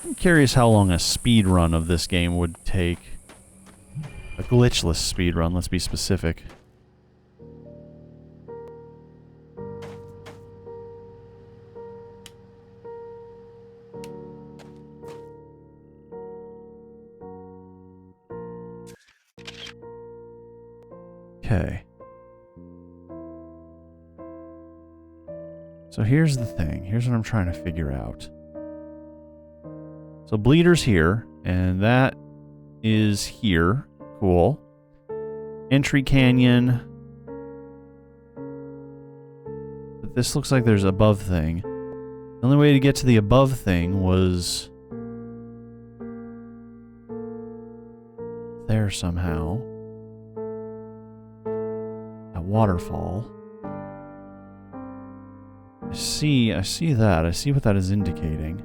[SPEAKER 1] I'm curious how long a speed run of this game would take. A glitchless speed run, let's be specific. Okay. So here's the thing. Here's what I'm trying to figure out. So Bleeder's here, and that is here. Cool. Entry Canyon. But this looks like there's above thing. The only way to get to the above thing was there somehow. That waterfall. I see that. I see what that is indicating.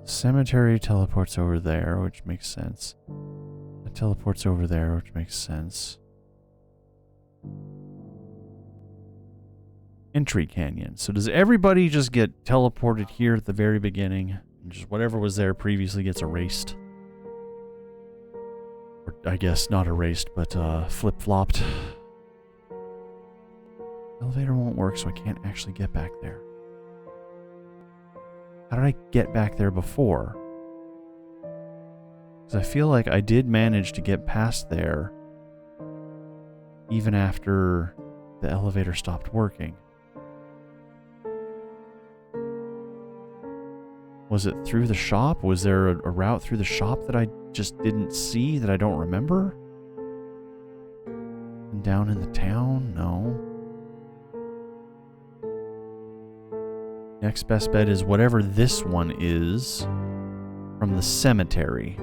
[SPEAKER 1] Cemetery teleports over there, which makes sense. It teleports over there, which makes sense. Entry Canyon. So does everybody just get teleported here at the very beginning? And just whatever was there previously gets erased? Or I guess not erased, but flip-flopped. Elevator won't work, so I can't actually get back there. How did I get back there before? Because I feel like I did manage to get past there even after the elevator stopped working. Was it through the shop? Was there a route through the shop that I just didn't see, that I don't remember? And down in the town? No. Next best bet is whatever this one is from the cemetery.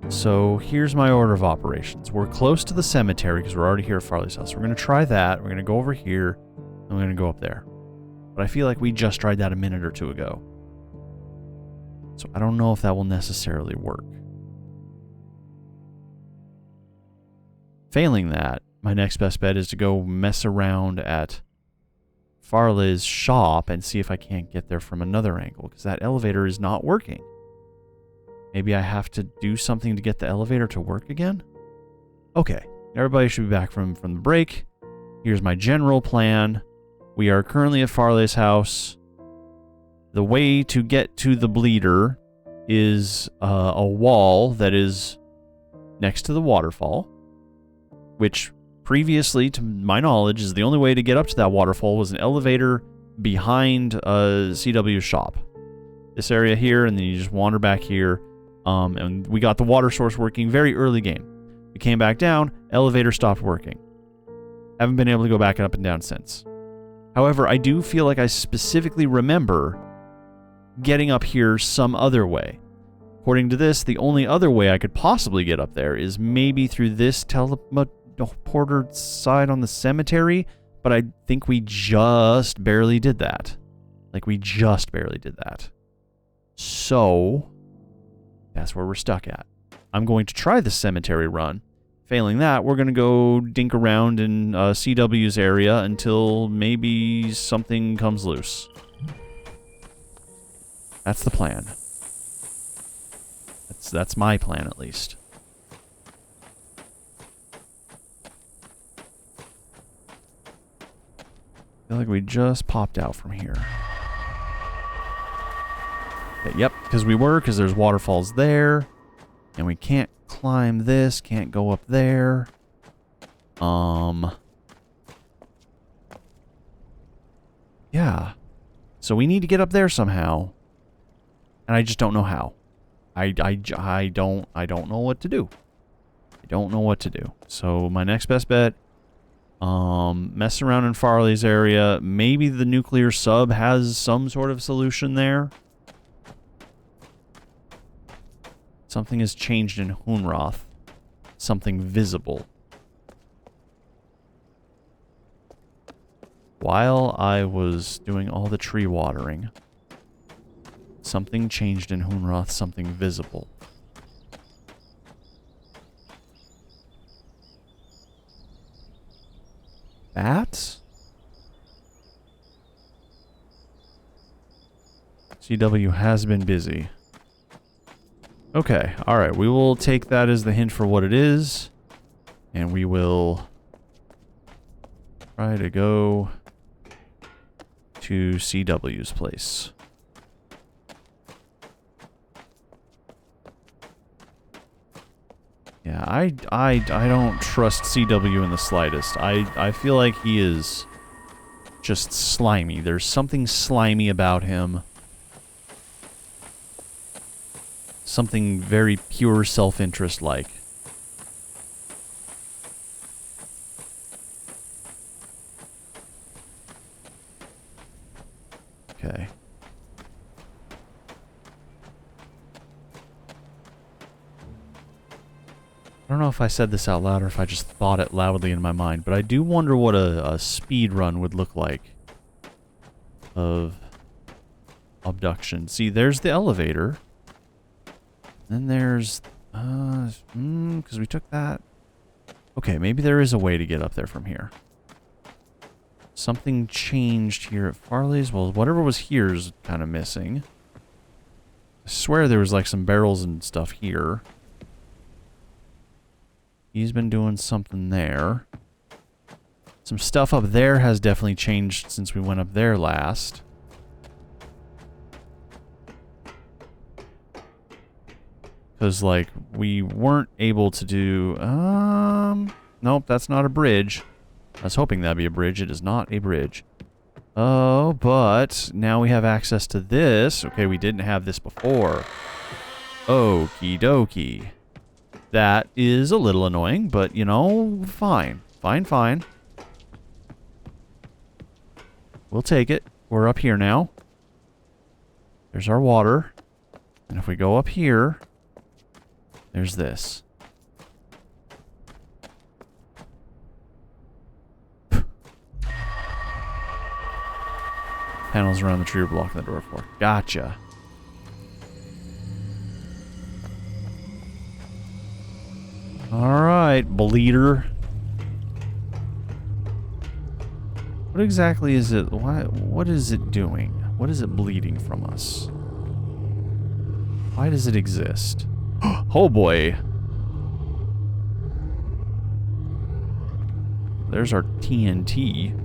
[SPEAKER 1] So here's my order of operations. We're close to the cemetery because we're already here at Farley's house. We're going to try that. We're going to go over here, and we're going to go up there. But I feel like we just tried that a minute or two ago. So I don't know if that will necessarily work. Failing that, my next best bet is to go mess around at Farley's shop and see if I can't get there from another angle, because that elevator is not working. Maybe I have to do something to get the elevator to work again? Okay, everybody should be back from the break. Here's my general plan. We are currently at Farley's house. The way to get to the Bleeder is a wall that is next to the waterfall, which previously, to my knowledge, is the only way to get up to that waterfall was an elevator behind CW's shop. This area here, and then you just wander back here. And we got the water source working very early game. We came back down, elevator stopped working. Haven't been able to go back up and down since. However, I do feel like I specifically remember getting up here some other way. According to this, the only other way I could possibly get up there is maybe through this teleporter side on the cemetery, but I think we just barely did that. Like, we just barely did that. So, that's where we're stuck at. I'm going to try the cemetery run. Failing that, we're going to go dink around in CW's area until maybe something comes loose. That's the plan. That's my plan, at least. I feel like we just popped out from here. Okay, yep, because there's waterfalls there. And we can't climb this, can't go up there. Yeah. So we need to get up there somehow. And I just don't know how. I don't know what to do. I don't know what to do. So my next best bet, mess around in Farley's area. Maybe the nuclear sub has some sort of solution there. Something has changed in Hunroth. Something visible. while I was doing all the tree watering, something changed in Hunroth, something visible. Bats? CW has been busy. Okay, alright, we will take that as the hint for what it is, and we will try to go to CW's place. Yeah, I don't trust CW in the slightest. I feel like he is just slimy. There's something slimy about him. Something very pure self-interest like. Okay. I don't know if I said this out loud or if I just thought it loudly in my mind, but I do wonder what a speed run would look like of Obduction. See, there's the elevator. Then there's, because we took that. Okay, maybe there is a way to get up there from here. Something changed here at Farley's. Well, whatever was here is kind of missing. I swear there was like some barrels and stuff here. He's been doing something there. Some stuff up there has definitely changed since we went up there last. Because, like, we weren't able to do... Nope, that's not a bridge. I was hoping that'd be a bridge. It is not a bridge. Oh, but now we have access to this. Okay, we didn't have this before. Okie dokie. That is a little annoying, but, you know, fine. Fine, fine. We'll take it. We're up here now. There's our water. And if we go up here, there's this. Panels around the tree are blocking the door for. Gotcha. Alright, bleeder. What exactly is it? What is it doing? What is it bleeding from us? Why does it exist? Oh boy. There's our TNT.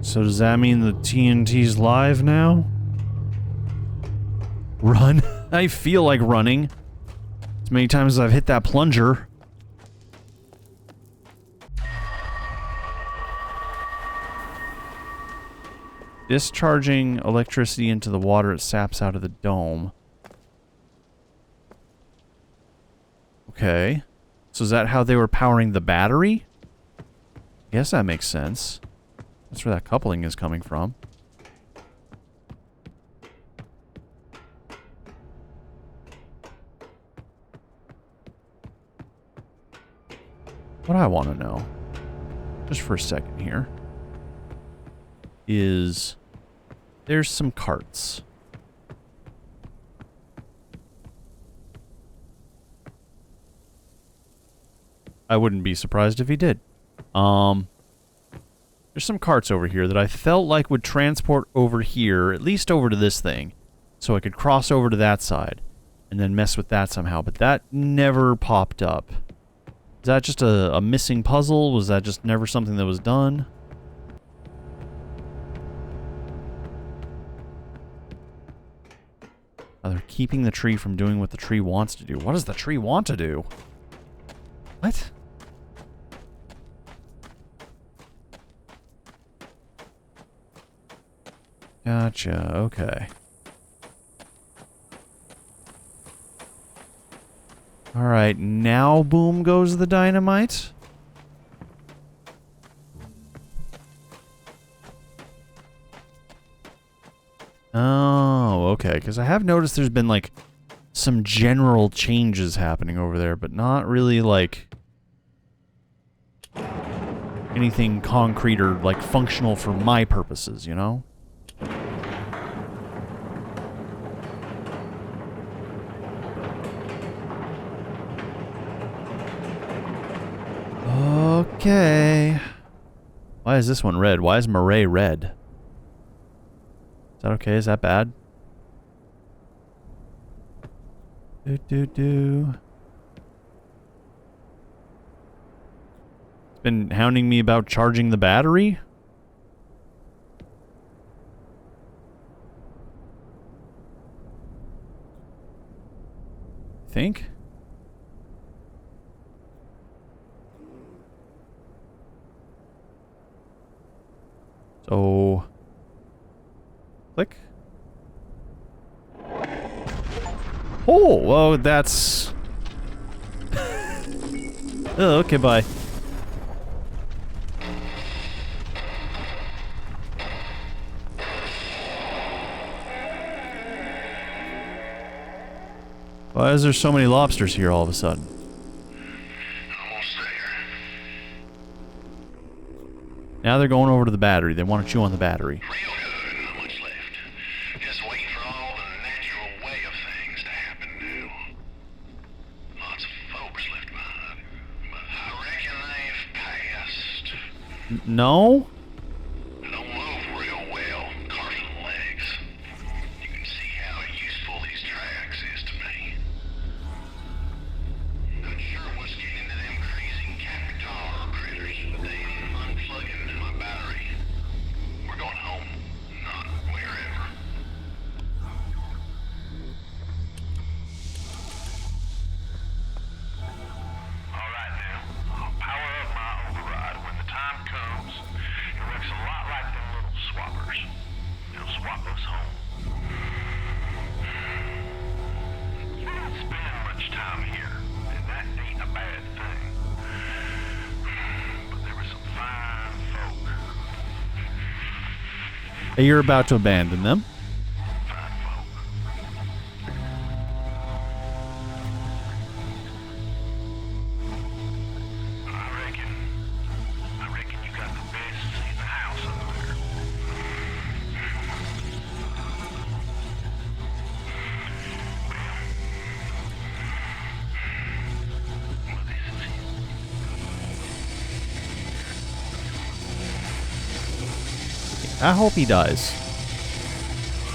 [SPEAKER 1] So does that mean the TNT's live now? Run? I feel like running. As many times as I've hit that plunger. Discharging electricity into the water it saps out of the dome. Okay. So is that how they were powering the battery? I guess that makes sense. That's where that coupling is coming from. What I want to know, just for a second here, is there's some carts. I wouldn't be surprised if he did. There's some carts over here that I felt like would transport over here, at least over to this thing, so I could cross over to that side and then mess with that somehow, but that never popped up. Is that just a missing puzzle? Was that just never something that was done? Oh, they're keeping the tree from doing what the tree wants to do. What does the tree want to do? What? Gotcha, okay. Alright, now boom goes the dynamite. Oh, okay, because I have noticed there's been, like, some general changes happening over there, but not really like anything concrete or like functional for my purposes, you know? Okay. Why is this one red? Why is Murray red? Is that okay? Is that bad? Do. It's been hounding me about charging the battery? Think? So, click. Oh, well, that's... oh, okay, bye. Why is there so many lobsters here all of a sudden?
[SPEAKER 7] Almost there.
[SPEAKER 1] Now they're going over to the battery. They want to chew on the battery.
[SPEAKER 7] Real good. Not much left. Just waiting for all the natural way of things to happen now. Lots of folks left behind. But I reckon they've passed.
[SPEAKER 1] No?
[SPEAKER 7] They don't move real well, carving legs. You can see how useful these tracks is to me. Not sure what's getting into them crazy cactuar critters, but they ain't unplugging my battery. We're going home, not wherever. All right now, I'll power up my override. When the time comes, it looks a lot like them little swappers. They'll swap us home. You don't spend much time here, and that ain't a bad thing. But there were some fine folk.
[SPEAKER 1] You're about to abandon them.
[SPEAKER 7] Fine folk. I reckon you got the best seat in the house over there. Well, this is it.
[SPEAKER 1] I hope he dies.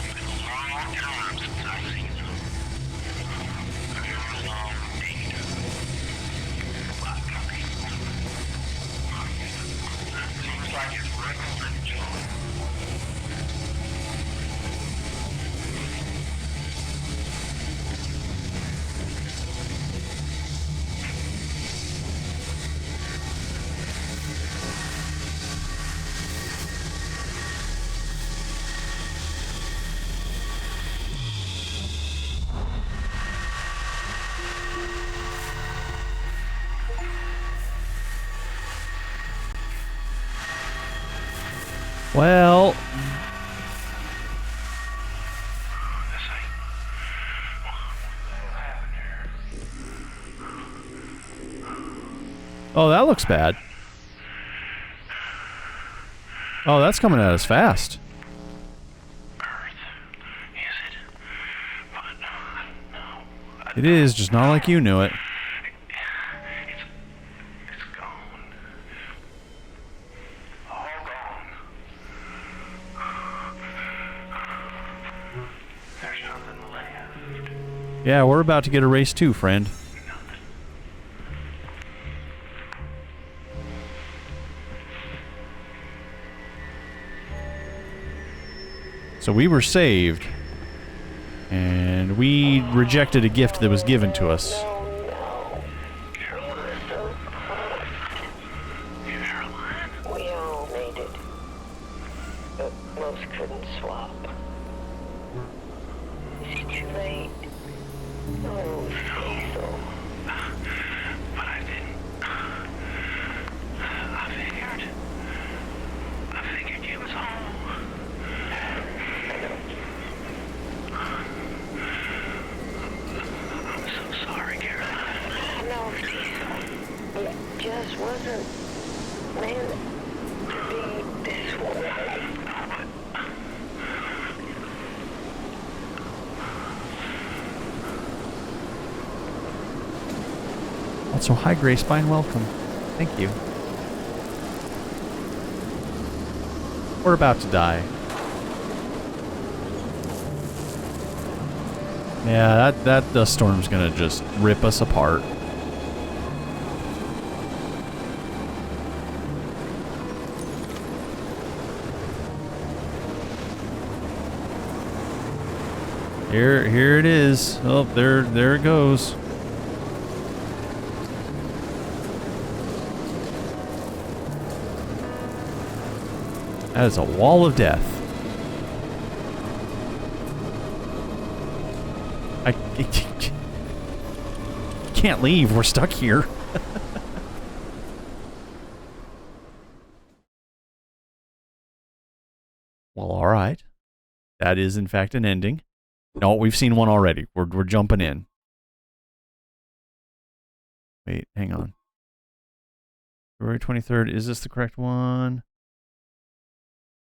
[SPEAKER 7] It's been a long time since I've seen you. A very long indeed. Black coffee. Seems like it's recommended, John.
[SPEAKER 1] Well,
[SPEAKER 7] This ain't. What happened here?
[SPEAKER 1] oh, that looks bad. Oh, that's coming at us fast.
[SPEAKER 7] Earth. Is it? But no.
[SPEAKER 1] It is, just not like you knew it.
[SPEAKER 7] It's gone. All gone. There's nothing left.
[SPEAKER 1] Yeah, we're about to get a race too, friend.
[SPEAKER 7] Nothing.
[SPEAKER 1] So we were saved, and we rejected a gift that was given to us.
[SPEAKER 7] Caroline.
[SPEAKER 2] We all made it. But most couldn't swap. Is it too late? Oh, Cecil.
[SPEAKER 7] But I didn't. I figured you was home.
[SPEAKER 2] wasn't meant to be this way.
[SPEAKER 1] Also, hi Grace, fine, welcome. Thank you. We're about to die. Yeah, that dust storm's gonna just rip us apart. Here it is. Oh, there it goes. That is a wall of death. I can't leave. We're stuck here. Well, all right. That is, in fact, an ending. No, we've seen one already. We're jumping in. Wait, hang on. February 23rd. Is this the correct one?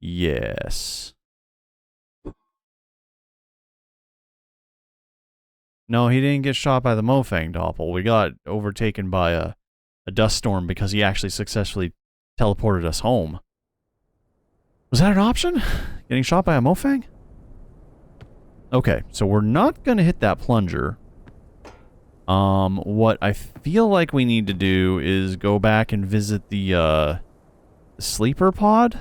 [SPEAKER 1] Yes. No, he didn't get shot by the Mofang Doppel. We got overtaken by a dust storm because he actually successfully teleported us home. Was that an option? Getting shot by a Mofang? Okay, so we're not going to hit that plunger. What I feel like we need to do is go back and visit the sleeper pod.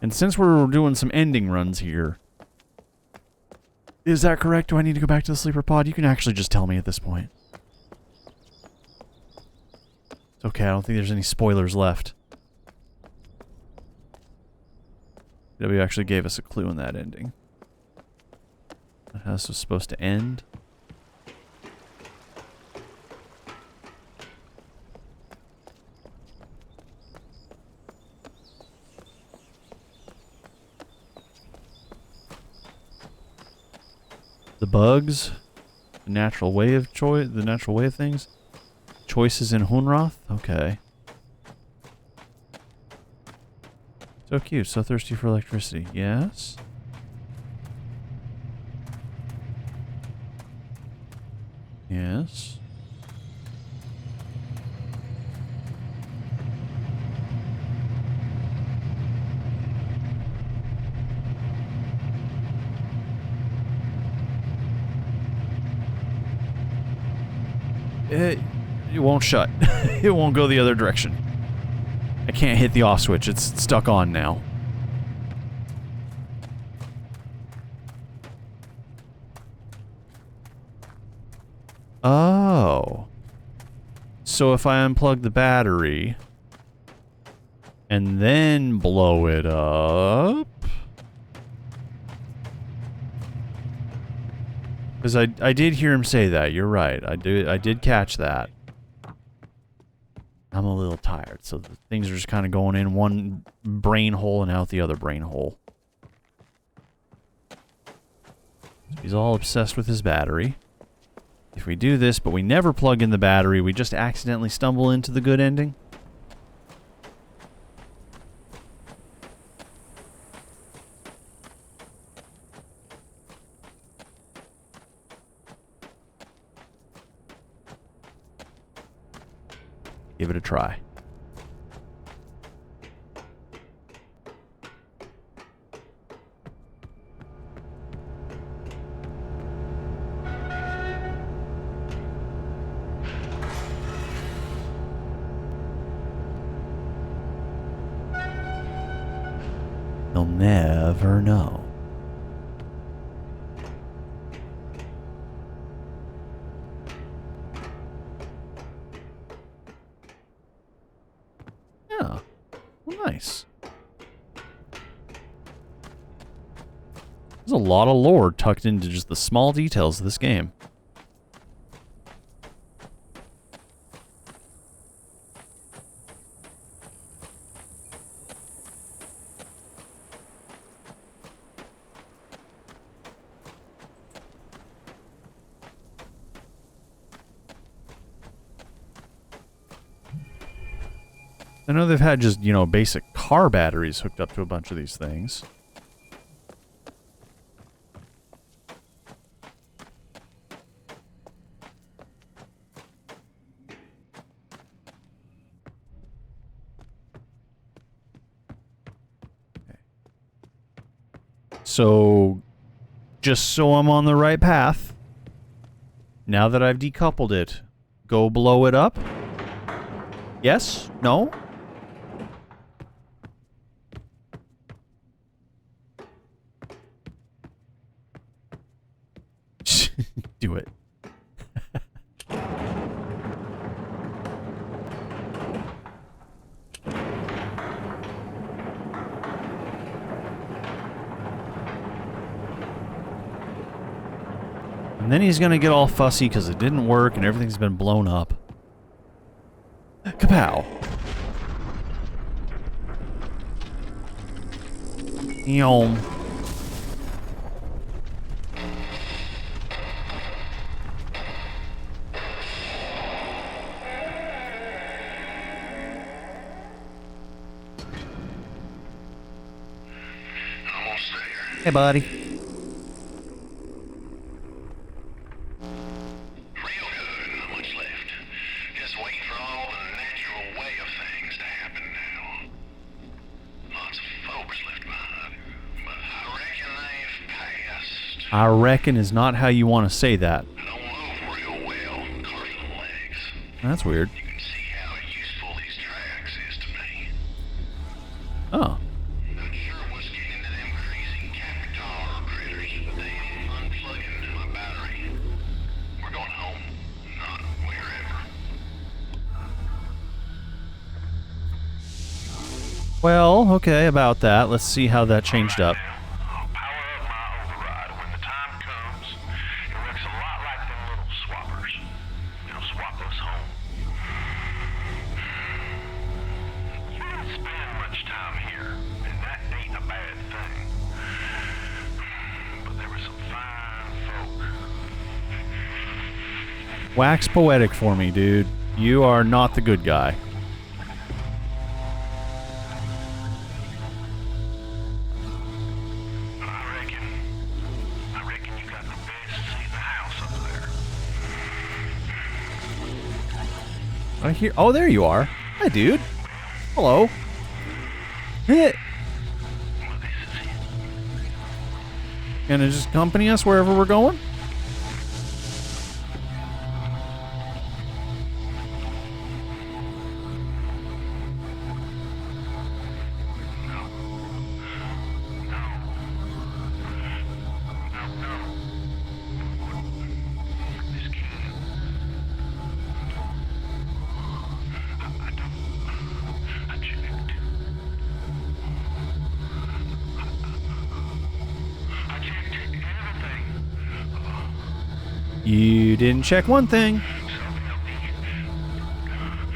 [SPEAKER 1] And since we're doing some ending runs here, is that correct? Do I need to go back to the sleeper pod? You can actually just tell me at this point. It's okay, I don't think there's any spoilers left. W actually gave us a clue in that ending. How this was supposed to end. The bugs, the natural way of things, choices in Hunroth. Okay. So cute, so thirsty for electricity. Yes. Yes. It won't shut. It won't go the other direction. I can't hit the off switch. It's stuck on now. Oh. So if I unplug the battery and then blow it up... Because I did hear him say that. You're right. I did catch that. I'm a little tired, so the things are just kind of going in one brain hole and out the other brain hole. He's all obsessed with his battery. If we do this, but we never plug in the battery, we just accidentally stumble into the good ending. Give it a try. You'll never know. Yeah. Well, nice. There's a lot of lore tucked into just the small details of this game. I know they've had just, you know, basic car batteries hooked up to a bunch of these things. So, just so I'm on the right path, now that I've decoupled it, go blow it up? Yes? No? Do it. And then he's gonna get all fussy because it didn't work and everything's been blown up. Kapow! Yom.
[SPEAKER 7] Almost there.
[SPEAKER 1] Hey, buddy.
[SPEAKER 7] Real good, not much left. Just waiting for all the natural way of things to happen now. Lots of folks left behind, but I reckon they've passed.
[SPEAKER 1] I reckon is not how you want to say that.
[SPEAKER 7] I don't move real well, carving legs.
[SPEAKER 1] That's weird.
[SPEAKER 7] You can see how useful these tracks is to me.
[SPEAKER 1] Oh.
[SPEAKER 7] Not sure what's getting into them crazy Capitar critters, but they unplugging my battery. We're going home, not wherever.
[SPEAKER 1] Well, okay, about that. Let's see how that changed up.
[SPEAKER 7] I'll power up my override. When the time comes, it works a lot like them little swappers. It'll swap us home. You didn't spend much time here, and that ain't a bad thing. But there were some fine folk.
[SPEAKER 1] Wax poetic for me, dude. You are not the good guy.
[SPEAKER 7] I reckon you got the best seat in the house up there.
[SPEAKER 1] I hear. Oh, there you are. Hi, dude. Hello. Hit.
[SPEAKER 7] Well, this is it.
[SPEAKER 1] Gonna just accompany us wherever we're going?
[SPEAKER 7] This can't. I don't. I checked. I checked everything.
[SPEAKER 1] You didn't check one thing.
[SPEAKER 7] So help me.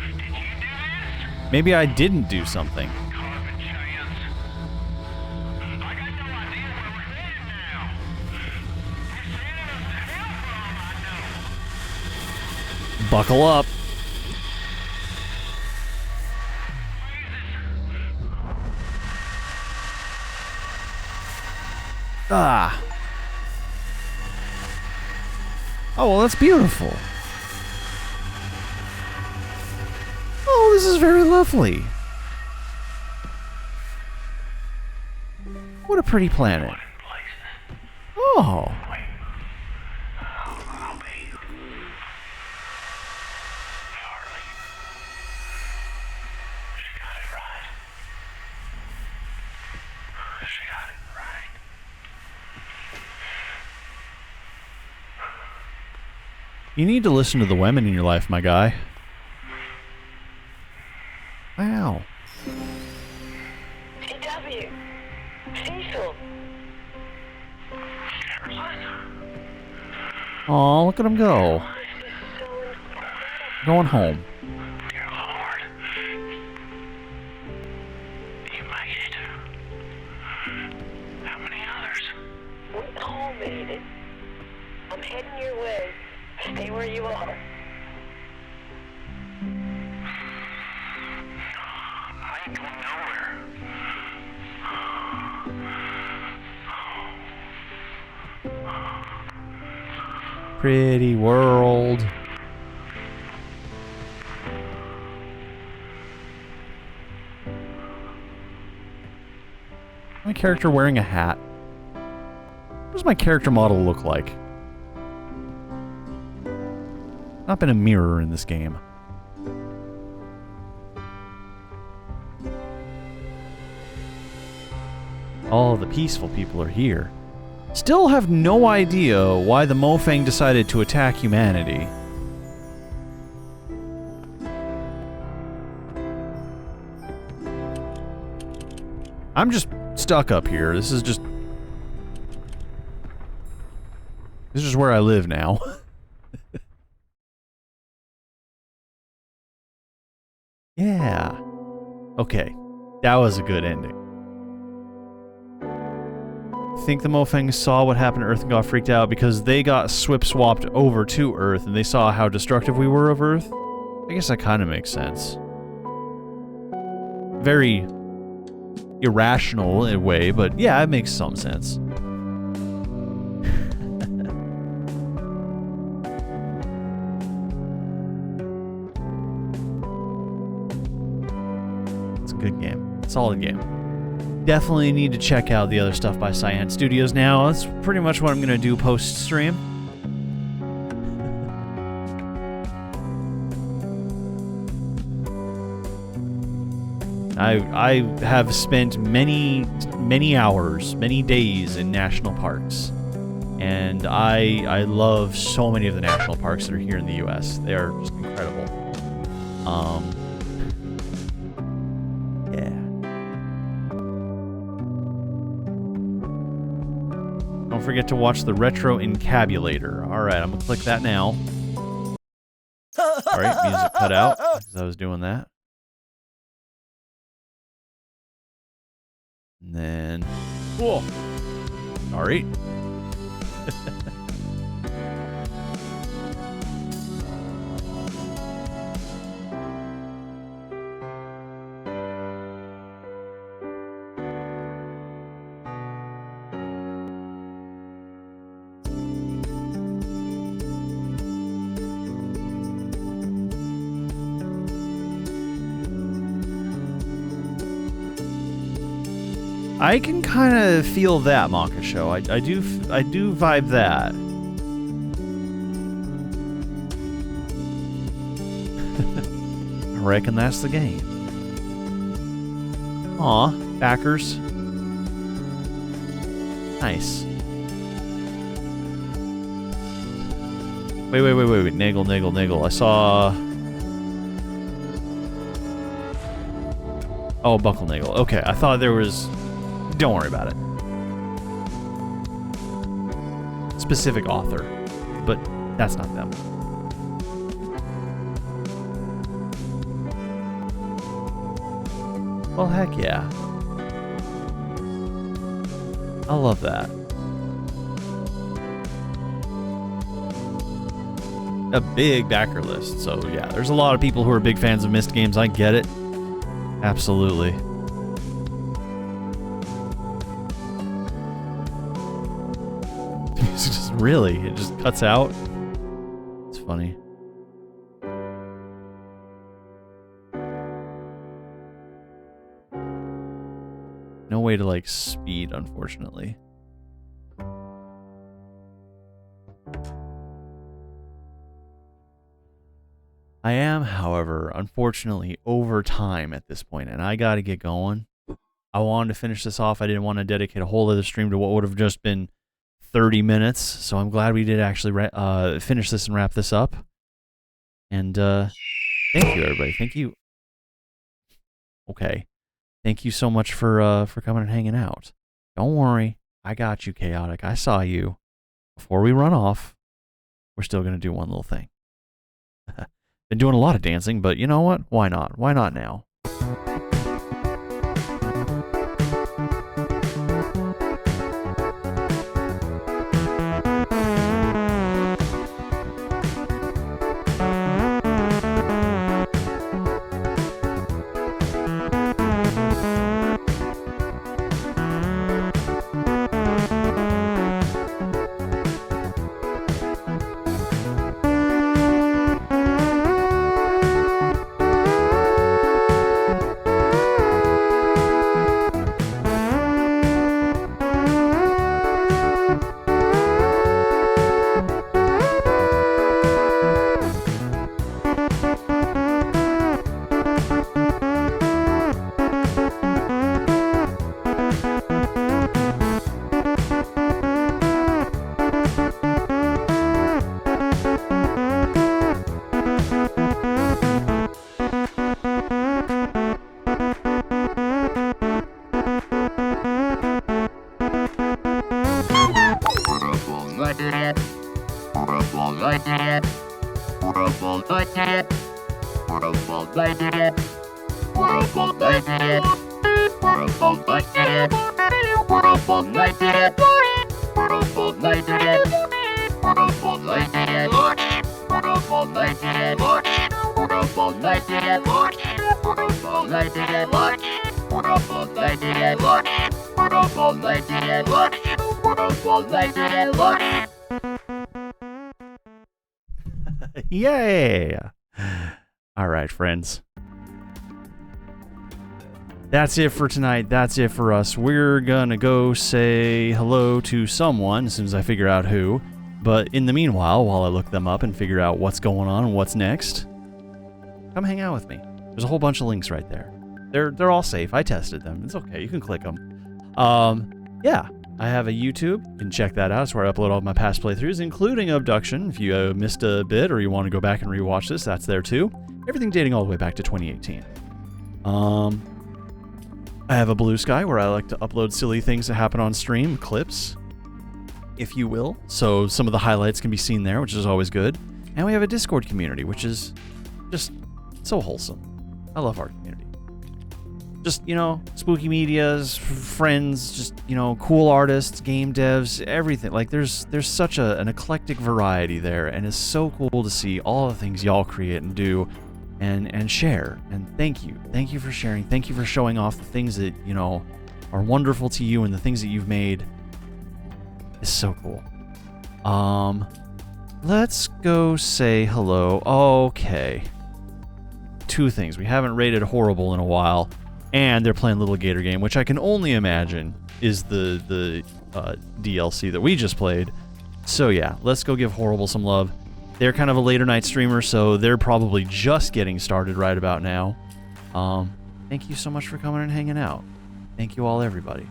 [SPEAKER 7] Did you do this?
[SPEAKER 1] Maybe I didn't do something.
[SPEAKER 7] Carving chance. I got no idea where we're headed now. They're sending us to hell for all I know.
[SPEAKER 1] Buckle up. Ah. Oh, well, that's beautiful. Oh, this is very lovely. What a pretty planet. Oh.
[SPEAKER 7] I'll be. Harley. She got it right. She got it right.
[SPEAKER 1] You need to listen to the women in your life, my guy. Wow.
[SPEAKER 2] CW. Cecil.
[SPEAKER 7] Caroline.
[SPEAKER 1] Aw, look at him go.
[SPEAKER 2] This is so incredible.
[SPEAKER 1] Going home.
[SPEAKER 7] Dear Lord. You made it. How many others?
[SPEAKER 2] We all made it. I'm heading your way. Stay where you are.
[SPEAKER 7] ain't going nowhere.
[SPEAKER 1] Pretty world. My character wearing a hat. What does my character model look like? Not been a mirror in this game. All the peaceful people are here. Still have no idea why the Mofang decided to attack humanity. I'm just stuck up here. This is just where I live now. Yeah. Okay. That was a good ending. I think the Mofang saw what happened to Earth and got freaked out because they got swapped over to Earth and they saw how destructive we were of Earth. I guess that kind of makes sense. Very irrational in a way, but yeah, it makes some sense. It's a good game. Solid game. Definitely need to check out the other stuff by Cyan Studios now. That's pretty much what I'm going to do post-stream. I have spent many hours, many days in national parks. And I love so many of the national parks that are here in the US. They are just incredible. Yeah. Don't forget to watch the Retro Encabulator. Alright, I'm gonna click that now. Alright, music cut out because I was doing that. And then... Cool. Alright. I can kind of feel that, Monka Show. I do vibe that. I reckon that's the game. Aw, backers. Nice. Wait. Niggle. I saw... Oh, Buckle Niggle. Okay, I thought there was... Don't worry about it. Specific author. But that's not them. Well, heck yeah. I love that. A big backer list. So yeah, there's a lot of people who are big fans of Myst games. I get it. Absolutely. Really? It just cuts out? It's funny. No way to, like, speed, unfortunately. I am, however, unfortunately, over time at this point, and I gotta get going. I wanted to finish this off. I didn't want to dedicate a whole other stream to what would have just been 30 minutes, so I'm glad we did actually finish this and wrap this up. And thank you, everybody. Thank you. Okay. Thank you so much for coming and hanging out. Don't worry. I got you, Chaotic. I saw you. Before we run off, we're still going to do one little thing. Been doing a lot of dancing, but you know what? Why not? Why not now? Yeah. All right, friends. That's it for tonight. That's it for us. We're gonna go say hello to someone as soon as I figure out who. But in the meanwhile, while I look them up and figure out what's going on and what's next, come hang out with me. There's a whole bunch of links right there. They're all safe. I tested them. It's okay. You can click them. Yeah. I have a YouTube. You can check that out. It's where I upload all of my past playthroughs, including Obduction. If you missed a bit or you want to go back and rewatch this, that's there too. Everything dating all the way back to 2018. I have a Blue Sky where I like to upload silly things that happen on stream, clips, if you will. So some of the highlights can be seen there, which is always good. And we have a Discord community, which is just so wholesome. I love our community. Just, spooky medias, friends, just, cool artists, game devs, everything. Like, there's such an eclectic variety there, and it's so cool to see all the things y'all create and do and share. And thank you. Thank you for sharing. Thank you for showing off the things that, are wonderful to you and the things that you've made. It's so cool. Let's go say hello. Okay. 2 things. We haven't rated Horrible in a while. And they're playing Little Gator Game, which I can only imagine is the DLC that we just played. So yeah, let's go give Horrible some love. They're kind of a later night streamer, so they're probably just getting started right about now. Thank you so much for coming and hanging out. Thank you all, everybody.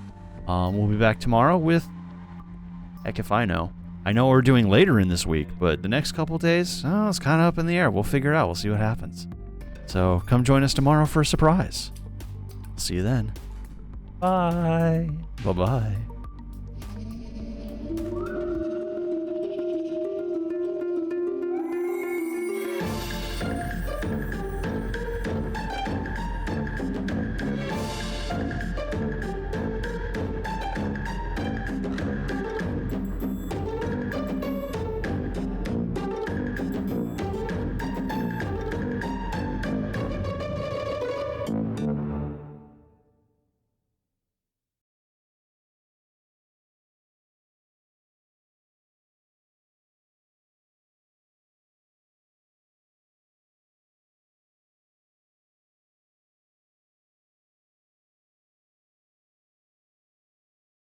[SPEAKER 1] We'll be back tomorrow with... Heck if I know. I know we're doing later in this week, but the next couple days, it's kind of up in the air. We'll figure it out. We'll see what happens. So come join us tomorrow for a surprise. See you then. Bye. Bye-bye.